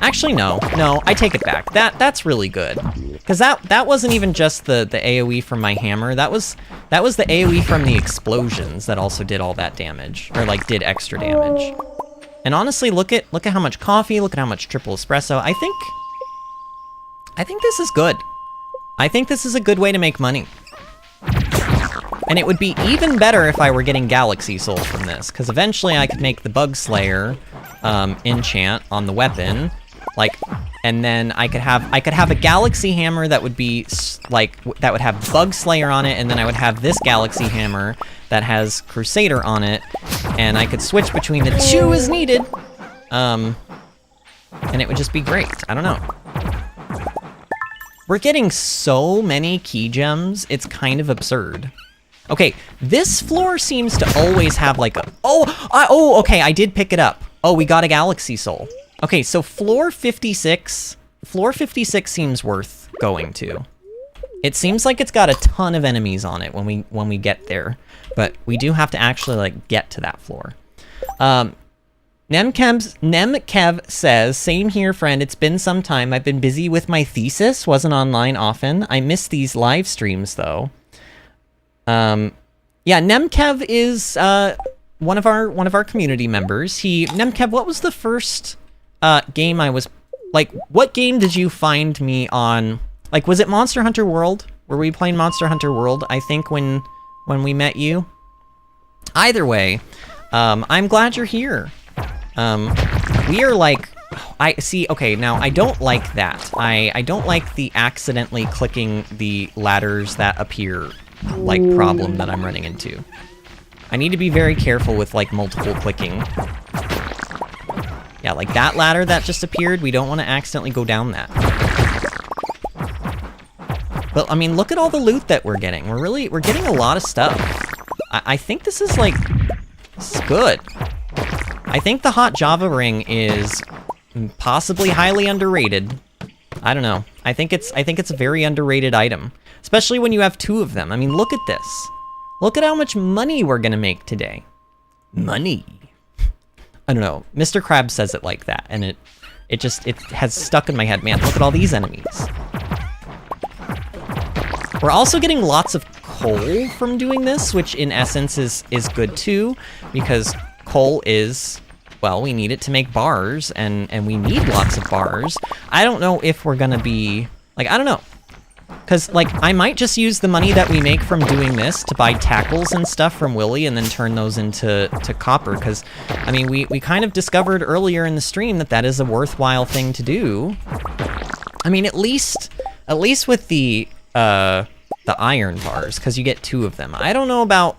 Actually, no, I take it back. That's really good, because that wasn't even just the AOE from my hammer. That was the AOE from the explosions that also did all that damage, or like did extra damage. And honestly, look at how much coffee, look at how much triple espresso. I think this is good. I think this is a good way to make money. And it would be even better if I were getting galaxy souls from this, because eventually I could make the bug slayer enchant on the weapon, like, and then I could have a galaxy hammer that would be like, that would have bug slayer on it, and then I would have this galaxy hammer that has crusader on it, and I could switch between the two as needed, and it would just be great. I don't know. We're getting so many key gems, it's kind of absurd. Okay, this floor seems to always have like a... Oh, okay, I did pick it up. Oh, we got a galaxy soul. Okay, so floor 56 seems worth going to. It seems like it's got a ton of enemies on it when we get there, but we do have to actually, like, get to that floor. Nemkev says, same here, friend. It's been some time. I've been busy with my thesis. Wasn't online often. I miss these live streams, though. Yeah, Nemkev is one of our community members. Nemkev, what was the first game I was like? What game did you find me on? Like, was it Monster Hunter World? Were we playing Monster Hunter World? I think when we met you. Either way, I'm glad you're here. We are like, I see. Okay, now I don't like that. I don't like the accidentally clicking the ladders that appear, like, problem that I'm running into. I need to be very careful with, like, multiple clicking. Yeah, like that ladder that just appeared, we don't want to accidentally go down that. But I mean, look at all the loot that we're getting. We're getting a lot of stuff. I think this is like, this is good. I think the hot Java ring is possibly highly underrated. I don't know. I think it's a very underrated item, especially when you have two of them. I mean, look at this. Look at how much money we're gonna make today. Money. I don't know. Mr. Krabs says it like that, and it has stuck in my head. Man, look at all these enemies. We're also getting lots of coal from doing this, which in essence is good too, because coal is, well, we need it to make bars, and we need lots of bars. I don't know if we're gonna be, like, I don't know. Because, like, I might just use the money that we make from doing this to buy tackles and stuff from Willy and then turn those into copper. Because, I mean, we kind of discovered earlier in the stream that is a worthwhile thing to do. I mean, at least with the iron bars, because you get 2 of them. I don't know about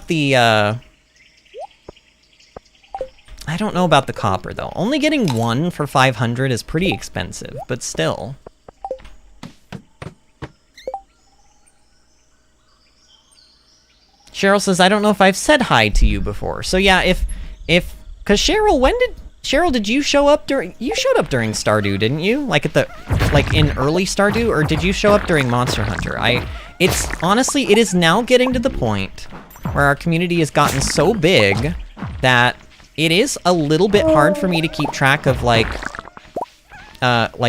the copper, though. Only getting 1 for 500 is pretty expensive, but still. Cheryl says, I don't know if I've said hi to you before. So yeah, because Cheryl, did you show up during Stardew, didn't you? Like in early Stardew, or did you show up during Monster Hunter? Honestly, it is now getting to the point where our community has gotten so big that it is a little bit hard for me to keep track of like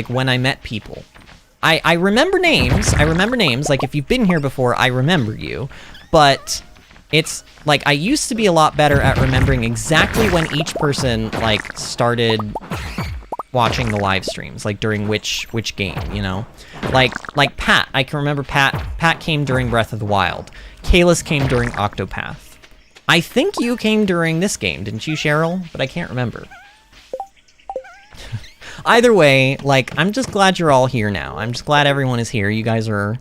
when I met people. I remember names, like if you've been here before, I remember you, but it's like I used to be a lot better at remembering exactly when each person like started watching the live streams, like during which game, you know? Like Pat, I can remember Pat came during Breath of the Wild. Kalis came during Octopath. I think you came during this game, didn't you, Cheryl? But I can't remember. Either way, like, I'm just glad you're all here now. I'm just glad everyone is here. You guys are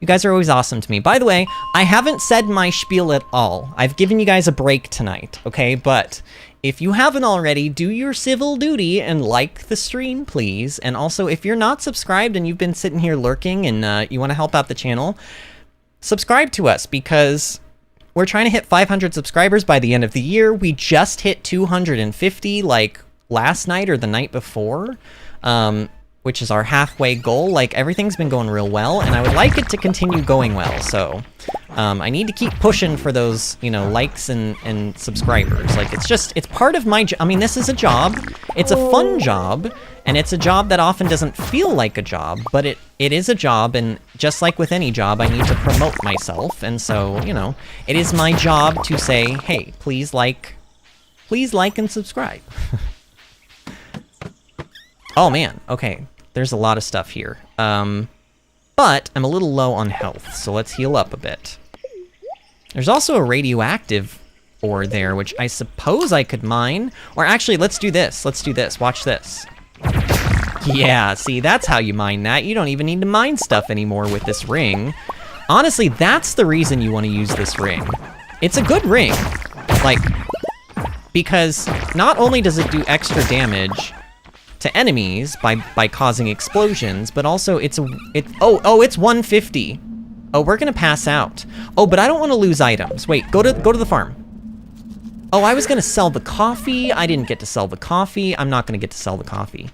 always awesome to me. By the way, I haven't said my spiel at all. I've given you guys a break tonight, okay? But if you haven't already, do your civil duty and like the stream, please. And also, if you're not subscribed and you've been sitting here lurking and you want to help out the channel, subscribe to us, because we're trying to hit 500 subscribers by the end of the year. We just hit 250, like, last night or the night before. Which is our halfway goal. Like, everything's been going real well, and I would like it to continue going well, so I need to keep pushing for those, you know, likes and subscribers. Like, it's part of my job. I mean, this is a job. It's a fun job, and it's a job that often doesn't feel like a job, but it is a job, and just like with any job, I need to promote myself, and so, you know, it is my job to say, hey, please like and subscribe. Oh man, okay. There's a lot of stuff here. But I'm a little low on health, so let's heal up a bit. There's also a radioactive ore there, which I suppose I could mine. Or actually, let's do this. Watch this. Yeah, see, that's how you mine that. You don't even need to mine stuff anymore with this ring. Honestly, that's the reason you want to use this ring. It's a good ring. Like, because not only does it do extra damage to enemies by causing explosions, but also it's 150. Oh, we're gonna pass out. Oh, but I don't want to lose items. Wait, go to the farm. Oh, I was gonna sell the coffee. I didn't get to sell the coffee. I'm not gonna get to sell the coffee.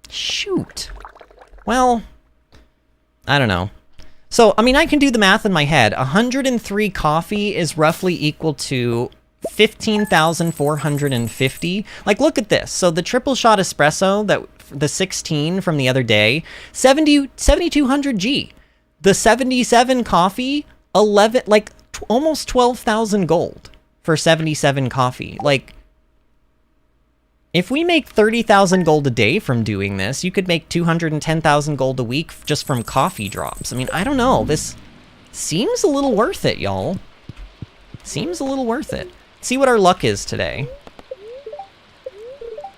Shoot. Well, I don't know. So, I mean, I can do the math in my head. 103 coffee is roughly equal to 15,450. Like, look at this. So the triple shot espresso, the 16 from the other day, 7,200 G. The 77 coffee, almost 12,000 gold for 77 coffee. Like, if we make 30,000 gold a day from doing this, you could make 210,000 gold a week just from coffee drops. I mean, I don't know. This seems a little worth it, y'all. Seems a little worth it. See what our luck is today.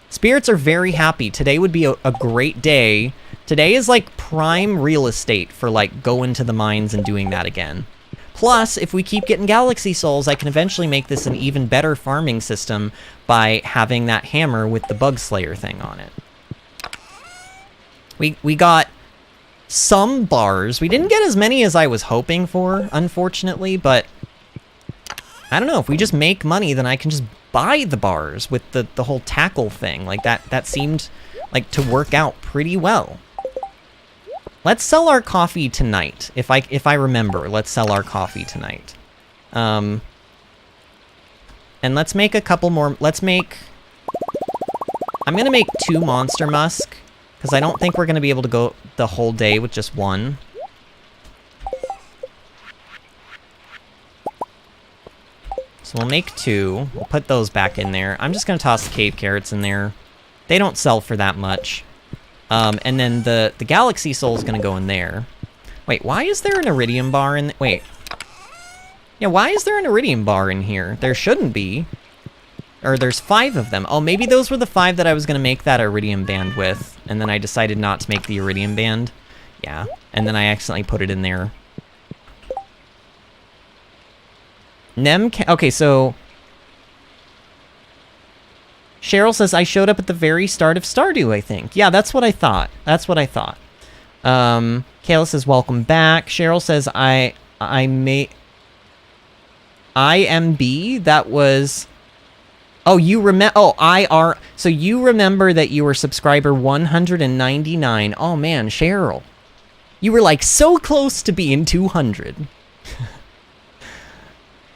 Spirits are very happy. Today would be a great day. Today is like prime real estate for like going to the mines and doing that again. Plus, if we keep getting galaxy souls, I can eventually make this an even better farming system by having that hammer with the bug slayer thing on it. We got some bars. We didn't get as many as I was hoping for, unfortunately, but I don't know, if we just make money, then I can just buy the bars with the whole tackle thing. Like, that seemed like to work out pretty well. Let's sell our coffee tonight. If I remember, let's sell our coffee tonight. And let's make a couple more. I'm gonna make 2 monster musk, because I don't think we're gonna be able to go the whole day with just 1. So we'll make 2. We'll put those back in there. I'm just going to toss the cave carrots in there. They don't sell for that much. And then the galaxy soul is gonna go in there. Wait, why is there an iridium bar in... Wait. Yeah, why is there an iridium bar in here? There shouldn't be. Or there's 5 of them. Oh, maybe those were the 5 that I was gonna make that iridium band with. And then I decided not to make the iridium band. Yeah, and then I accidentally put it in there. Okay, so... Cheryl says, I showed up at the very start of Stardew, I think. Yeah, that's what I thought. That's what I thought. Kayla says, welcome back. Cheryl says, IMB, that was... Oh, you remember... Oh, IR... So you remember that you were subscriber 199. Oh, man, Cheryl. You were, like, so close to being 200.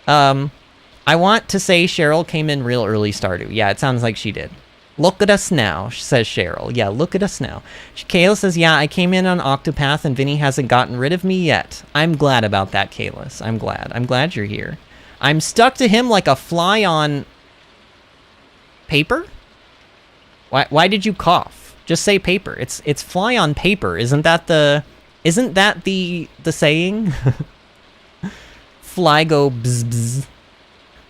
I want to say Cheryl came in real early Stardew. Yeah, it sounds like she did. Look at us now, says Cheryl. Yeah, look at us now. Kayla says, yeah, I came in on Octopath and Vinny hasn't gotten rid of me yet. I'm glad about that, Kayla. I'm glad. I'm glad you're here. I'm stuck to him like a fly on... paper? Why did you cough? Just say paper. It's fly on paper. Isn't that the saying? Fly go bzz bzz,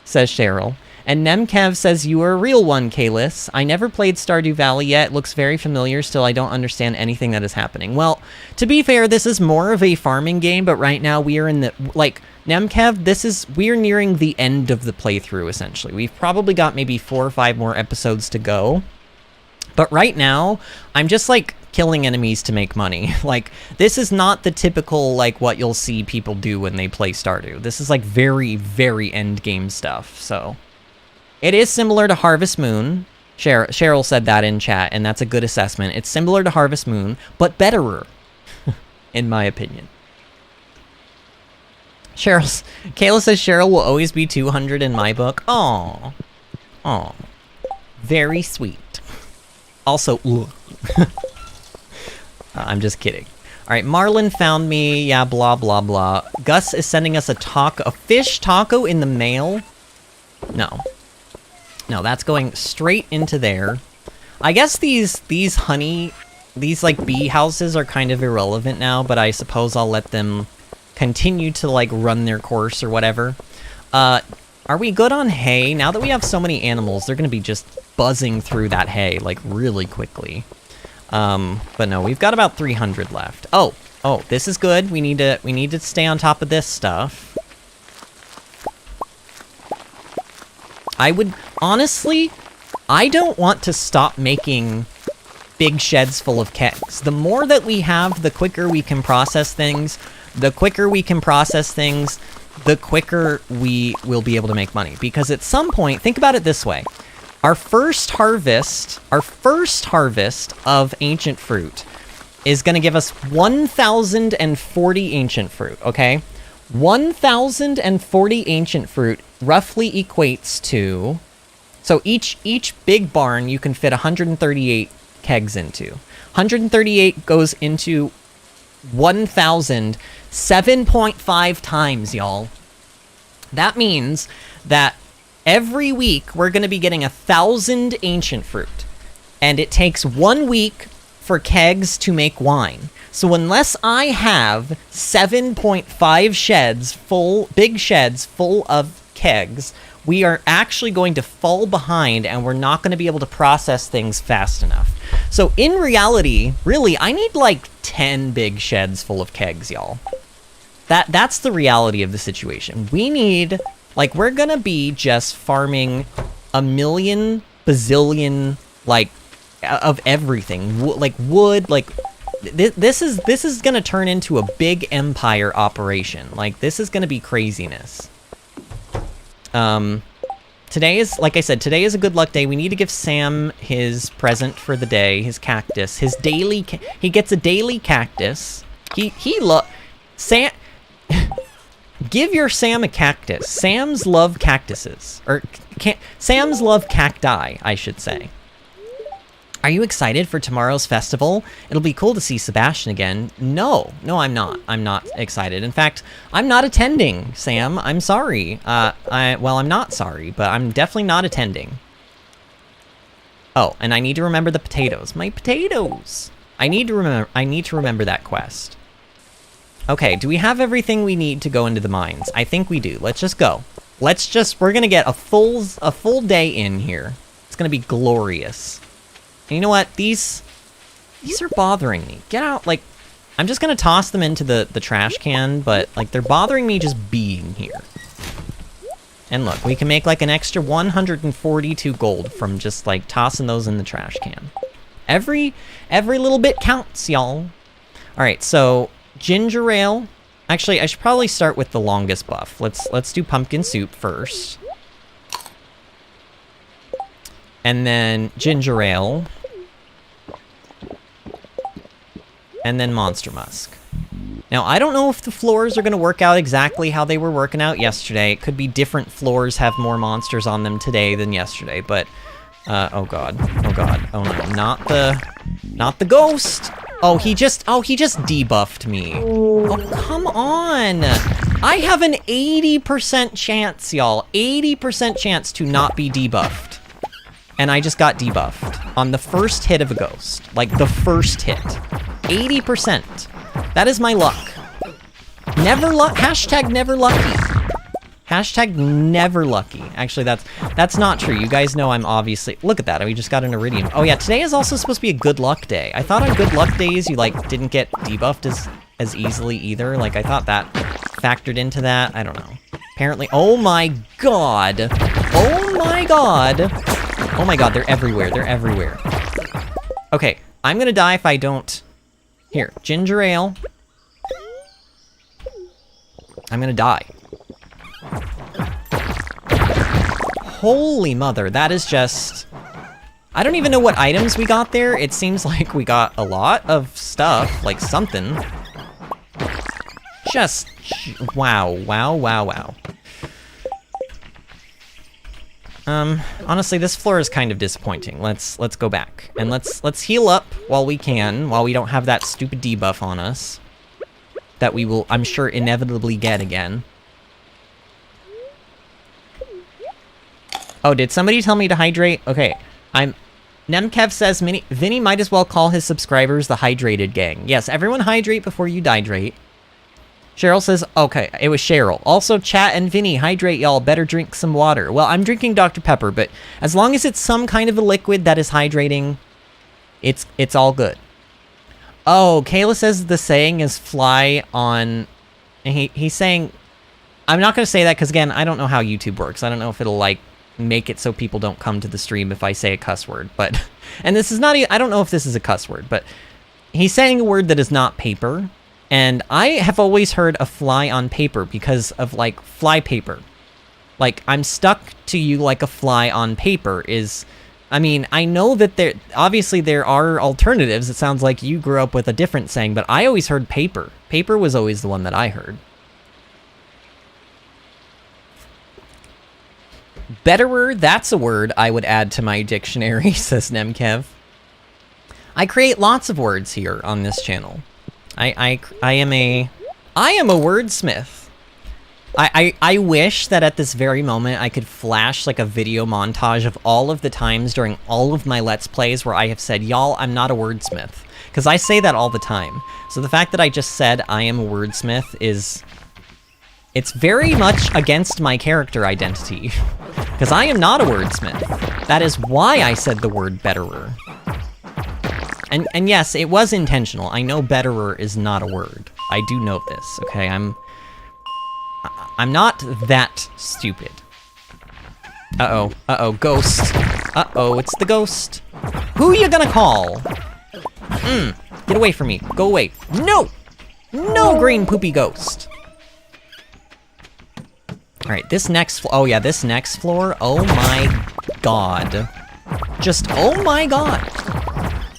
says Cheryl. And Nemkev says, you are a real one, Kalis. I never played Stardew Valley yet. It looks very familiar. Still, I don't understand anything that is happening. Well, to be fair, this is more of a farming game, but right now we are in the... Like, Nemkev, we're nearing the end of the playthrough, essentially. We've probably got maybe 4 or 5 more episodes to go. But right now, I'm just, like, killing enemies to make money. Like, this is not the typical, like, what you'll see people do when they play Stardew. This is, like, very, very endgame stuff, so... It is similar to Harvest Moon. Cheryl said that in chat, and that's a good assessment. It's similar to Harvest Moon, but betterer, in my opinion. Kayla says Cheryl will always be 200 in my book. Aww. Aww. Very sweet. Also, I'm just kidding. Alright, Marlon found me. Yeah, blah, blah, blah. Gus is sending us a fish taco in the mail. No. No, that's going straight into there. I guess these like bee houses are kind of irrelevant now, but I suppose I'll let them continue to like run their course or whatever. Are we good on hay? Now that we have so many animals, they're gonna be just buzzing through that hay like really quickly. But no, we've got about 300 left. Oh, this is good. We need to stay on top of this stuff. Honestly, I don't want to stop making big sheds full of kegs. The more that we have, the quicker we can process things. The quicker we can process things, the quicker we will be able to make money. Because at some point, think about it this way. Our first harvest of ancient fruit is going to give us 1,040 ancient fruit, okay? 1,040 ancient fruit roughly equates to... So each big barn you can fit 138 kegs into. 138 goes into 1,000 7.5 times, y'all. That means that every week we're going to be getting 1,000 ancient fruit. And it takes 1 week for kegs to make wine. So unless I have 7.5 sheds full, big sheds full of kegs, we are actually going to fall behind and we're not going to be able to process things fast enough. So in reality, really, I need like 10 big sheds full of kegs, y'all. That's the reality of the situation. We need, like, we're going to be just farming a million bazillion, like, of everything. Like wood, like... This is gonna turn into a big empire operation. Like, this is gonna be craziness. Today is, like I said, today is a good luck day. We need to give Sam his present for the day, his cactus, his daily, he gets a daily cactus. Sam, give your Sam a cactus. Sam's love cactuses, or Sam's love cacti, I should say. Are you excited for tomorrow's festival? It'll be cool to see Sebastian again. No, I'm not. I'm not excited. In fact, I'm not attending, Sam. I'm sorry. Well, I'm not sorry, but I'm definitely not attending. Oh, and I need to remember the potatoes. My potatoes! I need to remember that quest. Okay, do we have everything we need to go into the mines? I think we do. Let's just go. We're gonna get a full day in here. It's gonna be glorious. And you know what? These are bothering me. Get out, like, I'm just gonna toss them into the trash can, but, like, they're bothering me just being here. And look, we can make, like, an extra 142 gold from just, like, tossing those in the trash can. Every little bit counts, y'all. Alright, so, ginger ale. Actually, I should probably start with the longest buff. Let's do pumpkin soup first. And then ginger ale. And then monster musk. Now, I don't know if the floors are going to work out exactly how they were working out yesterday. It could be different floors have more monsters on them today than yesterday, but... oh god. Oh god. Oh no. Not the ghost! Oh, he just debuffed me. Oh, come on! I have an 80% chance, y'all. 80% chance to not be debuffed. And I just got debuffed on the first hit of a ghost. Like, the first hit. 80%. That is my luck. Never luck. Hashtag never lucky. Hashtag never lucky. Actually, that's not true. You guys know I'm obviously... Look at that. We just got an iridium. Oh, yeah. Today is also supposed to be a good luck day. I thought on good luck days, you, like, didn't get debuffed as easily either. Like, I thought that factored into that. I don't know. Apparently... Oh, my God. Oh, my God. Oh, my God. They're everywhere. They're everywhere. Okay. I'm gonna die if I don't... Here. Ginger ale. I'm gonna die. Holy mother, that is just... I don't even know what items we got there. It seems like we got a lot of stuff, like something. Just... Wow, wow, wow, wow. Honestly, this floor is kind of disappointing. Let's go back. And let's heal up while we can, while we don't have that stupid debuff on us. That we will, I'm sure, inevitably get again. Oh, did somebody tell me to hydrate? Okay, Nemkev says, Vinny might as well call his subscribers the hydrated gang. Yes, everyone hydrate before you dihydrate. Cheryl says, okay, it was Cheryl. Also, Chat and Vinny, hydrate, y'all. Better drink some water. Well, I'm drinking Dr. Pepper, but as long as it's some kind of a liquid that is hydrating, it's all good. Oh, Kayla says the saying is fly on... He's saying... I'm not going to say that because, again, I don't know how YouTube works. I don't know if it'll, like, make it so people don't come to the stream if I say a cuss word, but... And this is not... I don't know if this is a cuss word, but... He's saying a word that is not paper, and I have always heard a fly on paper because of, like, fly paper. Like, I'm stuck to you like a fly on paper is... I mean, I know that obviously there are alternatives. It sounds like you grew up with a different saying, but I always heard paper. Paper was always the one that I heard. Betterer, that's a word I would add to my dictionary, says Nemkev. I create lots of words here on this channel. I am a wordsmith. I wish that at this very moment I could flash like a video montage of all of the times during all of my Let's Plays where I have said, y'all, I'm not a wordsmith. Because I say that all the time. So the fact that I just said I am a wordsmith is... It's very much against my character identity. Because I am not a wordsmith. That is why I said the word betterer. And yes, it was intentional. I know betterer is not a word. I do know this, okay? I'm not that stupid. Uh-oh. Uh-oh. Ghost. Uh-oh. It's the ghost. Who you gonna call? Get away from me. Go away. No! No green poopy ghost. Alright, this next... Oh, yeah, this next floor. Oh, my God. Just... Oh, my God.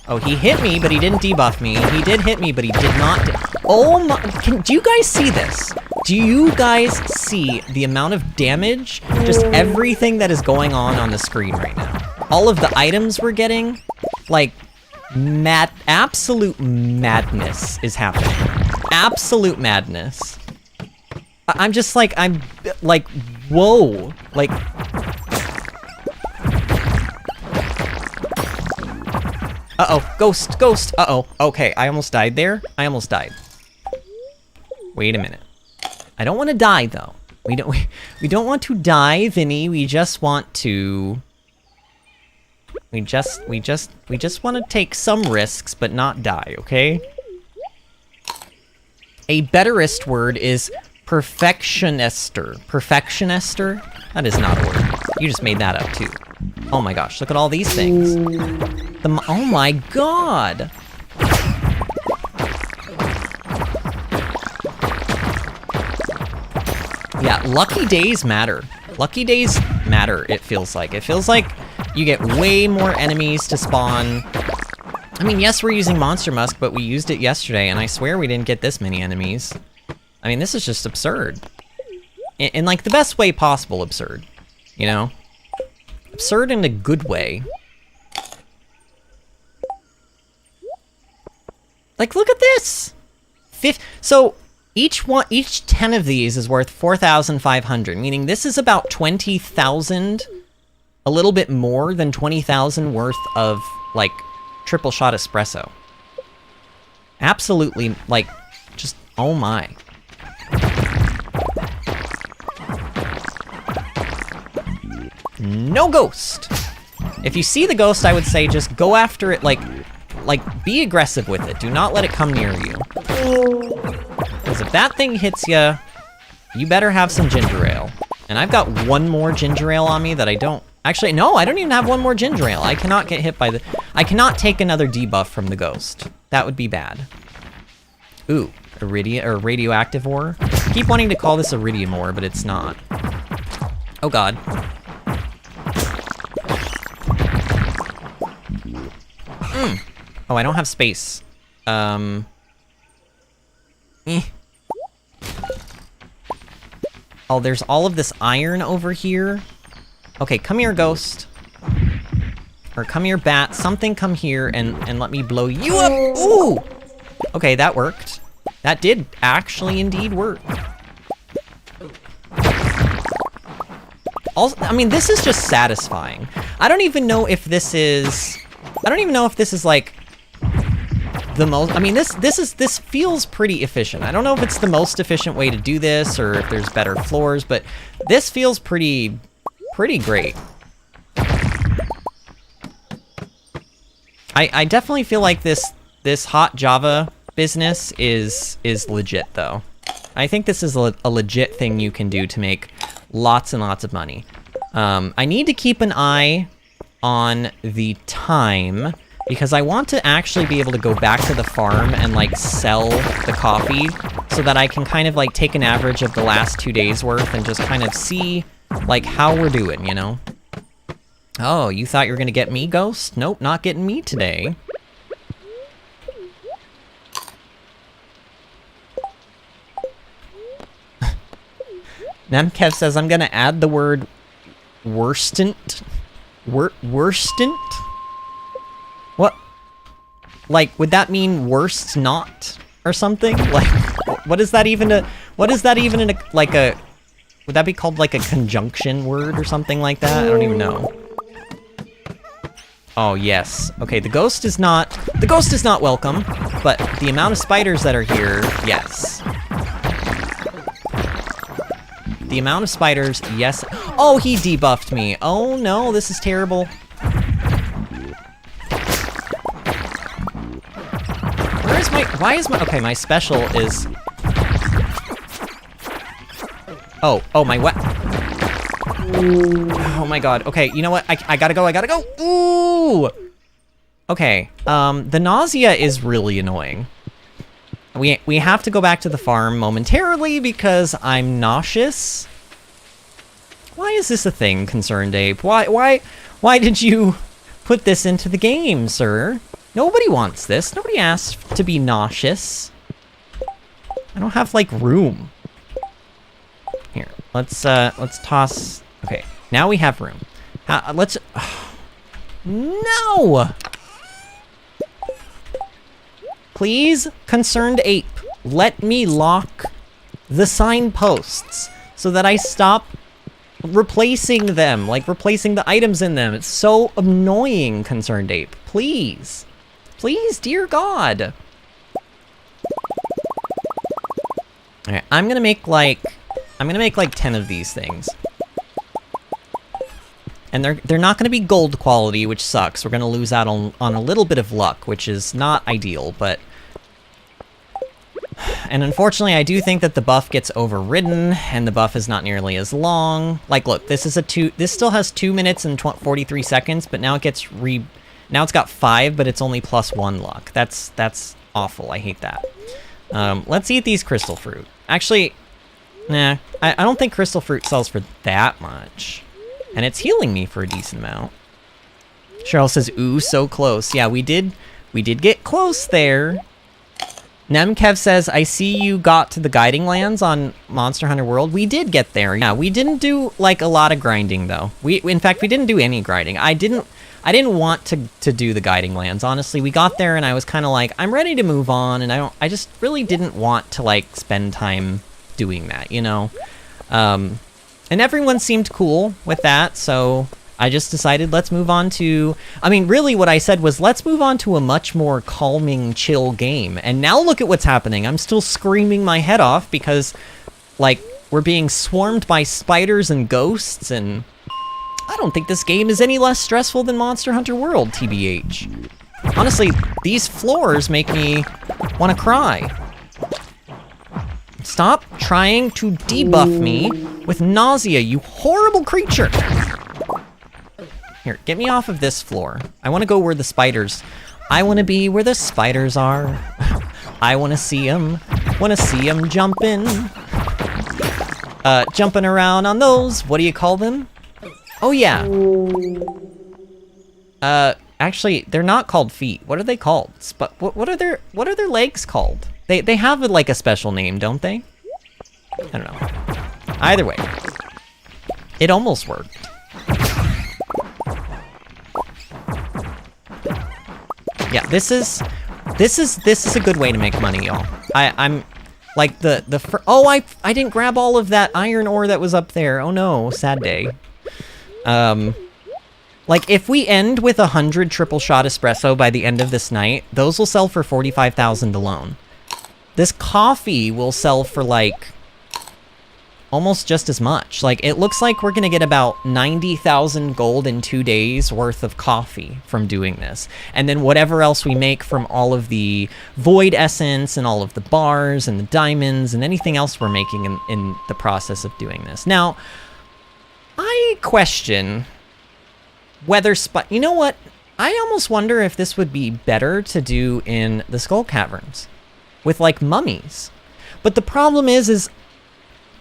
Oh, he hit me, but he didn't debuff me. He did hit me, but he did not... Oh, my... Do you guys see this? Do you guys see the amount of damage? Just everything that is going on the screen right now. All of the items we're getting, like, absolute madness is happening. Absolute madness. I'm just like, whoa. Like, Uh-oh, ghost, ghost, uh-oh. Okay, I almost died there. I almost died. Wait a minute. I don't want to die, though. We don't want to die, Vinny. We just want to... We just want to take some risks, but not die, okay? A betterist word is perfectionister. Perfectionister? That is not a word. You just made that up, too. Oh my gosh, look at all these things. Oh my god! Yeah, lucky days matter. Lucky days matter, it feels like. It feels like you get way more enemies to spawn. I mean, yes, we're using Monster Musk, but we used it yesterday, and I swear we didn't get this many enemies. I mean, this is just absurd. In like, the best way possible absurd. You know? Absurd in a good way. Like, look at this! So, each 10 of these is worth 4,500, meaning this is about 20,000, a little bit more than 20,000 worth of, like, triple shot espresso. Absolutely, like, just, oh my. No ghost! If you see the ghost, I would say just go after it, like, be aggressive with it. Do not let it come near you. Because if that thing hits you, you better have some ginger ale. And I've got one more ginger ale on me that I don't... Actually, no, I don't even have one more ginger ale. I cannot get hit by the... I cannot take another debuff from the ghost. That would be bad. Ooh, radioactive ore. I keep wanting to call this iridium ore, but it's not. Oh god. Oh, I don't have space. Eh. Oh, there's all of this iron over here. Okay, come here, ghost. Or come here, bat. Something come here and let me blow you up. Ooh! Okay, that worked. That did actually indeed work. Also, I mean, this is just satisfying. I don't even know if this is like the most, I mean, this feels pretty efficient. I don't know if it's the most efficient way to do this or if there's better floors, but this feels pretty great. I definitely feel like this hot Java business is legit though. I think this is a legit thing you can do to make lots and lots of money. I need to keep an eye on the time because I want to actually be able to go back to the farm and like sell the coffee so that I can kind of like take an average of the last 2 days worth and just kind of see like how we're doing, you know? Oh, you thought you were gonna get me, Ghost? Nope, not getting me today. Nemkev says I'm gonna add the word worstent. Worstent? What? Like, would that mean worst not or something? Like, what is that even would that be called like a conjunction word or something like that? I don't even know. Oh, yes. Okay, the ghost is not welcome, but the amount of spiders that are here, yes. The amount of spiders, yes. Oh, he debuffed me. Oh no, this is terrible. Okay, my special is... Oh, my what? Oh my god, okay, you know what? I gotta go. Ooh! Okay, the nausea is really annoying. We have to go back to the farm momentarily because I'm nauseous. Why is this a thing, Concerned Ape? Why did you put this into the game, sir? Nobody wants this. Nobody asked to be nauseous. I don't have like room. Here, let's toss. Okay, now we have room. Let's. No. Please, Concerned Ape, let me lock the signposts so that I stop replacing them, like replacing the items in them. It's so annoying, Concerned Ape. Please. Please, dear God. Alright, I'm gonna make like 10 of these things. And they're not gonna be gold quality, which sucks. We're gonna lose out on a little bit of luck, which is not ideal, but... And unfortunately, I do think that the buff gets overridden, and the buff is not nearly as long. Like, look, this still has 2 minutes and 43 seconds, but now it gets now it's got 5, but it's only +1 luck. That's awful. I hate that. Let's eat these crystal fruit. Actually, nah, I don't think crystal fruit sells for that much. And it's healing me for a decent amount. Cheryl says, ooh, so close. Yeah, we did get close there. Nemkev says, I see you got to the guiding lands on Monster Hunter World. We did get there. Yeah, we didn't do, like, a lot of grinding, though. In fact, we didn't do any grinding. I didn't want to do the guiding lands. Honestly, we got there and I was kind of like, I'm ready to move on, and I just really didn't want to, like, spend time doing that, you know? And everyone seemed cool with that, so I just decided let's move on to... I mean, really what I said was let's move on to a much more calming, chill game. And now look at what's happening. I'm still screaming my head off because, like, we're being swarmed by spiders and ghosts, and I don't think this game is any less stressful than Monster Hunter World, TBH. Honestly, these floors make me want to cry. Stop trying to debuff me with nausea, you horrible creature! Here, get me off of this floor. I want to go where the spiders... I want to be where the spiders are. I want to see them. Want to see them jumping. Jumping around on those. What do you call them? Oh, yeah. Actually, they're not called feet. What are they called? What are their legs called? They have, like, a special name, don't they? I don't know. Either way. It almost worked. Yeah, this is a good way to make money, y'all. I'm like oh, I didn't grab all of that iron ore that was up there. Oh no, sad day. Like, if we end with 100 triple shot espresso by the end of this night, those will sell for 45,000 alone. This coffee will sell for, like, almost just as much. Like, it looks like we're gonna get about 90,000 gold in 2 days worth of coffee from doing this. And then whatever else we make from all of the void essence and all of the bars and the diamonds and anything else we're making in the process of doing this. Now, I question whether you know what? I almost wonder if this would be better to do in the Skull Caverns with, like, mummies. But the problem is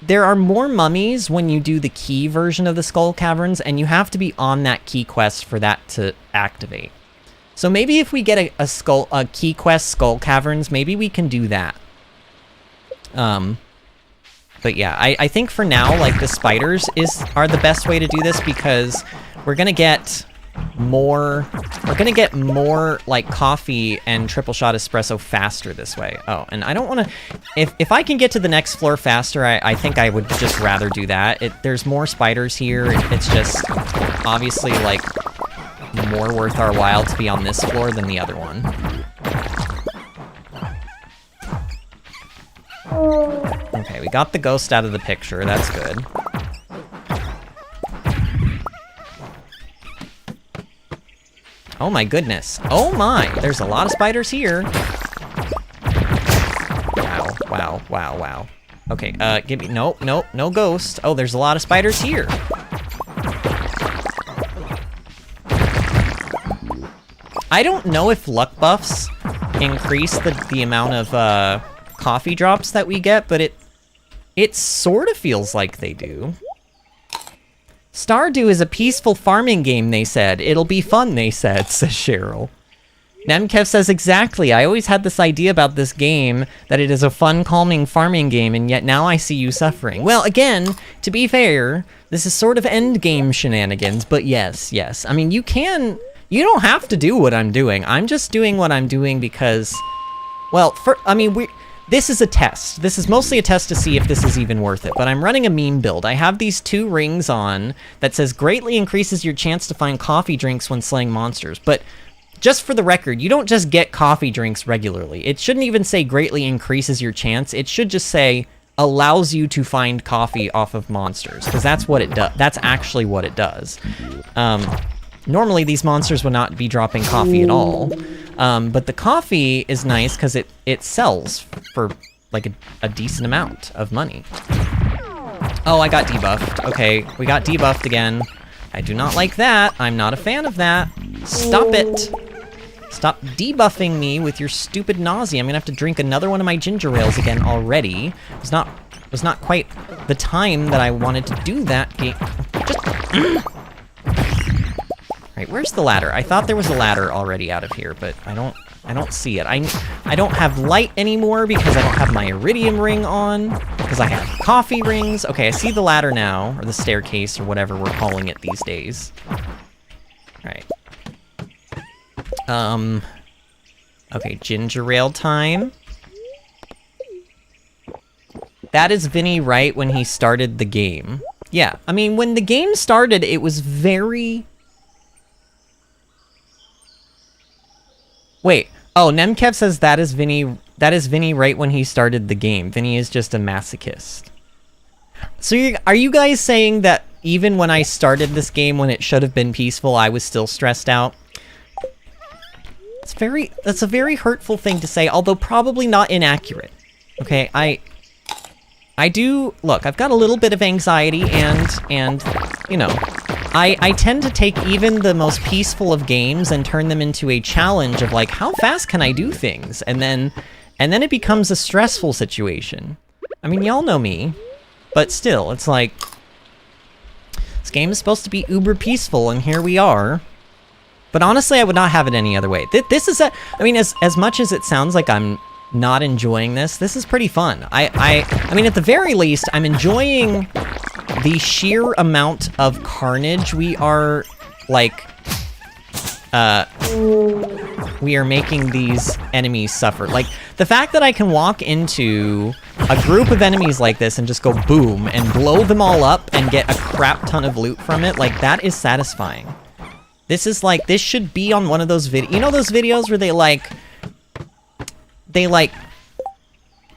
there are more mummies when you do the key version of the Skull Caverns, and you have to be on that key quest for that to activate. So maybe if we get a key quest Skull Caverns, maybe we can do that. But yeah, I think for now, like, the spiders are the best way to do this because we're gonna get more like coffee and triple shot espresso faster this way. Oh, and I don't want to... If I can get to the next floor faster, I think I would just rather do that. There's more spiders here. It's just obviously, like, more worth our while to be on this floor than the other one. Okay, we got the ghost out of the picture. That's good. Oh my goodness. Oh my! There's a lot of spiders here. Wow, wow, wow, wow. Okay, give me... Nope, nope, no ghost. Oh, there's a lot of spiders here. I don't know if luck buffs increase the amount of, coffee drops that we get, but it sort of feels like they do. Stardew is a peaceful farming game, they said. It'll be fun, they said, says Cheryl. Nemkev says, exactly. I always had this idea about this game, that it is a fun, calming farming game, and yet now I see you suffering. Well, again, to be fair, this is sort of endgame shenanigans, but yes, yes. I mean, you don't have to do what I'm doing. I'm just doing what I'm doing because, well, this is a test. This is mostly a test to see if this is even worth it, but I'm running a meme build. I have these 2 rings on that says greatly increases your chance to find coffee drinks when slaying monsters, but just for the record, you don't just get coffee drinks regularly. It shouldn't even say greatly increases your chance. It should just say allows you to find coffee off of monsters, because that's what it does. That's actually what it does. Normally, these monsters would not be dropping coffee at all. But the coffee is nice because it sells for like a decent amount of money. Oh, I got debuffed. Okay, we got debuffed again. I do not like that. I'm not a fan of that. Stop it. Stop debuffing me with your stupid nausea. I'm gonna have to drink another one of my ginger ales again already. It was not quite the time that I wanted to do that game. Just... Right, where's the ladder? I thought there was a ladder already out of here, but I don't see it. I don't have light anymore because I don't have my iridium ring on, because I have coffee rings. Okay, I see the ladder now, or the staircase, or whatever we're calling it these days. Right. Okay, ginger ale time. That is Vinny right when he started the game. Yeah, I mean, when the game started, it was very... Wait, oh, Nemkev says that is Vinny right when he started the game. Vinny is just a masochist. So are you guys saying that even when I started this game, when it should have been peaceful, I was still stressed out? That's a very hurtful thing to say, although probably not inaccurate. Okay, I do, look, I've got a little bit of anxiety and you know, I tend to take even the most peaceful of games and turn them into a challenge of like, how fast can I do things? And then it becomes a stressful situation. I mean, y'all know me, but still, it's like, this game is supposed to be uber peaceful, and here we are. But honestly, I would not have it any other way. This is I mean, as much as it sounds like I'm not enjoying this is pretty fun. I mean, at the very least, I'm enjoying the sheer amount of carnage we are, like, we are making these enemies suffer. Like, the fact that I can walk into a group of enemies like this and just go boom and blow them all up and get a crap ton of loot from it, like, that is satisfying. This is like, this should be on one of those videos. You know those videos where they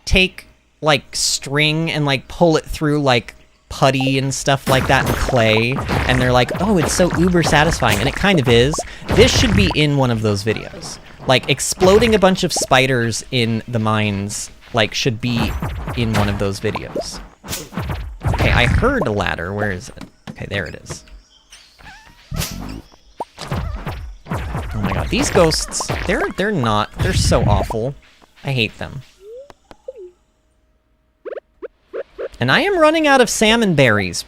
take, like, string and, like, pull it through, like, putty and stuff like that and clay, and they're like, oh, it's so uber satisfying, and it kind of is. This should be in one of those videos. Like, exploding a bunch of spiders in the mines, like, should be in one of those videos. Okay, I heard a ladder. Where is it? Okay, there it is. Oh my god, these ghosts, they're so awful. I hate them. And I am running out of salmon berries.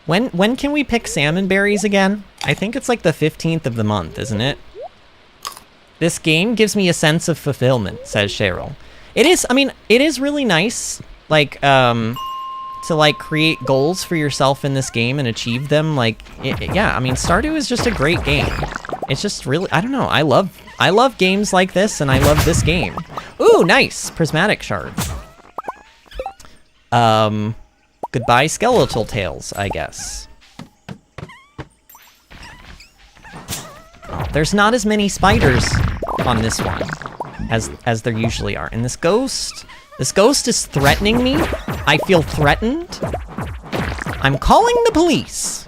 When can we pick salmon berries again? I think it's like the 15th of the month, isn't it? This game gives me a sense of fulfillment, says Cheryl. It is, I mean, it is really nice, like, to, like, create goals for yourself in this game and achieve them. Like, yeah, I mean, Stardew is just a great game. It's just really, I don't know, I love games like this, and I love this game. Ooh, nice! Prismatic shards. Goodbye skeletal tails, I guess. Oh, there's not as many spiders on this one as there usually are. And this ghost is threatening me. I feel threatened. I'm calling the police.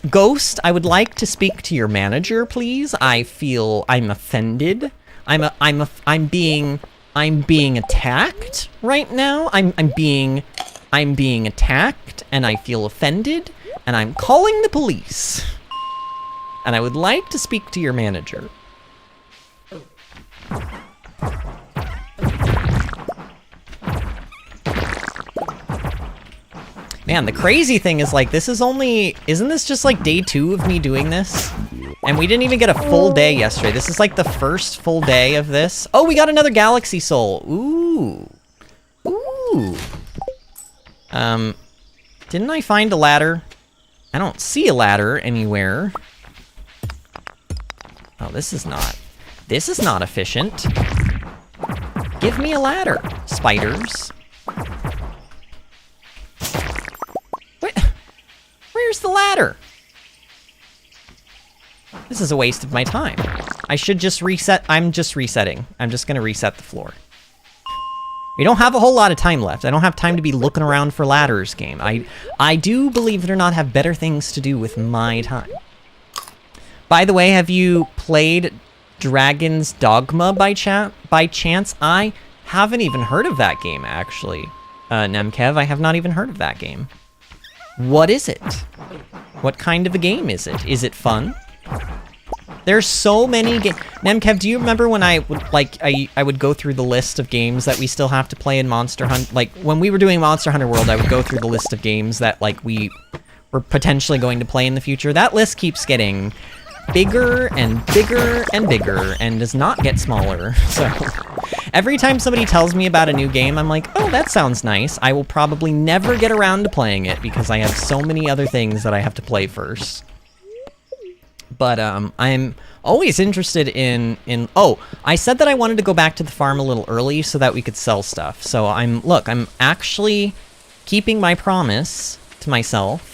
Ghost, I would like to speak to your manager, please. I feel I'm offended. I'm being attacked right now. I'm being attacked, and I feel offended, and I'm calling the police. And I would like to speak to your manager. Man, the crazy thing is, like, isn't this just like day 2 of me doing this? And we didn't even get a full day yesterday. This is like the first full day of this. Oh, we got another galaxy soul. Ooh. Ooh. Didn't I find a ladder? I don't see a ladder anywhere. Oh, this is not efficient. Give me a ladder, spiders. Where's the ladder? This is a waste of my time. I should just reset. I'm just resetting. I'm just gonna reset the floor. We don't have a whole lot of time left. I don't have time to be looking around for ladders, game. I do, believe it or not, have better things to do with my time. By the way, have you played Dragon's Dogma by chance? I haven't even heard of that game, actually. Nemkev, I have not even heard of that game. What is it? What kind of a game is it? Is it fun? There's so many games. Nemkev, do you remember when I would go through the list of games that we still have to play in Monster Hunter? Like, when we were doing Monster Hunter World, I would go through the list of games that, like, we were potentially going to play in the future. That list keeps getting bigger and bigger and bigger and does not get smaller. So every time somebody tells me about a new game, I'm like, oh, that sounds nice. I will probably never get around to playing it because I have so many other things that I have to play first. But I'm always interested in oh, I said that I wanted to go back to the farm a little early so that we could sell stuff. So I'm actually keeping my promise to myself.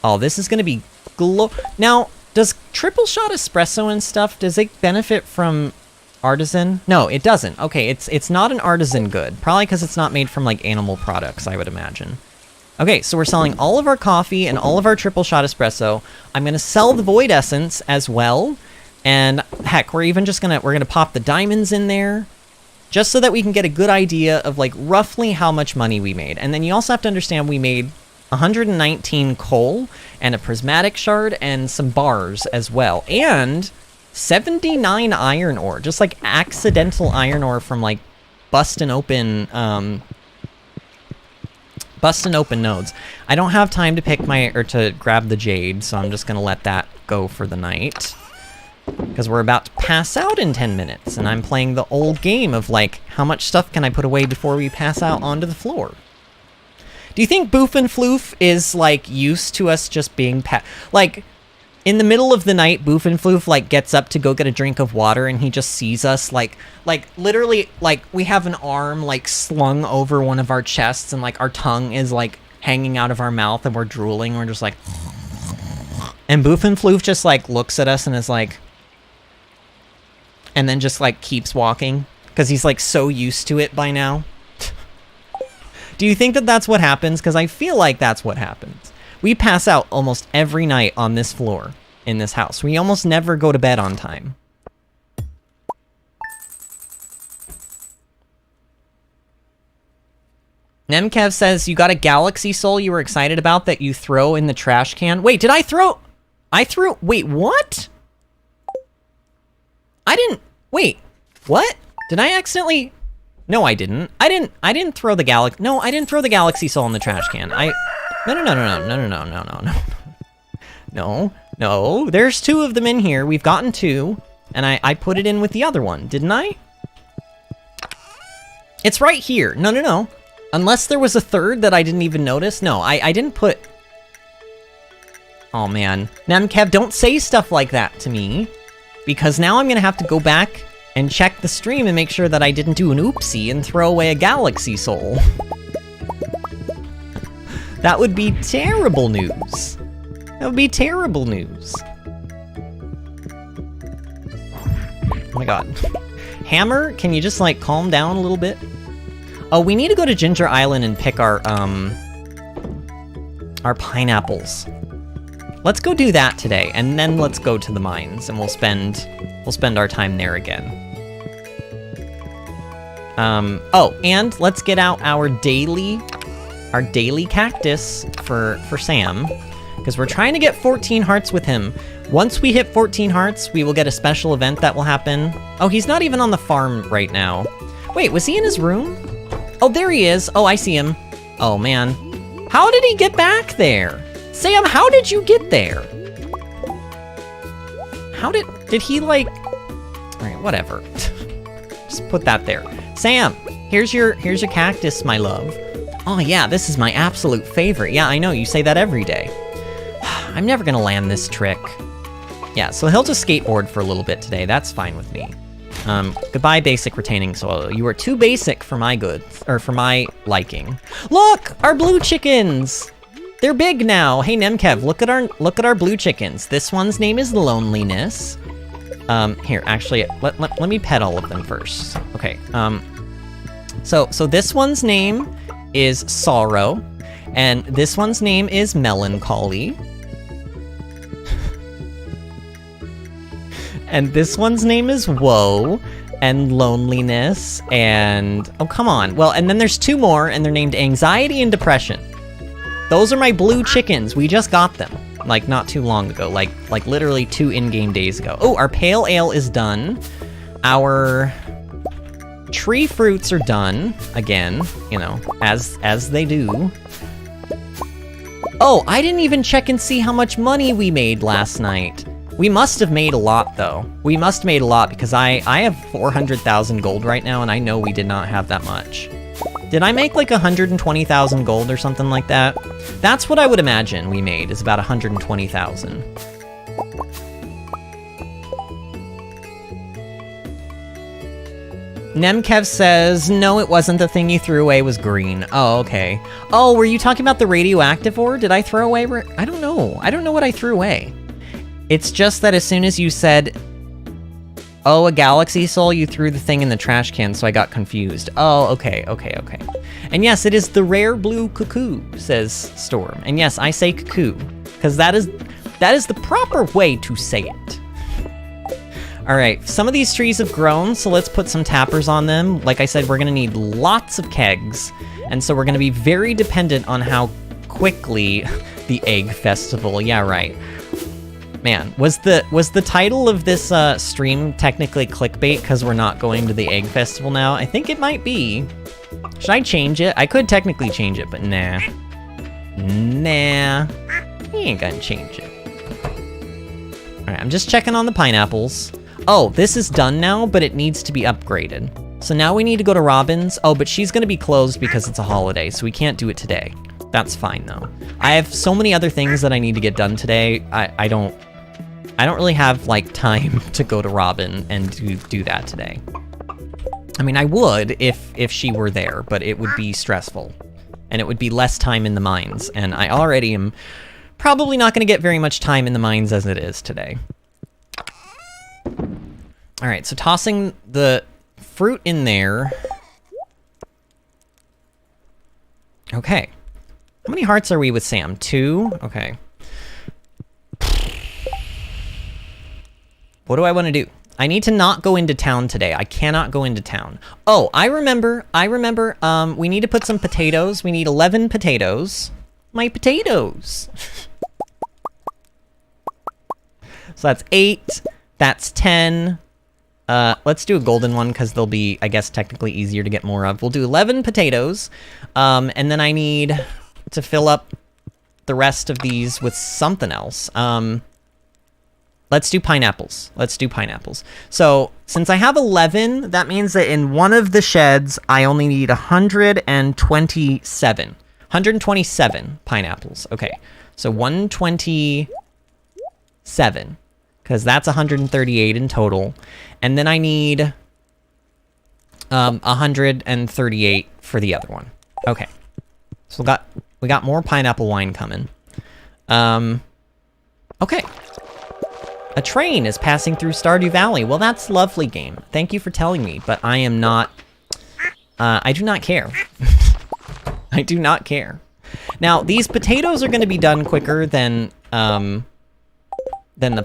Oh, this is gonna be now, does triple shot espresso and stuff, does it benefit from artisan? No, it doesn't. Okay, it's not an artisan good. Probably because it's not made from, like, animal products, I would imagine. Okay, so we're selling all of our coffee and all of our triple shot espresso. I'm gonna sell the void essence as well. And heck, we're gonna pop the diamonds in there just so that we can get a good idea of, like, roughly how much money we made. And then you also have to understand we made 119 coal and a prismatic shard and some bars as well, and 79 iron ore, just like accidental iron ore from, like, busting open nodes. I don't have time to to grab the jade, so I'm just gonna let that go for the night because we're about to pass out in 10 minutes and I'm playing the old game of, like, how much stuff can I put away before we pass out onto the floor. Do you think Boof and Floof is, like, used to us just being like, in the middle of the night, Boof and Floof, like, gets up to go get a drink of water and he just sees us, like literally, like, we have an arm, like, slung over one of our chests and, like, our tongue is, like, hanging out of our mouth and we're drooling and we're just like, and Boof and Floof just, like, looks at us and is like, and then just, like, keeps walking because he's, like, so used to it by now. Do you think that that's what happens? Because I feel like that's what happens. We pass out almost every night on this floor in this house. We almost never go to bed on time. Nemkev says, you got a galaxy soul you were excited about that you throw in the trash can. Wait, did I throw... Wait, what? Wait, what? Did I accidentally... No, I didn't. I didn't throw the galaxy... No, I didn't throw the galaxy soul in the trash can. No. There's 2 of them in here. We've gotten 2. And I put it in with the other one, didn't I? It's right here. No. Unless there was a 3rd that I didn't even notice. No, I didn't put... Oh, man. Nemkev, don't say stuff like that to me. Because now I'm gonna have to go back and check the stream and make sure that I didn't do an oopsie and throw away a galaxy soul. That would be terrible news. That would be terrible news. Oh my god. Hammer, can you just, like, calm down a little bit? Oh, we need to go to Ginger Island and pick our pineapples. Let's go do that today, and then let's go to the mines, and we'll spend our time there again. Oh, and let's get out our daily cactus for Sam, because we're trying to get 14 hearts with him. Once we hit 14 hearts, we will get a special event that will happen. Oh, he's not even on the farm right now. Wait, was he in his room? Oh, there he is. Oh, I see him. Oh, man. How did he get back there? Sam, how did you get there? How did he, like... Alright, whatever. Just put that there. Sam, here's your cactus, my love. Oh yeah, this is my absolute favorite. Yeah, I know, you say that every day. I'm never gonna land this trick. Yeah, so he'll just skateboard for a little bit today. That's fine with me. Goodbye, basic retaining soil. You are too basic for my goods, or for my liking. Look! Our blue chickens! they're big now. Hey, Nemkev, look at our blue chickens. This one's name is Loneliness. Here, actually, let me pet all of them first. Okay, so this one's name is Sorrow, and this one's name is Melancholy. And this one's name is Woe, and Loneliness, and... oh, come on. Well, and then there's two more, and they're named Anxiety and Depression. Those are my blue chickens. We just got them, like, not too long ago. Like literally 2 in-game days ago. Oh, our pale ale is done. Our tree fruits are done. Again, you know, as they do. Oh, I didn't even check and see how much money we made last night. We must have made a lot, though. We must have made a lot, because I have 400,000 gold right now, and I know we did not have that much. Did I make like 120,000 gold or something like that? That's what I would imagine we made, is about 120,000. Nemkev says, no, it wasn't. The thing you threw away was green. Oh, okay. Oh, were you talking about the radioactive ore? Did I throw away? I don't know. I don't know what I threw away. It's just that as soon as you said, oh, a galaxy soul, you threw the thing in the trash can, so I got confused. Oh, okay. And yes, it is the rare blue cuckoo, says Storm. And yes, I say cuckoo, because that is the proper way to say it. All right, some of these trees have grown, so let's put some tappers on them. Like I said, we're gonna need lots of kegs, and so we're gonna be very dependent on how quickly the Egg Festival, yeah, right. Man, was the title of this stream technically clickbait because we're not going to the Egg Festival now? I think it might be. Should I change it? I could technically change it, but nah. Nah. We ain't gonna change it. Alright, I'm just checking on the pineapples. Oh, this is done now, but it needs to be upgraded. So now we need to go to Robin's. Oh, but she's gonna be closed because it's a holiday, so we can't do it today. That's fine, though. I have so many other things that I need to get done today. I don't really have, like, time to go to Robin and do that today. I mean, I would if she were there, but it would be stressful. And it would be less time in the mines, and I already am probably not gonna get very much time in the mines as it is today. Alright, so tossing the fruit in there. Okay. How many hearts are we with Sam? 2? Okay. What do I want to do? I need to not go into town today. I cannot go into town. Oh, I remember. We need to put some potatoes. We need 11 potatoes. My potatoes. So that's 8. That's 10. Let's do a golden one because they'll be, I guess, technically easier to get more of. We'll do 11 potatoes. And then I need to fill up the rest of these with something else. Let's do pineapples. So, since I have 11, that means that in one of the sheds, I only need 127. 127 pineapples. Okay, so 127, because that's 138 in total. And then I need 138 for the other one. Okay, so we got more pineapple wine coming. Okay. A train is passing through Stardew Valley. Well, that's lovely, game. Thank you for telling me, but I am not... I do not care. I do not care. Now, these potatoes are going to be done quicker than the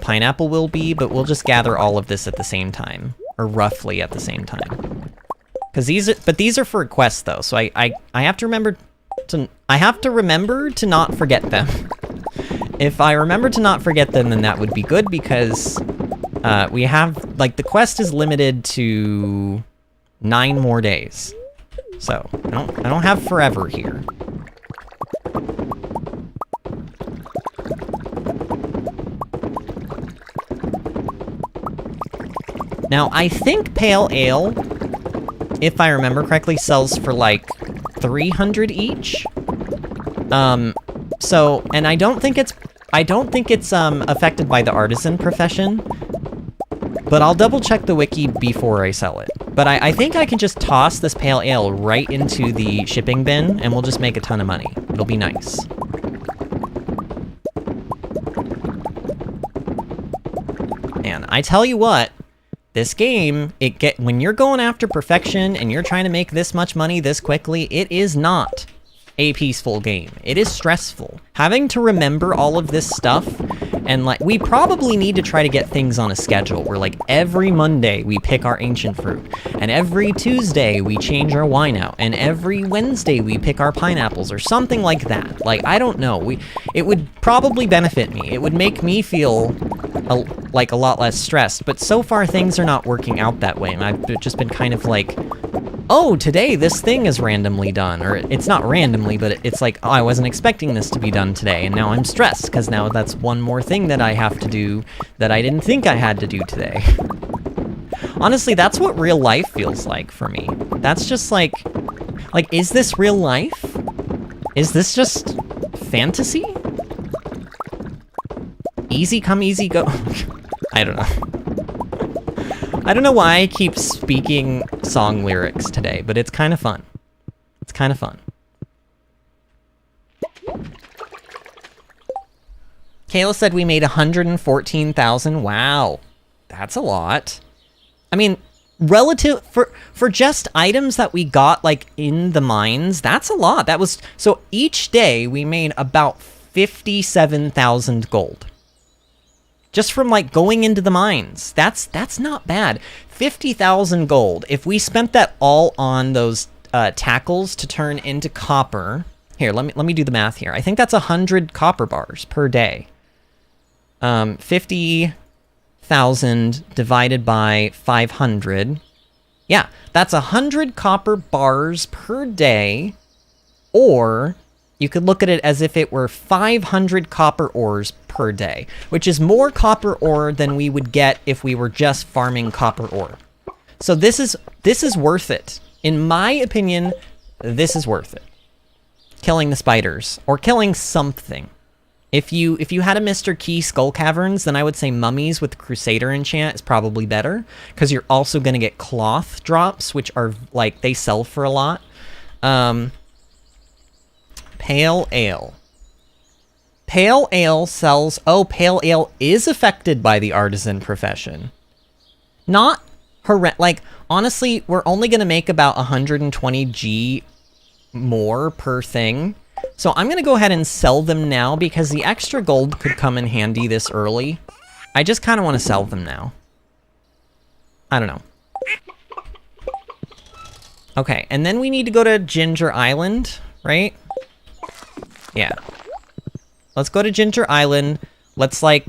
pineapple will be, but we'll just gather all of this at the same time. Or roughly at the same time. Because these are for quests, though, so I have to remember to... I have to remember to not forget them. If I remember to not forget them, then that would be good, because we have, like, the quest is limited to 9 more days. So, I don't have forever here. Now, I think Pale Ale, if I remember correctly, sells for, like, 300 each. So, and I don't think it's affected by the artisan profession, but I'll double check the wiki before I sell it. But I think I can just toss this pale ale right into the shipping bin, and we'll just make a ton of money. It'll be nice. I tell you what, this game, when you're going after perfection and you're trying to make this much money this quickly, it is not a peaceful game. It is stressful. Having to remember all of this stuff, and like, we probably need to try to get things on a schedule where like every Monday we pick our ancient fruit, and every Tuesday we change our wine out, and every Wednesday we pick our pineapples or something like that. Like, I don't know. It would probably benefit me. It would make me feel like a lot less stressed, but so far things are not working out that way, and I've just been kind of like, oh, today this thing is randomly done, or it's not randomly, but it's like, oh, I wasn't expecting this to be done today, and now I'm stressed, because now that's one more thing that I have to do that I didn't think I had to do today. Honestly, that's what real life feels like for me. That's just like, is this real life? Is this just fantasy? Easy come, easy go. I don't know. I don't know why I keep speaking song lyrics today, but it's kind of fun. It's kind of fun. Kayla said we made 114,000. Wow. That's a lot. I mean, relative for just items that we got like in the mines, that's a lot. That was so each day we made about 57,000 gold. Just from like going into the mines. That's not bad. 50,000 gold. If we spent that all on those tackles to turn into copper. Here, let me do the math here. I think that's 100 copper bars per day. 50,000 divided by 500. Yeah, that's 100 copper bars per day. Or you could look at it as if it were 500 copper ores per day, which is more copper ore than we would get if we were just farming copper ore. So this is worth it. In my opinion, this is worth it. Killing the spiders, or killing something. If you had a Mr. Key Skull Caverns, then I would say mummies with Crusader enchant is probably better, because you're also going to get cloth drops, which are, like, they sell for a lot. Pale Ale. Pale Ale sells... Oh, Pale Ale is affected by the artisan profession. Not like, honestly, we're only going to make about 120 G more per thing. So I'm going to go ahead and sell them now, because the extra gold could come in handy this early. I just kind of want to sell them now. I don't know. Okay, and then we need to go to Ginger Island, right? Yeah. Let's go to Ginger Island. Let's, like,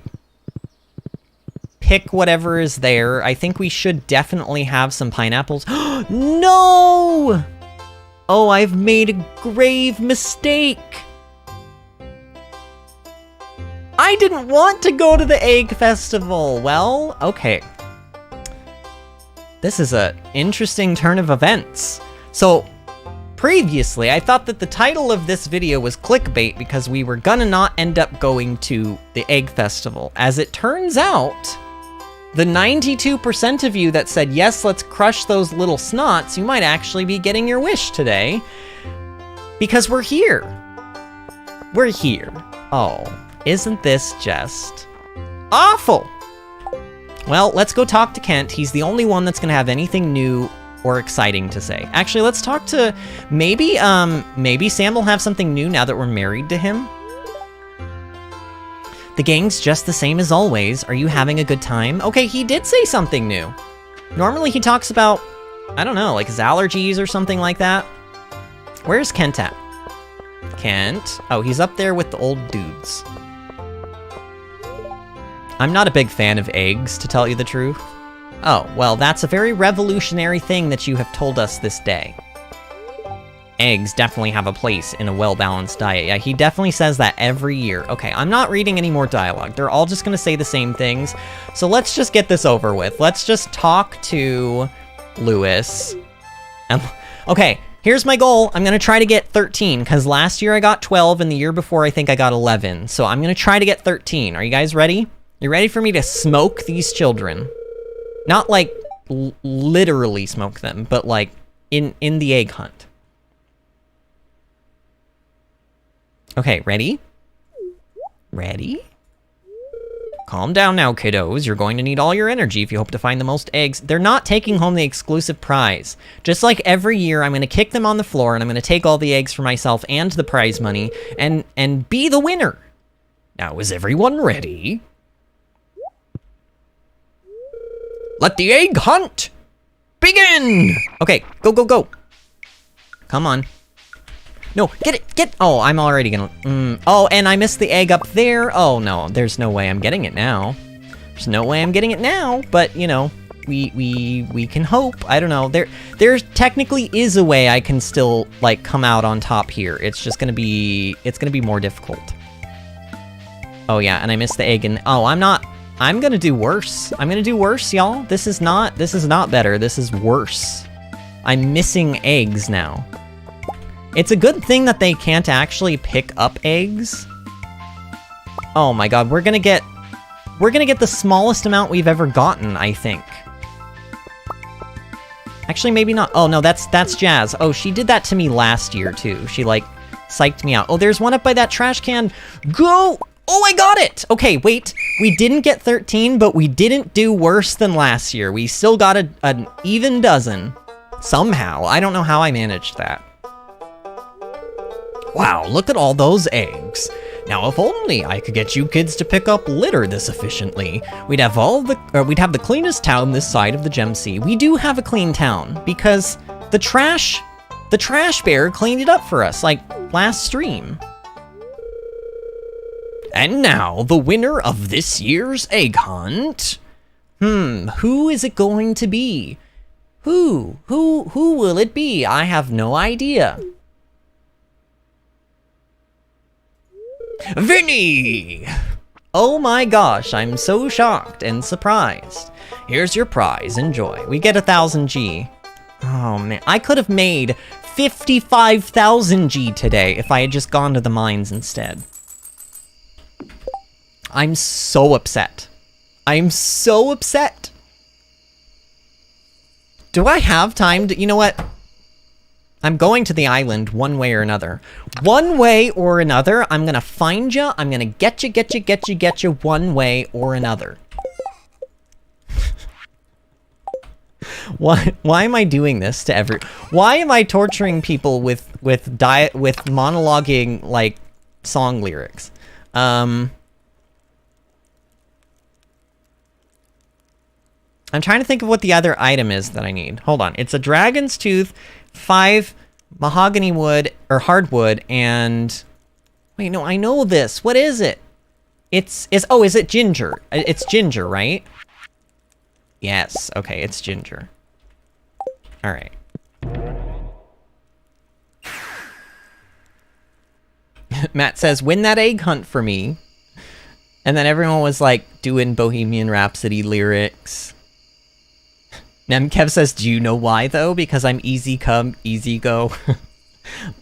pick whatever is there. I think we should definitely have some pineapples. No! Oh, I've made a grave mistake. I didn't want to go to the Egg Festival. Well, okay. This is an interesting turn of events. So, previously, I thought that the title of this video was clickbait because we were gonna not end up going to the Egg Festival. As it turns out, the 92% of you that said, yes, let's crush those little snots, you might actually be getting your wish today. Because we're here. We're here. Oh, isn't this just awful? Well, let's go talk to Kent. He's the only one that's gonna have anything new or exciting to say. Actually, let's talk to, maybe Sam will have something new now that we're married to him. The gang's just the same as always. Are you having a good time? Okay, he did say something new. Normally he talks about, I don't know, like his allergies or something like that. Where's Kent at? Kent? Oh, he's up there with the old dudes. I'm not a big fan of eggs, to tell you the truth. Oh, well, that's a very revolutionary thing that you have told us this day. Eggs definitely have a place in a well-balanced diet. Yeah, he definitely says that every year. Okay, I'm not reading any more dialogue. They're all just gonna say the same things. So let's just get this over with. Let's just talk to Lewis. Okay, here's my goal. I'm gonna try to get 13, because last year I got 12, and the year before I think I got 11. So I'm gonna try to get 13. Are you guys ready? You ready for me to smoke these children? Not like literally smoke them, but like in the egg hunt. Okay, ready? Ready? Calm down now, kiddos. You're going to need all your energy if you hope to find the most eggs. They're not taking home the exclusive prize. Just like every year, I'm going to kick them on the floor, and I'm going to take all the eggs for myself and the prize money, and be the winner. Now, is everyone ready? Let the egg hunt begin! Okay, go, go, go. Come on. No, get it, get, oh, I'm already gonna, oh, and I missed the egg up there. Oh, no, there's no way I'm getting it now. There's no way I'm getting it now, but, you know, we can hope. I don't know, there technically is a way I can still, like, come out on top here. It's just gonna be, it's gonna be more difficult. Oh, yeah, and I missed the egg, and, oh, I'm gonna do worse. I'm gonna do worse, y'all. This is not better, this is worse. I'm missing eggs now. It's a good thing that they can't actually pick up eggs. Oh my god, we're gonna get the smallest amount we've ever gotten, I think. Actually, maybe not. Oh no, that's Jazz. Oh, she did that to me last year too. She like psyched me out. Oh, there's one up by that trash can. Go! Oh, I got it! Okay, wait. We didn't get 13, but we didn't do worse than last year. We still got an even dozen. Somehow. I don't know how I managed that. Wow, look at all those eggs. Now, if only I could get you kids to pick up litter this efficiently, we'd have the cleanest town this side of the Gem Sea. We do have a clean town because the trash bear cleaned it up for us, like last stream. And now, the winner of this year's egg hunt. Who is it going to be? Who will it be? I have no idea. Vinny! Oh my gosh, I'm so shocked and surprised. Here's your prize, enjoy. We get 1,000 G. Oh man, I could have made 55,000 G today if I had just gone to the mines instead. I'm so upset. I'm so upset. Do I have time to, you know what? I'm going to the island one way or another. One way or another, I'm gonna find ya. I'm gonna get you one way or another. Why am I doing this to why am I torturing people with monologuing, like, song lyrics? I'm trying to think of what the other item is that I need. Hold on. It's a dragon's tooth, 5 mahogany wood, or hardwood, and... Wait, no, I know this. What is it? Oh, is it ginger? It's ginger, right? Yes. Okay, it's ginger. Alright. Matt says, win that egg hunt for me. And then everyone was, like, doing Bohemian Rhapsody lyrics. Nemkev says, do you know why, though? Because I'm easy come, easy go.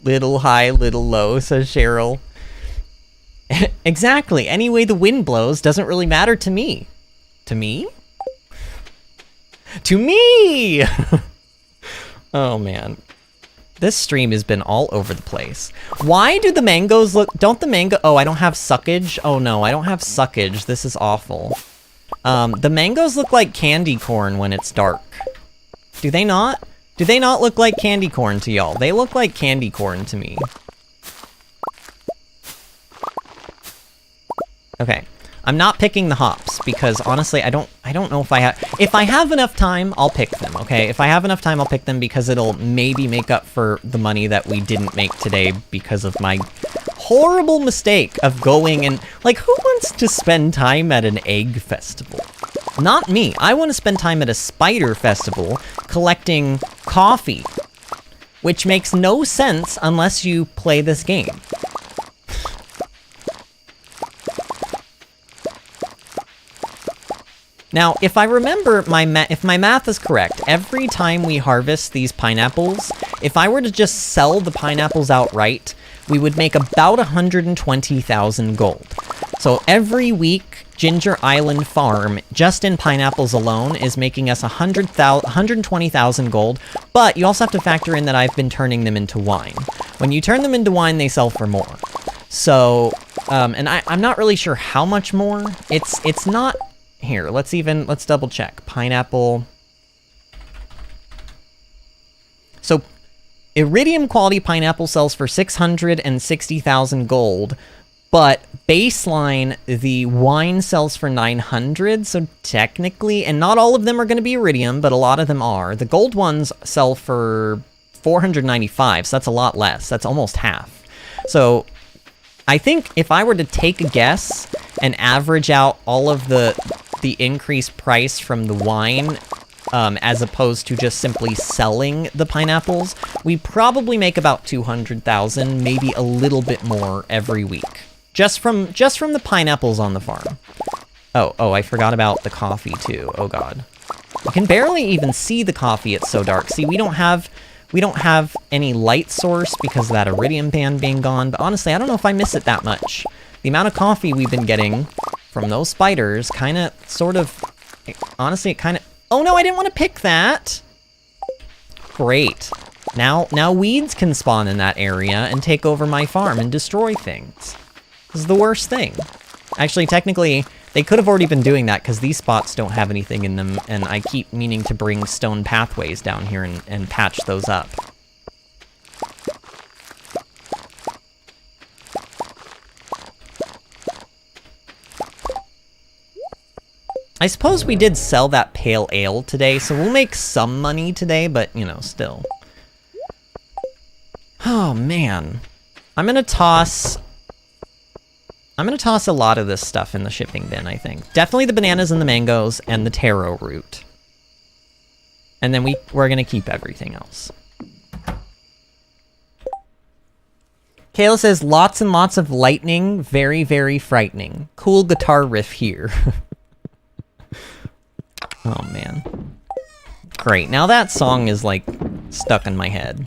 Little high, little low, says Cheryl. Exactly. Any way the wind blows doesn't really matter to me. To me? To me! Oh, man. This stream has been all over the place. Why do the mangoes look... Don't the mango... Oh, I don't have suckage? Oh, no, I don't have suckage. This is awful. The mangoes look like candy corn when it's dark. Do they not? Do they not look like candy corn to y'all? They look like candy corn to me. Okay. I'm not picking the hops because honestly, I don't know if I have enough time, I'll pick them, okay? If I have enough time, I'll pick them because it'll maybe make up for the money that we didn't make today because of my horrible mistake of going and, like, who wants to spend time at an egg festival? Not me. I want to spend time at a spider festival collecting coffee, which makes no sense unless you play this game. Now, if I remember, if my math is correct, every time we harvest these pineapples, if I were to just sell the pineapples outright, we would make about 120,000 gold. So every week, Ginger Island Farm, just in pineapples alone, is making us 120,000 gold, but you also have to factor in that I've been turning them into wine. When you turn them into wine, they sell for more. So And I'm not really sure how much more. It's not... Here, let's double check. Pineapple... So, iridium quality pineapple sells for 660,000 gold, but baseline, the wine sells for 900, so technically, and not all of them are going to be iridium, but a lot of them are. The gold ones sell for 495, so that's a lot less. That's almost half. So, I think if I were to take a guess and average out all of the increased price from the wine, as opposed to just simply selling the pineapples, we probably make about 200,000, maybe a little bit more every week. Just from the pineapples on the farm. Oh, I forgot about the coffee too. Oh god. You can barely even see the coffee, it's so dark. See, we don't have any light source because of that iridium band being gone, but honestly, I don't know if I miss it that much. The amount of coffee we've been getting from those spiders honestly, it kind of... Oh no, I didn't want to pick that! Great. Now weeds can spawn in that area and take over my farm and destroy things. This is the worst thing. Actually, technically, they could have already been doing that because these spots don't have anything in them, and I keep meaning to bring stone pathways down here and patch those up. I suppose we did sell that pale ale today, so we'll make some money today, but, you know, still. Oh, man. I'm gonna toss a lot of this stuff in the shipping bin, I think. Definitely the bananas and the mangoes and the taro root. And then we're gonna keep everything else. Kayla says, lots and lots of lightning, very, very frightening. Cool guitar riff here. Oh, man. Great. Now that song is, like, stuck in my head.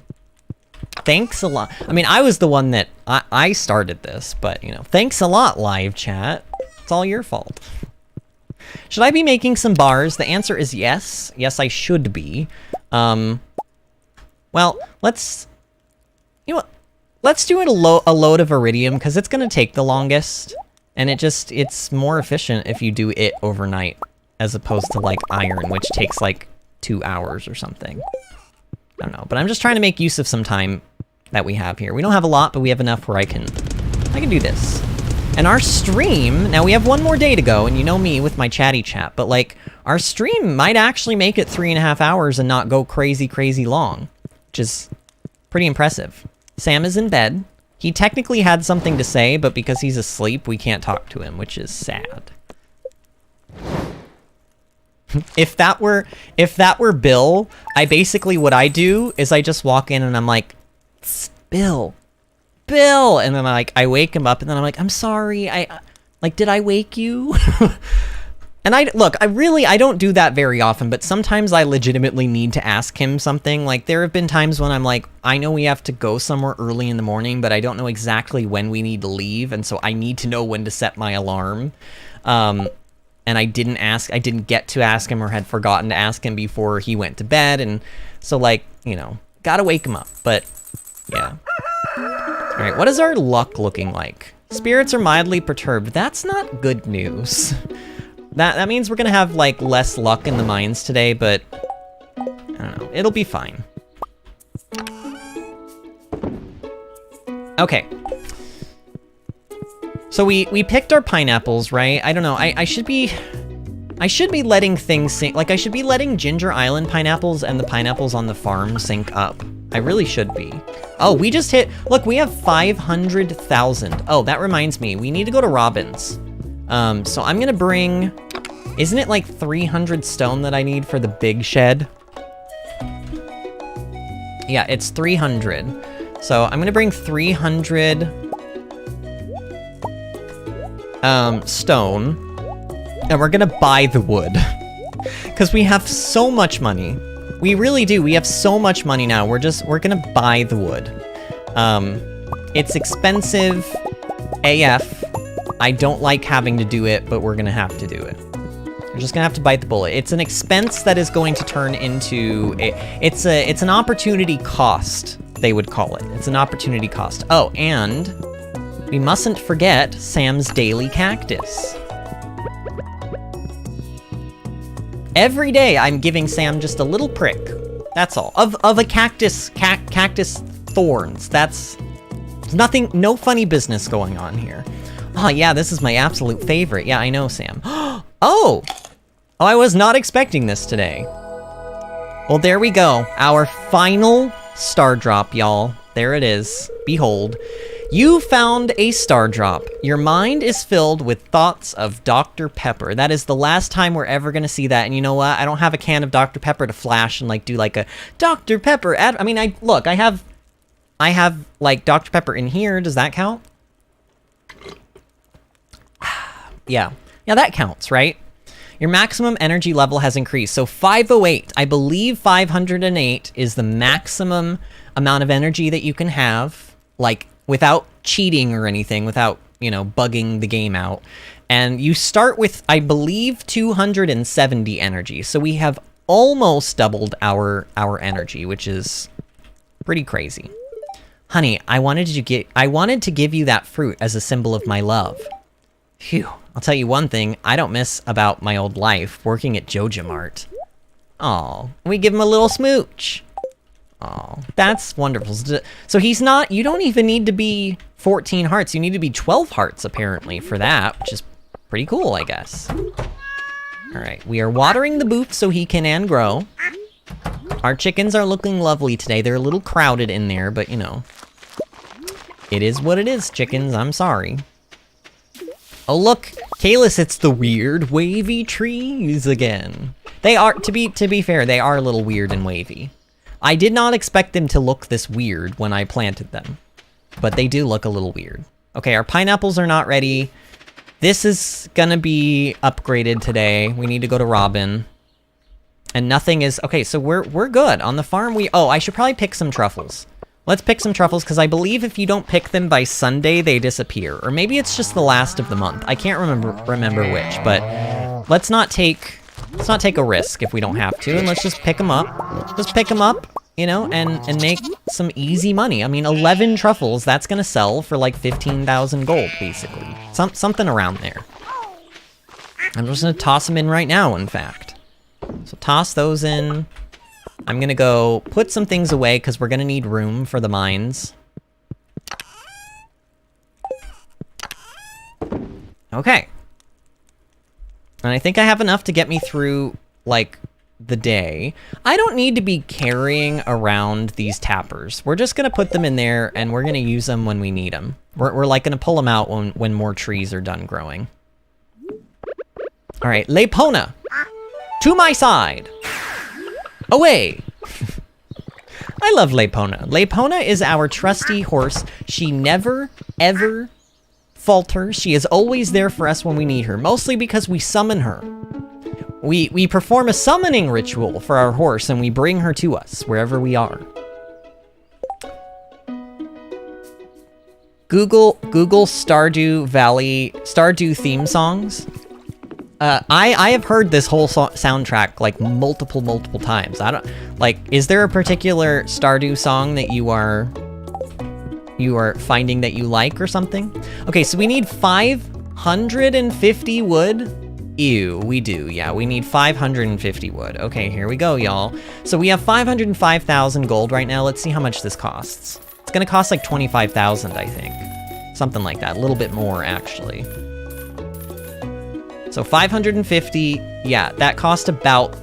Thanks a lot. I mean, I was the one that... I started this, but, you know, thanks a lot, live chat. It's all your fault. Should I be making some bars? The answer is yes. Yes, I should be. Well, let's... You know what? Let's do it a load of iridium, because it's going to take the longest. And it's more efficient if you do it overnight, as opposed to, like, iron, which takes, like, 2 hours or something. I don't know, but I'm just trying to make use of some time that we have here. We don't have a lot, but we have enough where I can do this. And our stream, now we have one more day to go, and you know me with my chatty chat, but, like, our stream might actually make it 3.5 hours and not go crazy, crazy long, which is pretty impressive. Sam is in bed. He technically had something to say, but because he's asleep, we can't talk to him, which is sad. If that were Bill, what I do is I just walk in and I'm like, Bill, and then I wake him up and then I'm like, I'm sorry, did I wake you? And I don't do that very often, but sometimes I legitimately need to ask him something. Like, there have been times when I'm like, I know we have to go somewhere early in the morning, but I don't know exactly when we need to leave, and so I need to know when to set my alarm. And I didn't get to ask him or had forgotten to ask him before he went to bed. And so, like, you know, gotta wake him up. But, yeah. All right, what is our luck looking like? Spirits are mildly perturbed. That's not good news. That means we're gonna have, like, less luck in the mines today, but I don't know. It'll be fine. Okay. So we picked our pineapples, right? I don't know. I should be letting things sync. Like, I should be letting Ginger Island pineapples and the pineapples on the farm sync up. I really should be. Oh, we just hit... Look, we have 500,000. Oh, that reminds me. We need to go to Robin's. So I'm gonna bring... Isn't it like 300 stone that I need for the big shed? Yeah, it's 300. So I'm gonna bring 300... stone, and we're gonna buy the wood. Because we have so much money. We really do. We have so much money now. We're gonna buy the wood. It's expensive AF. I don't like having to do it, but we're gonna have to do it. We're just gonna have to bite the bullet. It's an expense that is going to turn into it's an opportunity cost, they would call it. It's an opportunity cost. Oh, and we mustn't forget Sam's daily cactus. Every day I'm giving Sam just a little prick. That's all. Of a cactus thorns. That's nothing, no funny business going on here. Oh yeah, this is my absolute favorite. Yeah, I know, Sam. Oh, I was not expecting this today. Well, there we go. Our final star drop, y'all. There it is. Behold. You found a star drop. Your mind is filled with thoughts of Dr. Pepper. That is the last time we're ever gonna see that. And you know what? I don't have a can of Dr. Pepper to flash and like do like a Dr. Pepper ad. I mean, I have like Dr. Pepper in here. Does that count? Yeah, that counts, right? Your maximum energy level has increased. So 508, I believe 508 is the maximum amount of energy that you can have, like without cheating or anything, without, you know, bugging the game out. And you start with, I believe, 270 energy. So we have almost doubled our energy, which is pretty crazy. Honey, I wanted to give you that fruit as a symbol of my love. Phew. I'll tell you one thing I don't miss about my old life, working at Joja Mart. Aw, we give him a little smooch. Aw, that's wonderful. So he's not, you don't even need to be 14 hearts. You need to be 12 hearts, apparently, for that, which is pretty cool, I guess. All right, we are watering the booth so he can grow. Our chickens are looking lovely today. They're a little crowded in there, but, you know. It is what it is, chickens. I'm sorry. Oh, look, Kalis, it's the weird wavy trees again. They are, to be fair, they are a little weird and wavy. I did not expect them to look this weird when I planted them, but they do look a little weird. Okay, our pineapples are not ready. This is gonna be upgraded today. We need to go to Robin. And nothing is, okay, so we're good. On the farm, oh, I should probably pick some truffles. Let's pick some truffles, because I believe if you don't pick them by Sunday, they disappear. Or maybe it's just the last of the month. I can't remember which, but let's not take a risk if we don't have to, and let's just pick them up. Just pick them up, you know, and make some easy money. I mean, 11 truffles, that's gonna sell for like 15,000 gold, basically. Something around there. I'm just gonna toss them in right now, in fact. So toss those in. I'm gonna go put some things away because we're gonna need room for the mines. Okay. And I think I have enough to get me through, like, the day. I don't need to be carrying around these tappers. We're just gonna put them in there and we're gonna use them when we need them. We're like gonna pull them out when more trees are done growing. All right, Lepona, to my side. Away! I love Lepona. Lepona is our trusty horse. She never, ever falters. She is always there for us when we need her, mostly because we summon her. We perform a summoning ritual for our horse, and we bring her to us, wherever we are. Google Stardew Valley, Stardew theme songs. I have heard this whole soundtrack like multiple times. I don't like. Is there a particular Stardew song that you are finding that you like or something? Okay, so we need 550 wood. Ew, we do. Yeah, we need 550 wood. Okay, here we go, y'all. So we have 505,000 gold right now. Let's see how much this costs. It's gonna cost like 25,000, I think. Something like that. A little bit more, actually. So 550, yeah, that cost about,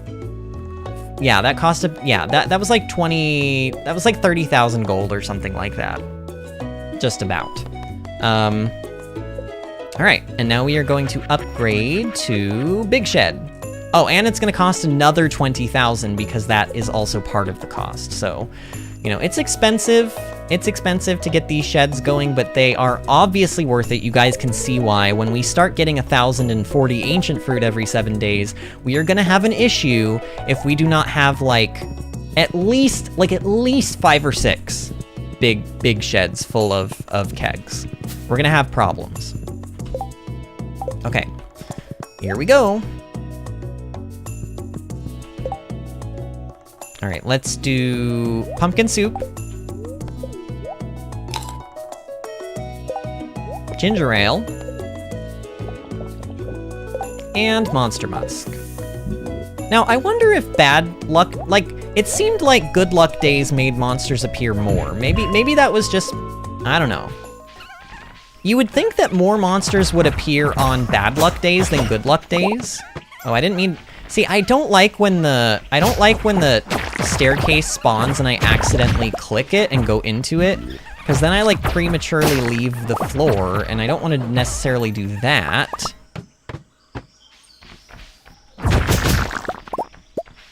yeah, that cost, that was like 30,000 gold or something like that. Just about. All right, and now we are going to upgrade to Big Shed. Oh, and it's gonna cost another 20,000 because that is also part of the cost. So, you know, it's expensive. It's expensive to get these sheds going, but they are obviously worth it. You guys can see why. When we start getting 1,040 ancient fruit every 7 days, we are gonna have an issue if we do not have like at least 5 or 6 big sheds full of kegs. We're gonna have problems. Okay, here we go. All right, let's do pumpkin soup. ginger ale, and monster musk. Now, I wonder if bad luck, like, it seemed like good luck days made monsters appear more. Maybe that was just, I don't know. You would think that more monsters would appear on bad luck days than good luck days. Oh, I didn't mean, see, I don't like when the staircase spawns and I accidentally click it and go into it, because then I like prematurely leave the floor, and I don't want to necessarily do that.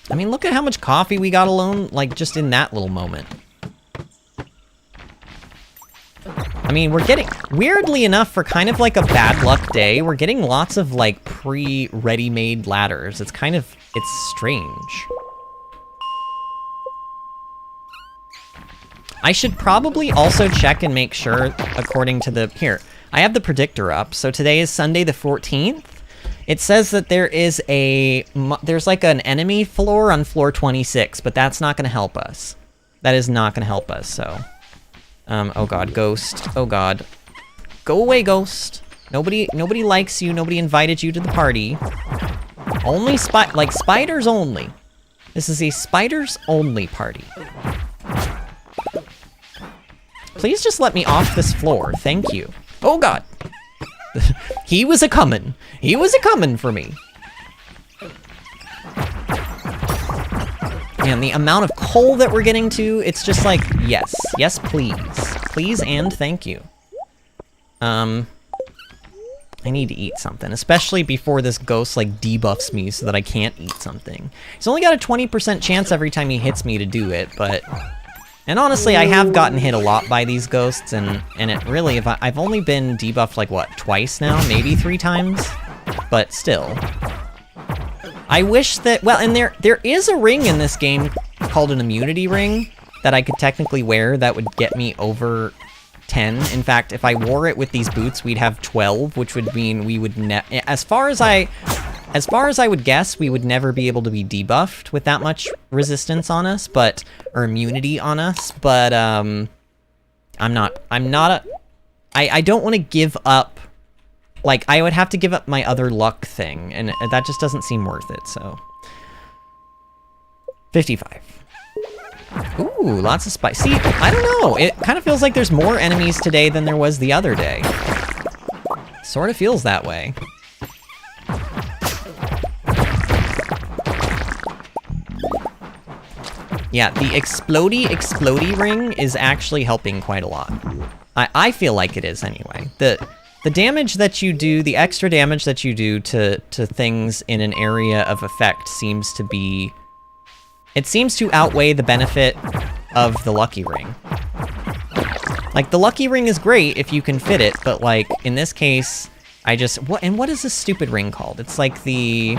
I mean, look at how much coffee we got alone, like, just in that little moment. I mean, we're getting, weirdly enough, for kind of like a bad luck day, we're getting lots of, like, pre-ready-made ladders. It's kind of, it's strange. I should probably also check and make sure, according to the, here, I have the predictor up, so today is Sunday the 14th. It says that there is there's like an enemy floor on floor 26, but that's not gonna help us. That is not gonna help us, so. Oh god, ghost. Oh god. Go away, ghost. Nobody likes you, nobody invited you to the party. Only spiders only. This is a spiders only party. Please just let me off this floor, thank you. Oh god. He was a-comin'. He was a-comin' for me. And the amount of coal that we're getting to, it's just like, yes. Yes, please. Please and thank you. I need to eat something, especially before this ghost, like, debuffs me so that I can't eat something. He's only got a 20% chance every time he hits me to do it, but... And honestly, I have gotten hit a lot by these ghosts, and it really, I've only been debuffed, like, what, twice now? Maybe 3 times? But still. I wish that, well, and there is a ring in this game called an immunity ring that I could technically wear that would get me over 10. In fact, if I wore it with these boots, we'd have 12, which would mean we would as far as I would guess, we would never be able to be debuffed with that much resistance on us, or immunity on us, but, I don't want to give up, like, I would have to give up my other luck thing, and that just doesn't seem worth it, so. 55. Ooh, lots of spice. See, I don't know, it kind of feels like there's more enemies today than there was the other day. Sort of feels that way. Yeah, the explodey ring is actually helping quite a lot. I feel like it is anyway. The damage that you do, the extra damage that you do to things in an area of effect seems to be... It seems to outweigh the benefit of the lucky ring. Like, the lucky ring is great if you can fit it, but like, in this case, what is this stupid ring called? It's like the...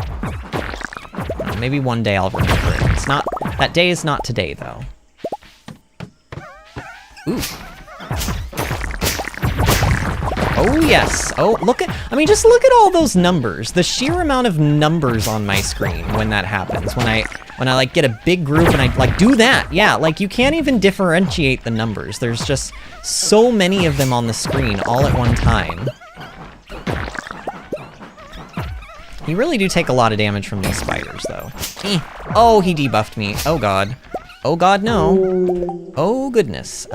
Maybe one day I'll remember it. It's not, that day is not today, though. Ooh. Oh, yes. Oh, look at, I mean, just look at all those numbers. The sheer amount of numbers on my screen when that happens. When I like, get a big group and I, like, do that. Yeah, like, you can't even differentiate the numbers. There's just so many of them on the screen all at one time. You really do take a lot of damage from these spiders, though. Oh, he debuffed me. Oh, God. Oh, God, no. Oh, goodness.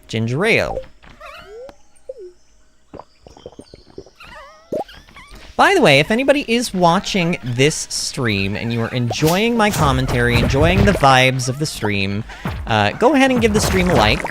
Ginger ale. By the way, if anybody is watching this stream and you are enjoying my commentary, enjoying the vibes of the stream, go ahead and give the stream a like.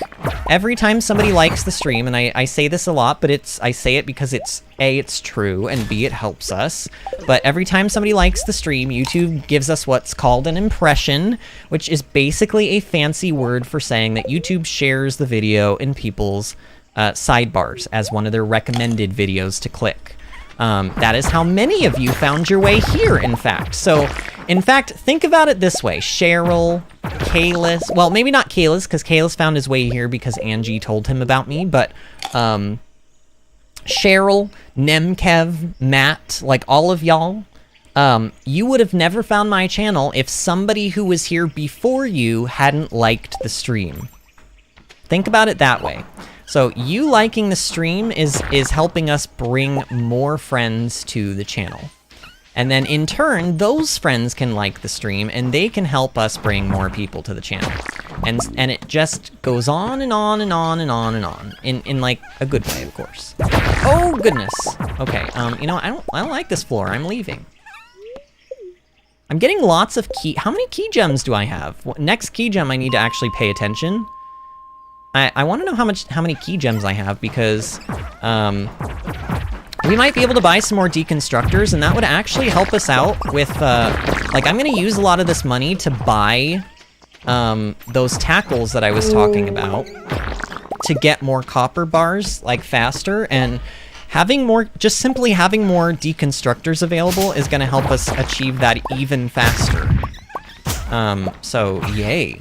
Every time somebody likes the stream, and I say this a lot, but I say it because it's A, it's true, and B, it helps us. But every time somebody likes the stream, YouTube gives us what's called an impression, which is basically a fancy word for saying that YouTube shares the video in people's sidebars as one of their recommended videos to click. That is how many of you found your way here, in fact. So, in fact, think about it this way. Cheryl, Kalis, well, maybe not Kalis, because Kalis found his way here because Angie told him about me, but, Cheryl, Nemkev, Matt, like all of y'all, you would have never found my channel if somebody who was here before you hadn't liked the stream. Think about it that way. So you liking the stream is helping us bring more friends to the channel. And then in turn, those friends can like the stream and they can help us bring more people to the channel. And it just goes on and on and on and on and on. In like a good way, of course. Oh goodness. Okay, you know, I don't like this floor. I'm leaving. I'm getting lots of how many key gems do I have? Next key gem I need to actually pay attention. I want to know how many key gems I have because we might be able to buy some more deconstructors, and that would actually help us out with like I'm gonna use a lot of this money to buy those tackles that I was talking about to get more copper bars like faster, and just simply having more deconstructors available is gonna help us achieve that even faster. So yay.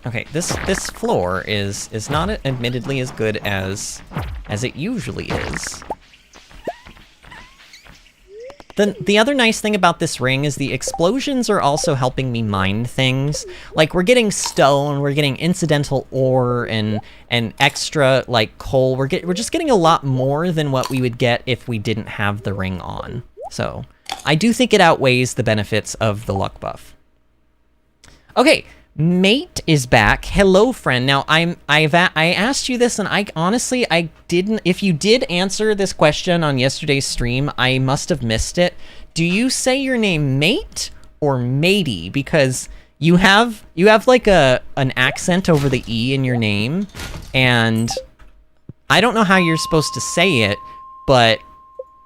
Okay, this floor is not admittedly as good as it usually is. The other nice thing about this ring is the explosions are also helping me mine things. Like, we're getting stone, we're getting incidental ore, and extra, like, coal. We're just getting a lot more than what we would get if we didn't have the ring on. So, I do think it outweighs the benefits of the luck buff. Okay, Mate is back. Hello, friend. Now, I asked you this, and I didn't. If you did answer this question on yesterday's stream, I must have missed it. Do you say your name Mate or Matey? Because you have like an accent over the E in your name, and I don't know how you're supposed to say it, but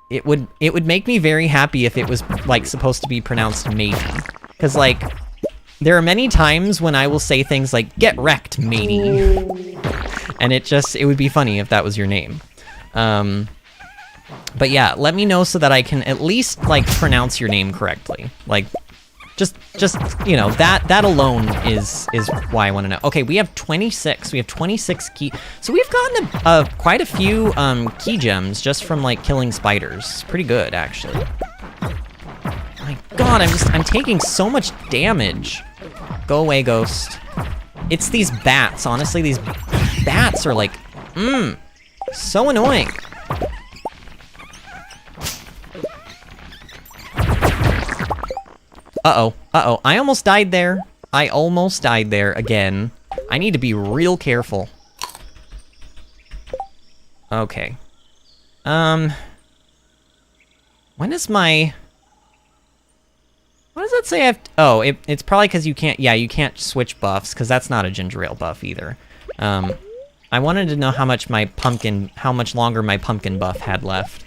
it would make me very happy if it was like supposed to be pronounced Matey. Because like, there are many times when I will say things like, "Get wrecked, matey." And it would be funny if that was your name. But yeah, let me know so that I can at least, like, pronounce your name correctly. Like, just you know, that alone is why I want to know. Okay, we have 26. We have 26 key. So we've gotten quite a few key gems just from, like, killing spiders. Pretty good, actually. My god, I'm taking so much damage. Go away, ghost. It's these bats, honestly. These bats are like, so annoying. Uh-oh, I almost died there. I almost died there again. I need to be real careful. Okay. When is my... What does that say? It's probably because you can't switch buffs, because that's not a ginger ale buff either. I wanted to know how much longer my pumpkin buff had left.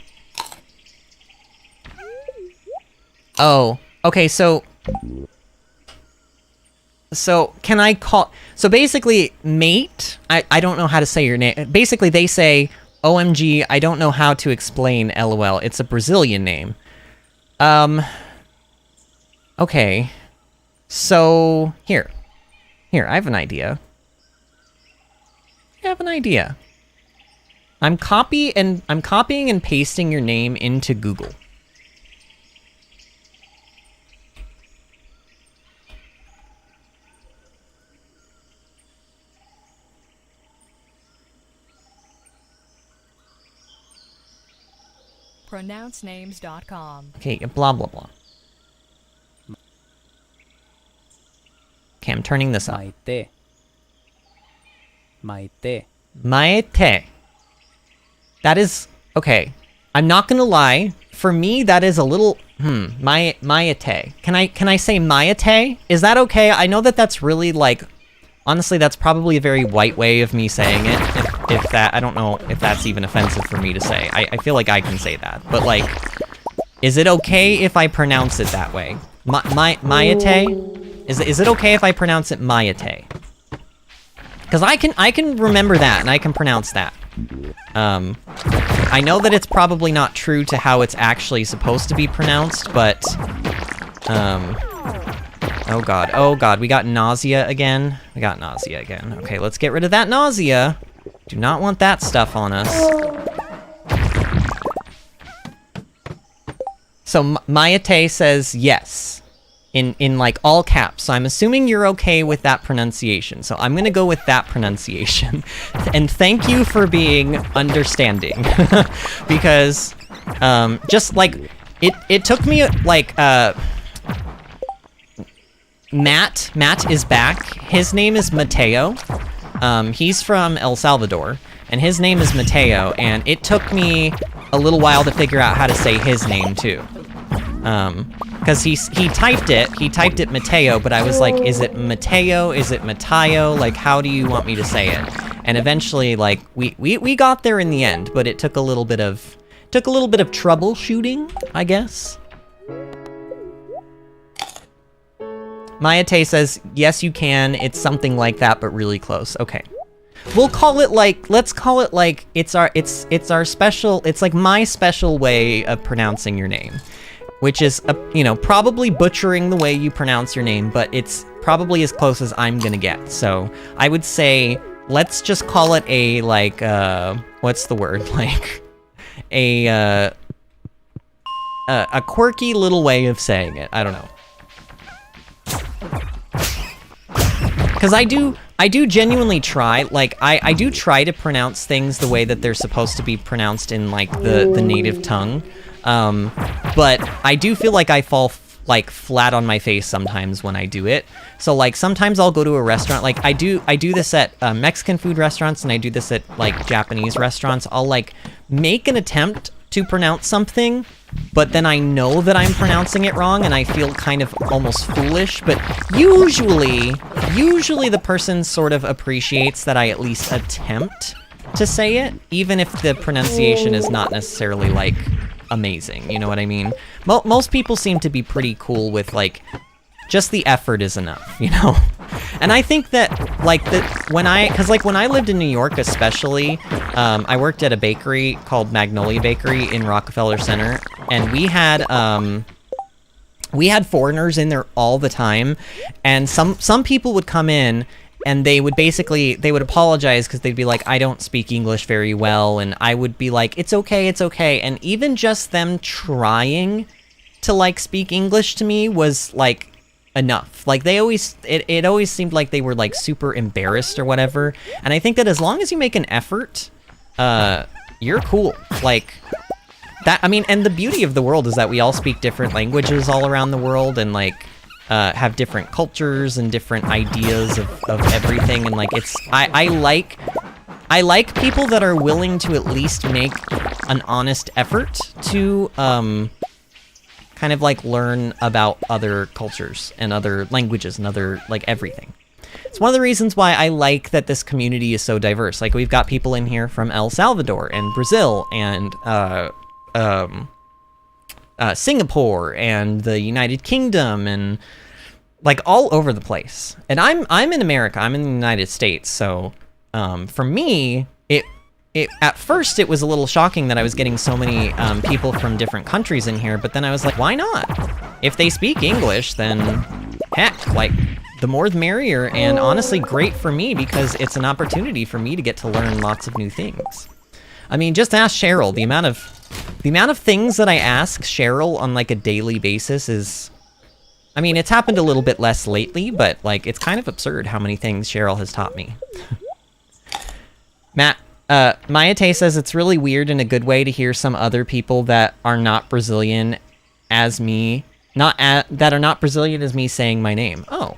Oh, okay, so can I call... So basically, Mate, I don't know how to say your name. Basically, they say, OMG, I don't know how to explain LOL. It's a Brazilian name. Okay, so here, I have an idea. I'm copying and pasting your name into Google. Pronouncenames.com. Okay, blah blah blah. Okay, I'm turning this up. Maete. That is... Okay. I'm not gonna lie. For me, that is a little... Maete. Can I say Maete? Is that okay? I know that that's really, like... Honestly, that's probably a very white way of me saying it. If that... I don't know if that's even offensive for me to say. I feel like I can say that. But, like... Is it okay if I pronounce it that way? Maete? Is it okay if I pronounce it Maete? Because I can remember that, and I can pronounce that. I know that it's probably not true to how it's actually supposed to be pronounced, but... Oh god, we got nausea again. Okay, let's get rid of that nausea. Do not want that stuff on us. So, Maete says yes. in like all caps. So I'm assuming you're okay with that pronunciation. So I'm gonna go with that pronunciation. And thank you for being understanding. Because just like it took me like Matt is back. His name is Mateo. He's from El Salvador, and his name is Mateo, and it took me a little while to figure out how to say his name too. Because he typed it Mateo, but I was like, is it Mateo? Is it Mateo? Like, how do you want me to say it? And eventually, like, we got there in the end, but it took a little bit of troubleshooting, I guess. Mayate says, yes, you can. It's something like that, but really close. Okay. We'll call it like, let's call it like, it's our special, it's like my special way of pronouncing your name. Which is, you know, probably butchering the way you pronounce your name, but it's probably as close as I'm gonna get. So I would say, let's just call it a, like, what's the word? Like, a quirky little way of saying it. I don't know. Because I do genuinely try, like, I do try to pronounce things the way that they're supposed to be pronounced in, like, the native tongue. But I do feel like I fall like flat on my face sometimes when I do it. So like sometimes I'll go to a restaurant, like I do this at Mexican food restaurants, and I do this at like Japanese restaurants. I'll like make an attempt to pronounce something, but then I know that I'm pronouncing it wrong and I feel kind of almost foolish, but usually the person sort of appreciates that I at least attempt to say it, even if the pronunciation is not necessarily like amazing, you know what I mean? Most people seem to be pretty cool with like, just the effort is enough, you know? And I think that like when I lived in New York especially, I worked at a bakery called Magnolia Bakery in Rockefeller Center, and we had foreigners in there all the time, and some people would come in and they would apologize because they'd be like, I don't speak English very well, and I would be like, it's okay, and even just them trying to like speak English to me was like enough. Like it always seemed like they were like super embarrassed or whatever, and I think that as long as you make an effort, you're cool. Like that, I mean, and the beauty of the world is that we all speak different languages all around the world, and like have different cultures and different ideas of everything, and like I like people that are willing to at least make an honest effort to kind of like learn about other cultures and other languages and other like everything. It's one of the reasons why I like that this community is so diverse. Like we've got people in here from El Salvador and Brazil and Singapore and the United Kingdom and like all over the place. And I'm in America. I'm in the United States. So for me, it at first it was a little shocking that I was getting so many people from different countries in here. But then I was like, why not? If they speak English, then heck, like the more the merrier. And honestly, great for me because it's an opportunity for me to get to learn lots of new things. I mean, just ask Cheryl. The amount of things that I ask Cheryl on like a daily basis is, I mean, it's happened a little bit less lately, but like it's kind of absurd how many things Cheryl has taught me. Mayate says it's really weird in a good way to hear some other people that are not Brazilian as me, that are not Brazilian as me saying my name. Oh.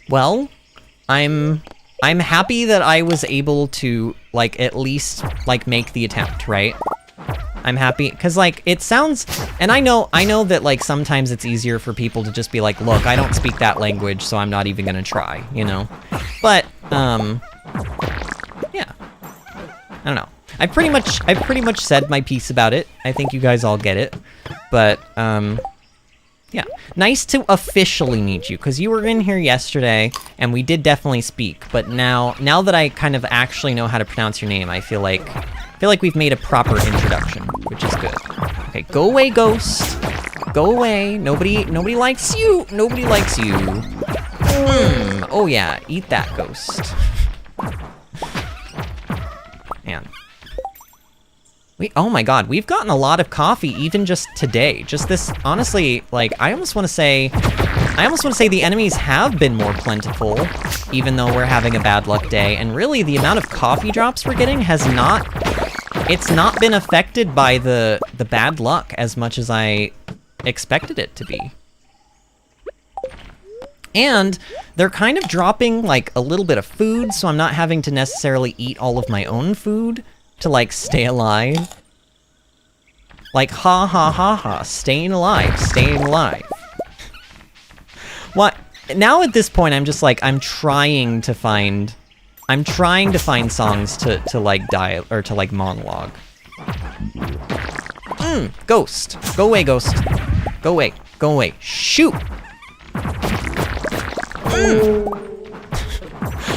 Well, I'm happy that I was able to like at least like make the attempt, right? I'm happy because like it sounds, and I know that like sometimes it's easier for people to just be like, look, I don't speak that language, so I'm not even gonna try, you know? But yeah, I don't know. I pretty much said my piece about it. I think you guys all get it, but yeah, nice to officially meet you, because you were in here yesterday, and we did definitely speak, but now that I kind of actually know how to pronounce your name, I feel like we've made a proper introduction, which is good. Okay, go away, ghost. Go away. Nobody likes you. Nobody likes you. Oh yeah, eat that, ghost. Man. Oh my god, we've gotten a lot of coffee even just today. Just this, honestly, like, I almost want to say the enemies have been more plentiful, even though we're having a bad luck day. And really, the amount of coffee drops we're getting has not, it's not been affected by the bad luck as much as I expected it to be. And they're kind of dropping, like, a little bit of food, so I'm not having to necessarily eat all of my own food to, like, stay alive. Like, ha ha ha ha, staying alive, staying alive. What? Now at this point, I'm just like, I'm trying to find songs to like, or to, like, monologue. Ghost. Go away, ghost. Go away. Go away. Shoot!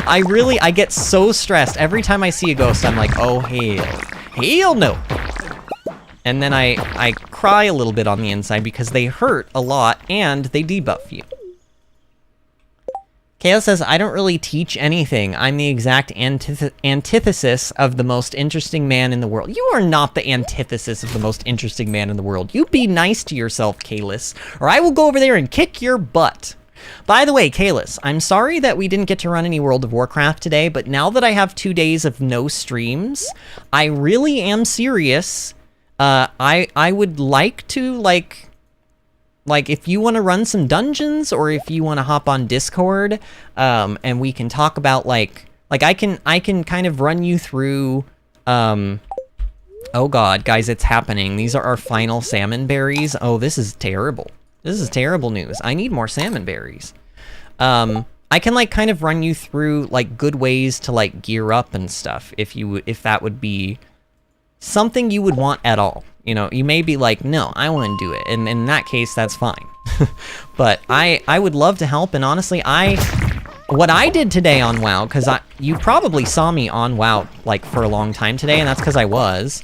I get so stressed. Every time I see a ghost, I'm like, oh, hell no. And then I cry a little bit on the inside because they hurt a lot and they debuff you. Kale says, I don't really teach anything. I'm the exact antithesis of the most interesting man in the world. You are not the antithesis of the most interesting man in the world. You be nice to yourself, Kalis, or I will go over there and kick your butt. By the way, Kalis, I'm sorry that we didn't get to run any World of Warcraft today, but now that I have 2 days of no streams, I really am serious. I would like to, like if you want to run some dungeons, or if you want to hop on Discord, and we can talk about, like I can kind of run you through, oh god, guys, it's happening. These are our final salmon berries. Oh, this is terrible. This is terrible news. I need more salmon berries. I can, like, kind of run you through, like, good ways to, like, gear up and stuff, if that would be something you would want at all. You know, you may be like, no, I wouldn't do it, and in that case, that's fine. But I would love to help, and honestly, what I did today on WoW, because you probably saw me on WoW, like, for a long time today, and that's because I was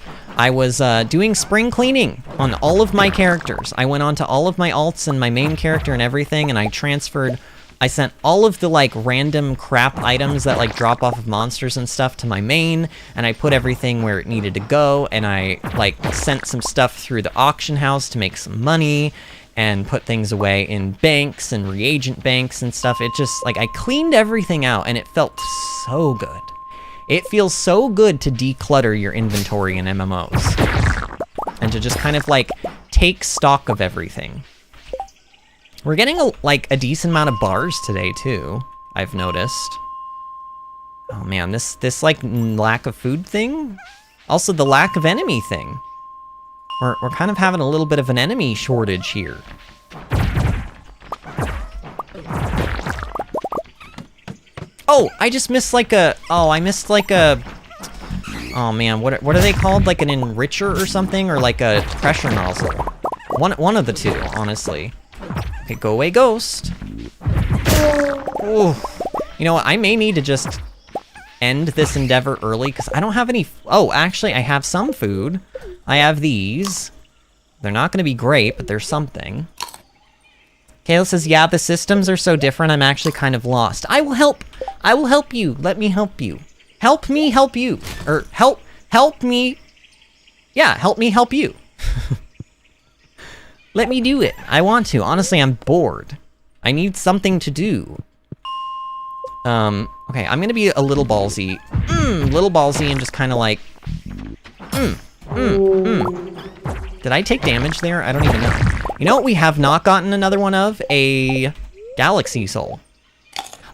doing spring cleaning on all of my characters. I went on to all of my alts and my main character and everything, and I sent all of the, like, random crap items that, like, drop off of monsters and stuff to my main, and I put everything where it needed to go, and I, like, sent some stuff through the auction house to make some money, and put things away in banks and reagent banks and stuff. It just, like, I cleaned everything out, and it felt so good. It feels so good to declutter your inventory in MMOs. And to just kind of, like, take stock of everything. We're getting, a decent amount of bars today, too, I've noticed. Oh, man, this like, lack of food thing? Also, the lack of enemy thing. We're kind of having a little bit of an enemy shortage here. Oh, I just missed, like, I missed, like, oh, man, what are they called? Like an enricher or something? Or, like, a pressure nozzle? One of the two, honestly. Okay, go away, ghost. Ooh. You know what, I may need to just end this endeavor early, because I don't have any... Oh, actually, I have some food. I have these. They're not going to be great, but they're something. Kale says, yeah, the systems are so different, I'm actually kind of lost. I will help. I will help you. Let me help you. Help me help you. Or help me. Yeah, help me help you. Let me do it. I want to. Honestly, I'm bored. I need something to do. Okay, I'm gonna be a little ballsy. Little ballsy and just kind of like... Did I take damage there? I don't even know. You know what we have not gotten another one of? A galaxy soul.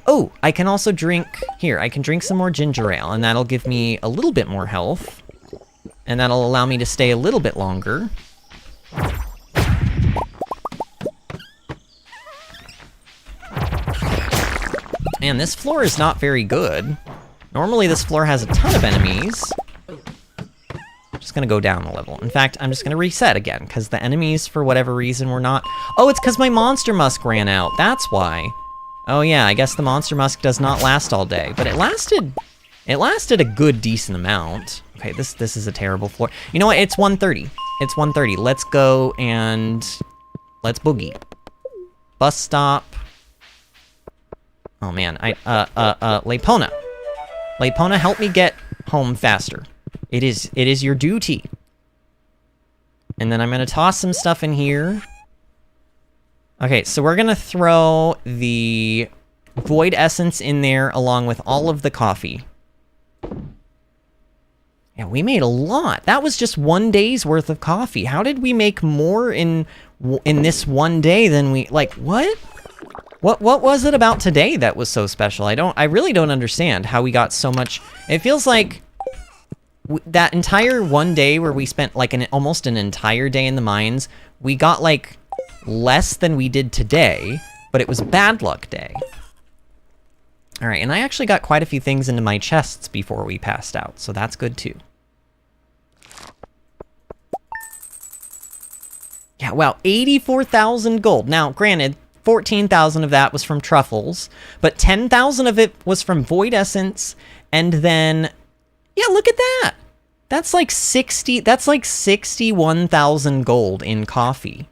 Oh, I can also drink... Here, I can drink some more ginger ale, and that'll give me a little bit more health. And that'll allow me to stay a little bit longer. Man, this floor is not very good. Normally this floor has a ton of enemies. I'm just gonna go down a level. In fact, I'm just gonna reset again, because the enemies, for whatever reason, were not... Oh, it's because my Monster Musk ran out. That's why. Oh yeah, I guess the Monster Musk does not last all day. But it lasted a good, decent amount. Okay, this is a terrible floor. You know what? It's 1:30. It's 1:30. Let's go and... Let's boogie. Bus stop. Oh man, Lepona, help me get home faster. It is your duty. And then I'm gonna toss some stuff in here. Okay, so we're gonna throw the void essence in there along with all of the coffee. Yeah, we made a lot. That was just 1 day's worth of coffee. How did we make more in this 1 day than we... Like, what? What was it about today that was so special? I really don't understand how we got so much... It feels like that entire 1 day where we spent like almost an entire day in the mines, we got like less than we did today, but it was bad luck day. All right, and I actually got quite a few things into my chests before we passed out, so that's good too. Yeah, wow, 84,000 gold. Now, granted, 14,000 of that was from truffles, but 10,000 of it was from void essence, and then, yeah, look at that. That's like 61,000 gold in coffee.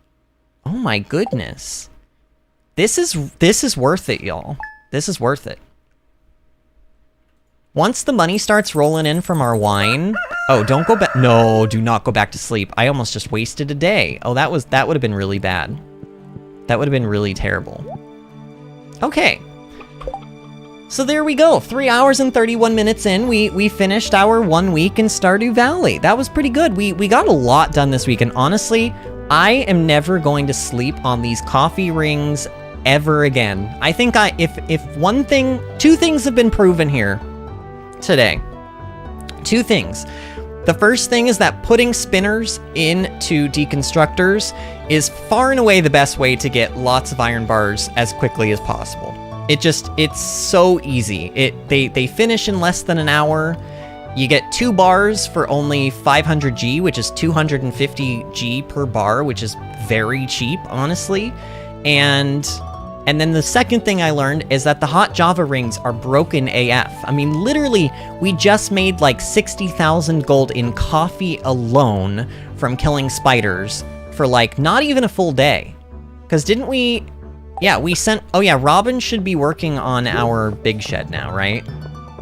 Oh my goodness. This is worth it, y'all. This is worth it. Once the money starts rolling in from our wine... Oh, don't go back... No, do not go back to sleep. I almost just wasted a day. Oh, that would have been really bad. That would have been really terrible. Okay. So there we go. 3 hours and 31 minutes in, we finished our 1 week in Stardew Valley. That was pretty good. We got a lot done this week, and honestly, I am never going to sleep on these coffee rings ever again. I think if two things have been proven here today. Two things. The first thing is that putting spinners into deconstructors is far and away the best way to get lots of iron bars as quickly as possible. It's so easy. They finish in less than an hour. You get 2 bars for only 500 G, which is 250 G per bar, which is very cheap, honestly. And then the second thing I learned is that the hot Java rings are broken AF. I mean, literally, we just made like 60,000 gold in coffee alone from killing spiders for like not even a full day. Because didn't we... Yeah, we sent... Oh yeah, Robin should be working on our big shed now, right?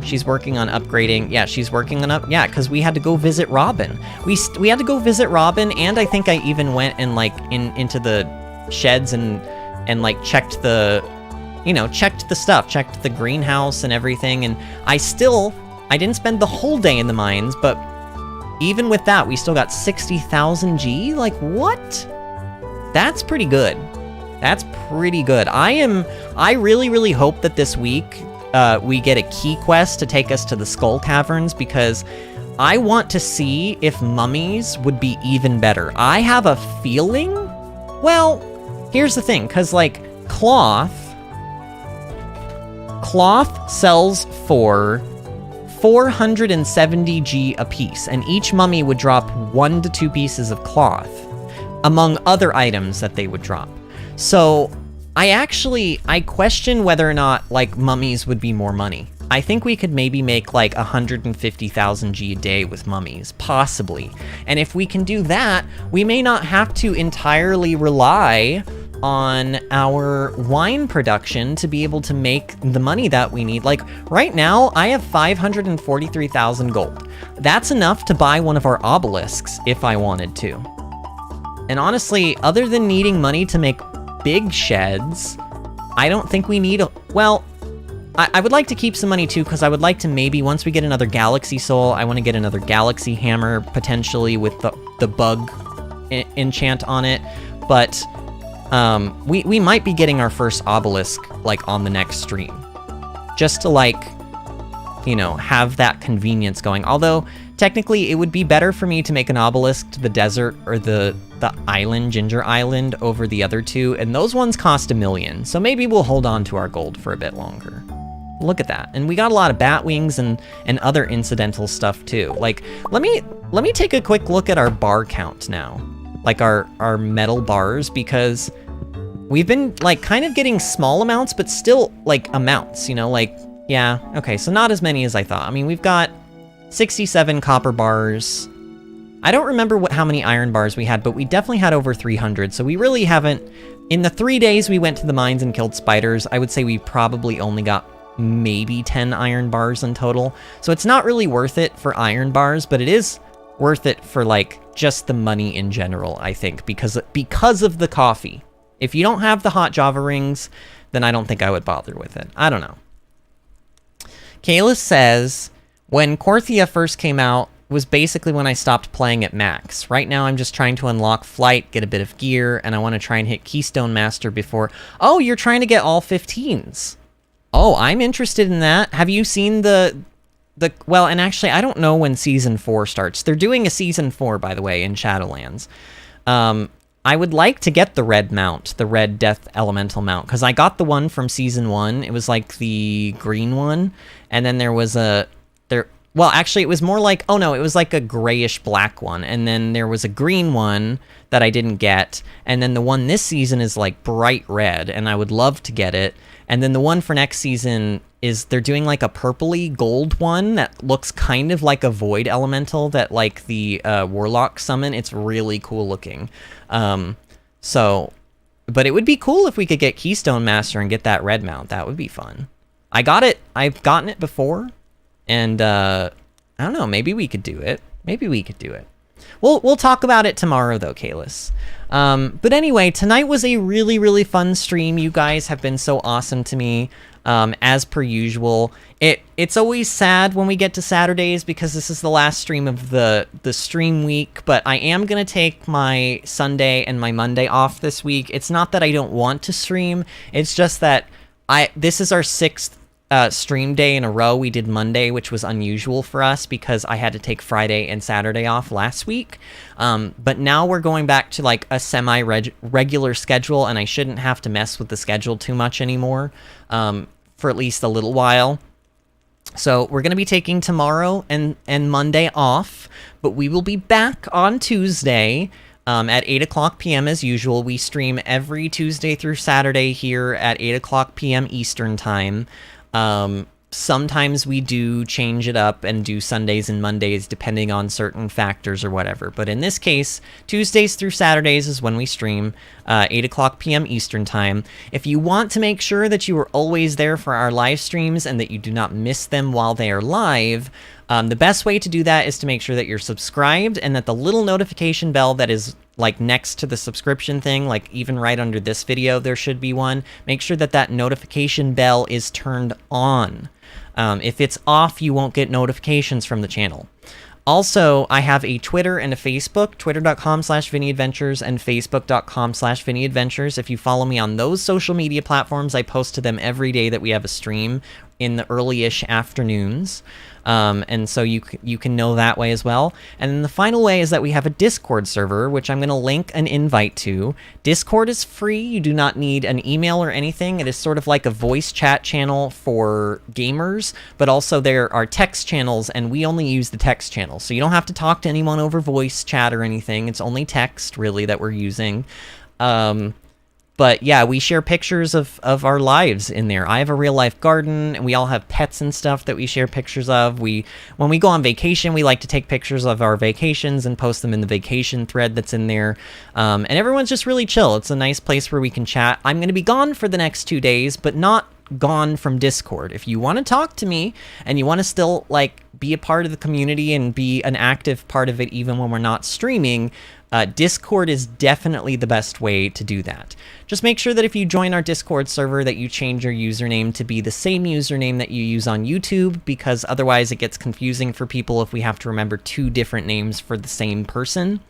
She's working on upgrading... Yeah, she's working on Yeah, because we had to go visit Robin. We had to go visit Robin, and I think I even went and like into the sheds and like checked the, checked the stuff, checked the greenhouse and everything, and I didn't spend the whole day in the mines, but even with that, we still got 60,000 G? Like, what? That's pretty good. That's pretty good. I really, really hope that this week, we get a key quest to take us to the Skull Caverns, because I want to see if mummies would be even better. I have a feeling, well... Here's the thing, because, like, cloth sells for 470 G a piece, and each mummy would drop 1 to 2 pieces of cloth, among other items that they would drop. So, I question whether or not, like, mummies would be more money. I think we could maybe make, like, 150,000 G a day with mummies, possibly. And if we can do that, we may not have to entirely rely on our wine production to be able to make the money that we need. Like, right now, I have 543,000 gold. That's enough to buy one of our obelisks if I wanted to. And honestly, other than needing money to make big sheds, I don't think we need well, I would like to keep some money too, because I would like to maybe, once we get another galaxy soul, I want to get another galaxy hammer, potentially with the bug enchant on it. But we might be getting our first obelisk, like, on the next stream. Just to, like, have that convenience going. Although, technically, it would be better for me to make an obelisk to the desert or the island, Ginger Island, over the other two, and those ones cost 1 million. So maybe we'll hold on to our gold for a bit longer. Look at that. And we got a lot of bat wings and other incidental stuff, too. Like, let me take a quick look at our bar count now. Like, our metal bars, because we've been, like, kind of getting small amounts, but still, like, amounts, like, yeah, okay, so not as many as I thought. I mean, we've got 67 copper bars. I don't remember how many iron bars we had, but we definitely had over 300, so we really haven't... In the 3 days we went to the mines and killed spiders, I would say we probably only got maybe 10 iron bars in total. So it's not really worth it for iron bars, but it is worth it for, like, just the money in general, I think, because of the coffee. If you don't have the hot Java rings, then I don't think I would bother with it. I don't know. Kayla says, when Korthia first came out, was basically when I stopped playing at max. Right now I'm just trying to unlock flight, get a bit of gear, and I want to try and hit Keystone Master before... Oh, you're trying to get all 15s. Oh, I'm interested in that. Have you seen the... Well, and actually, I don't know when Season 4 starts. They're doing a Season 4, by the way, in Shadowlands. I would like to get the red mount, the red Death Elemental mount, because I got the one from Season 1. It was like the green one, and then there was a... Well, actually, it was more like... Oh, no, it was like a grayish-black one, and then there was a green one that I didn't get, and then the one this season is like bright red, and I would love to get it. And then the one for next season is they're doing like a purpley gold one that looks kind of like a void elemental that like the warlock summon. It's really cool looking. But it would be cool if we could get Keystone Master and get that red mount. That would be fun. I got it. I've gotten it before, and I don't know. Maybe we could do it. We'll talk about it tomorrow, though, Kalis. But anyway, tonight was a really, really fun stream. You guys have been so awesome to me, as per usual. It's always sad when we get to Saturdays because this is the last stream of the stream week, but I am going to take my Sunday and my Monday off this week. It's not that I don't want to stream. It's just that this is our 6th stream day in a row. We did Monday, which was unusual for us because I had to take Friday and Saturday off last week. But now we're going back to like a semi-regular schedule, and I shouldn't have to mess with the schedule too much anymore for at least a little while. So we're going to be taking tomorrow and Monday off, but we will be back on Tuesday at 8 o'clock p.m. as usual. We stream every Tuesday through Saturday here at 8 o'clock p.m. Eastern Time. Sometimes we do change it up and do Sundays and Mondays depending on certain factors or whatever. But in this case, Tuesdays through Saturdays is when we stream, 8 o'clock p.m. Eastern Time. If you want to make sure that you are always there for our live streams and that you do not miss them while they are live, the best way to do that is to make sure that you're subscribed and that the little notification bell that is like next to the subscription thing, like even right under this video, there should be one. Make sure that that notification bell is turned on. If it's off, you won't get notifications from the channel. Also, I have a Twitter and a Facebook, twitter.com/VinnyAdventures and facebook.com/VinnyAdventures. If you follow me on those social media platforms, I post to them every day that we have a stream in the early-ish afternoons. And so you can know that way as well. And then the final way is that we have a Discord server, which I'm going to link an invite to. Discord is free. You do not need an email or anything. It is sort of like a voice chat channel for gamers, but also there are text channels, and we only use the text channel. So you don't have to talk to anyone over voice chat or anything. It's only text, really, that we're using. But yeah, we share pictures of our lives in there. I have a real-life garden, and we all have pets and stuff that we share pictures of. When we go on vacation, we like to take pictures of our vacations and post them in the vacation thread that's in there. And everyone's just really chill. It's a nice place where we can chat. I'm going to be gone for the next 2 days, but not gone from Discord. If you want to talk to me and you want to still like be a part of the community and be an active part of it even when we're not streaming, Discord is definitely the best way to do that. Just make sure that if you join our Discord server that you change your username to be the same username that you use on YouTube, because otherwise it gets confusing for people if we have to remember 2 different names for the same person.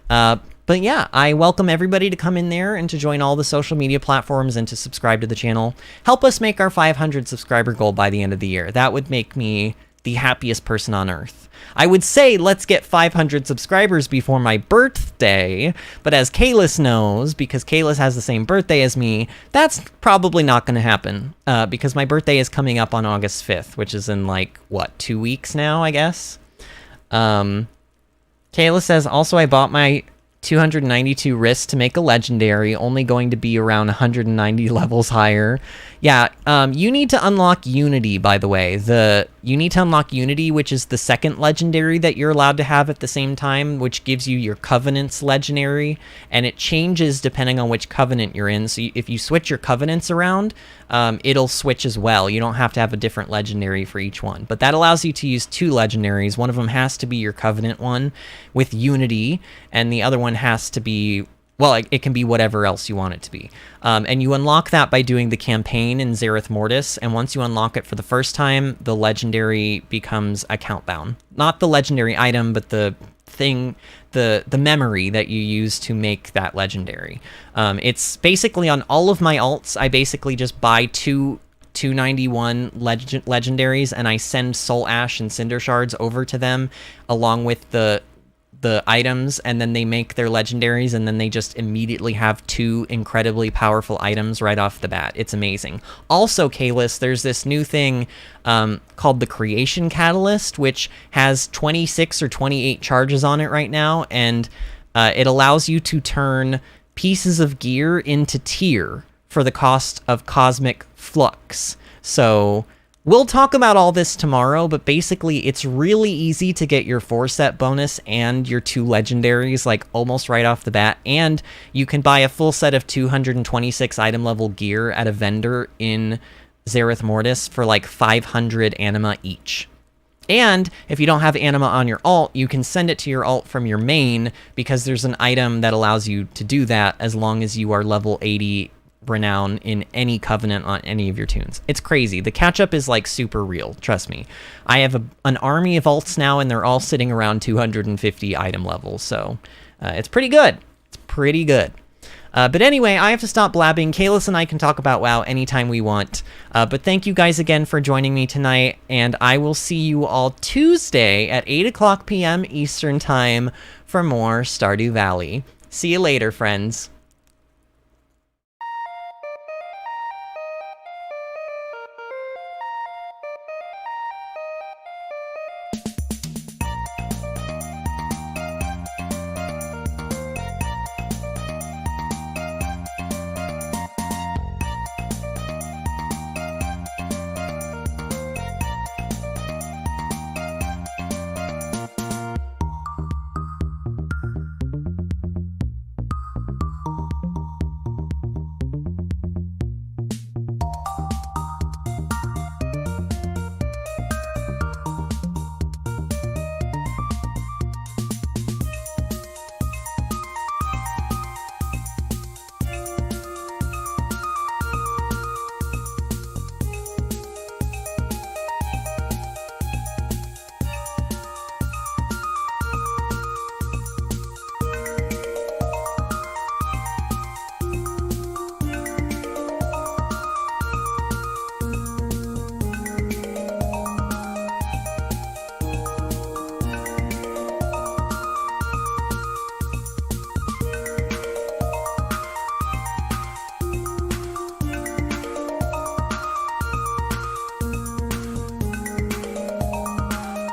But yeah, I welcome everybody to come in there and to join all the social media platforms and to subscribe to the channel. Help us make our 500 subscriber goal by the end of the year. That would make me the happiest person on earth. I would say let's get 500 subscribers before my birthday, but as Kalis knows, because Kalis has the same birthday as me, that's probably not going to happen, because my birthday is coming up on August 5th, which is in like, what, 2 weeks now, I guess? Kalis says, also I bought my 292 risks to make a legendary, only going to be around 190 levels higher. Yeah, you need to unlock Unity, by the way. You need to unlock Unity, which is the second legendary that you're allowed to have at the same time, which gives you your Covenants legendary, and it changes depending on which Covenant you're in. So if you switch your Covenants around, it'll switch as well. You don't have to have a different legendary for each one. But that allows you to use 2 legendaries. One of them has to be your Covenant one with Unity, and the other one has to be, well, it can be whatever else you want it to be. And you unlock that by doing the campaign in Zareth Mortis, and once you unlock it for the first time, the legendary becomes account bound. Not the legendary item, but the thing, the memory that you use to make that legendary. It's basically on all of my alts, I basically just buy 291 legendaries, and I send Soul Ash and Cinder Shards over to them along with the items, and then they make their legendaries, and then they just immediately have 2 incredibly powerful items right off the bat. It's amazing. Also, Kalis, there's this new thing called the Creation Catalyst, which has 26 or 28 charges on it right now, and it allows you to turn pieces of gear into tier for the cost of Cosmic Flux. So we'll talk about all this tomorrow, but basically it's really easy to get your 4-set bonus and your 2 legendaries, like, almost right off the bat, and you can buy a full set of 226 item level gear at a vendor in Zareth Mortis for like 500 anima each. And if you don't have anima on your alt, you can send it to your alt from your main, because there's an item that allows you to do that as long as you are level 80 renown in any covenant on any of your tunes. It's crazy. The catch-up is like super real, trust me. I have an army of alts now, and they're all sitting around 250 item levels, so it's pretty good. It's pretty good. But anyway, I have to stop blabbing. Kalis and I can talk about WoW anytime we want. But thank you guys again for joining me tonight, and I will see you all Tuesday at 8 o'clock p.m. Eastern Time for more Stardew Valley. See you later, friends.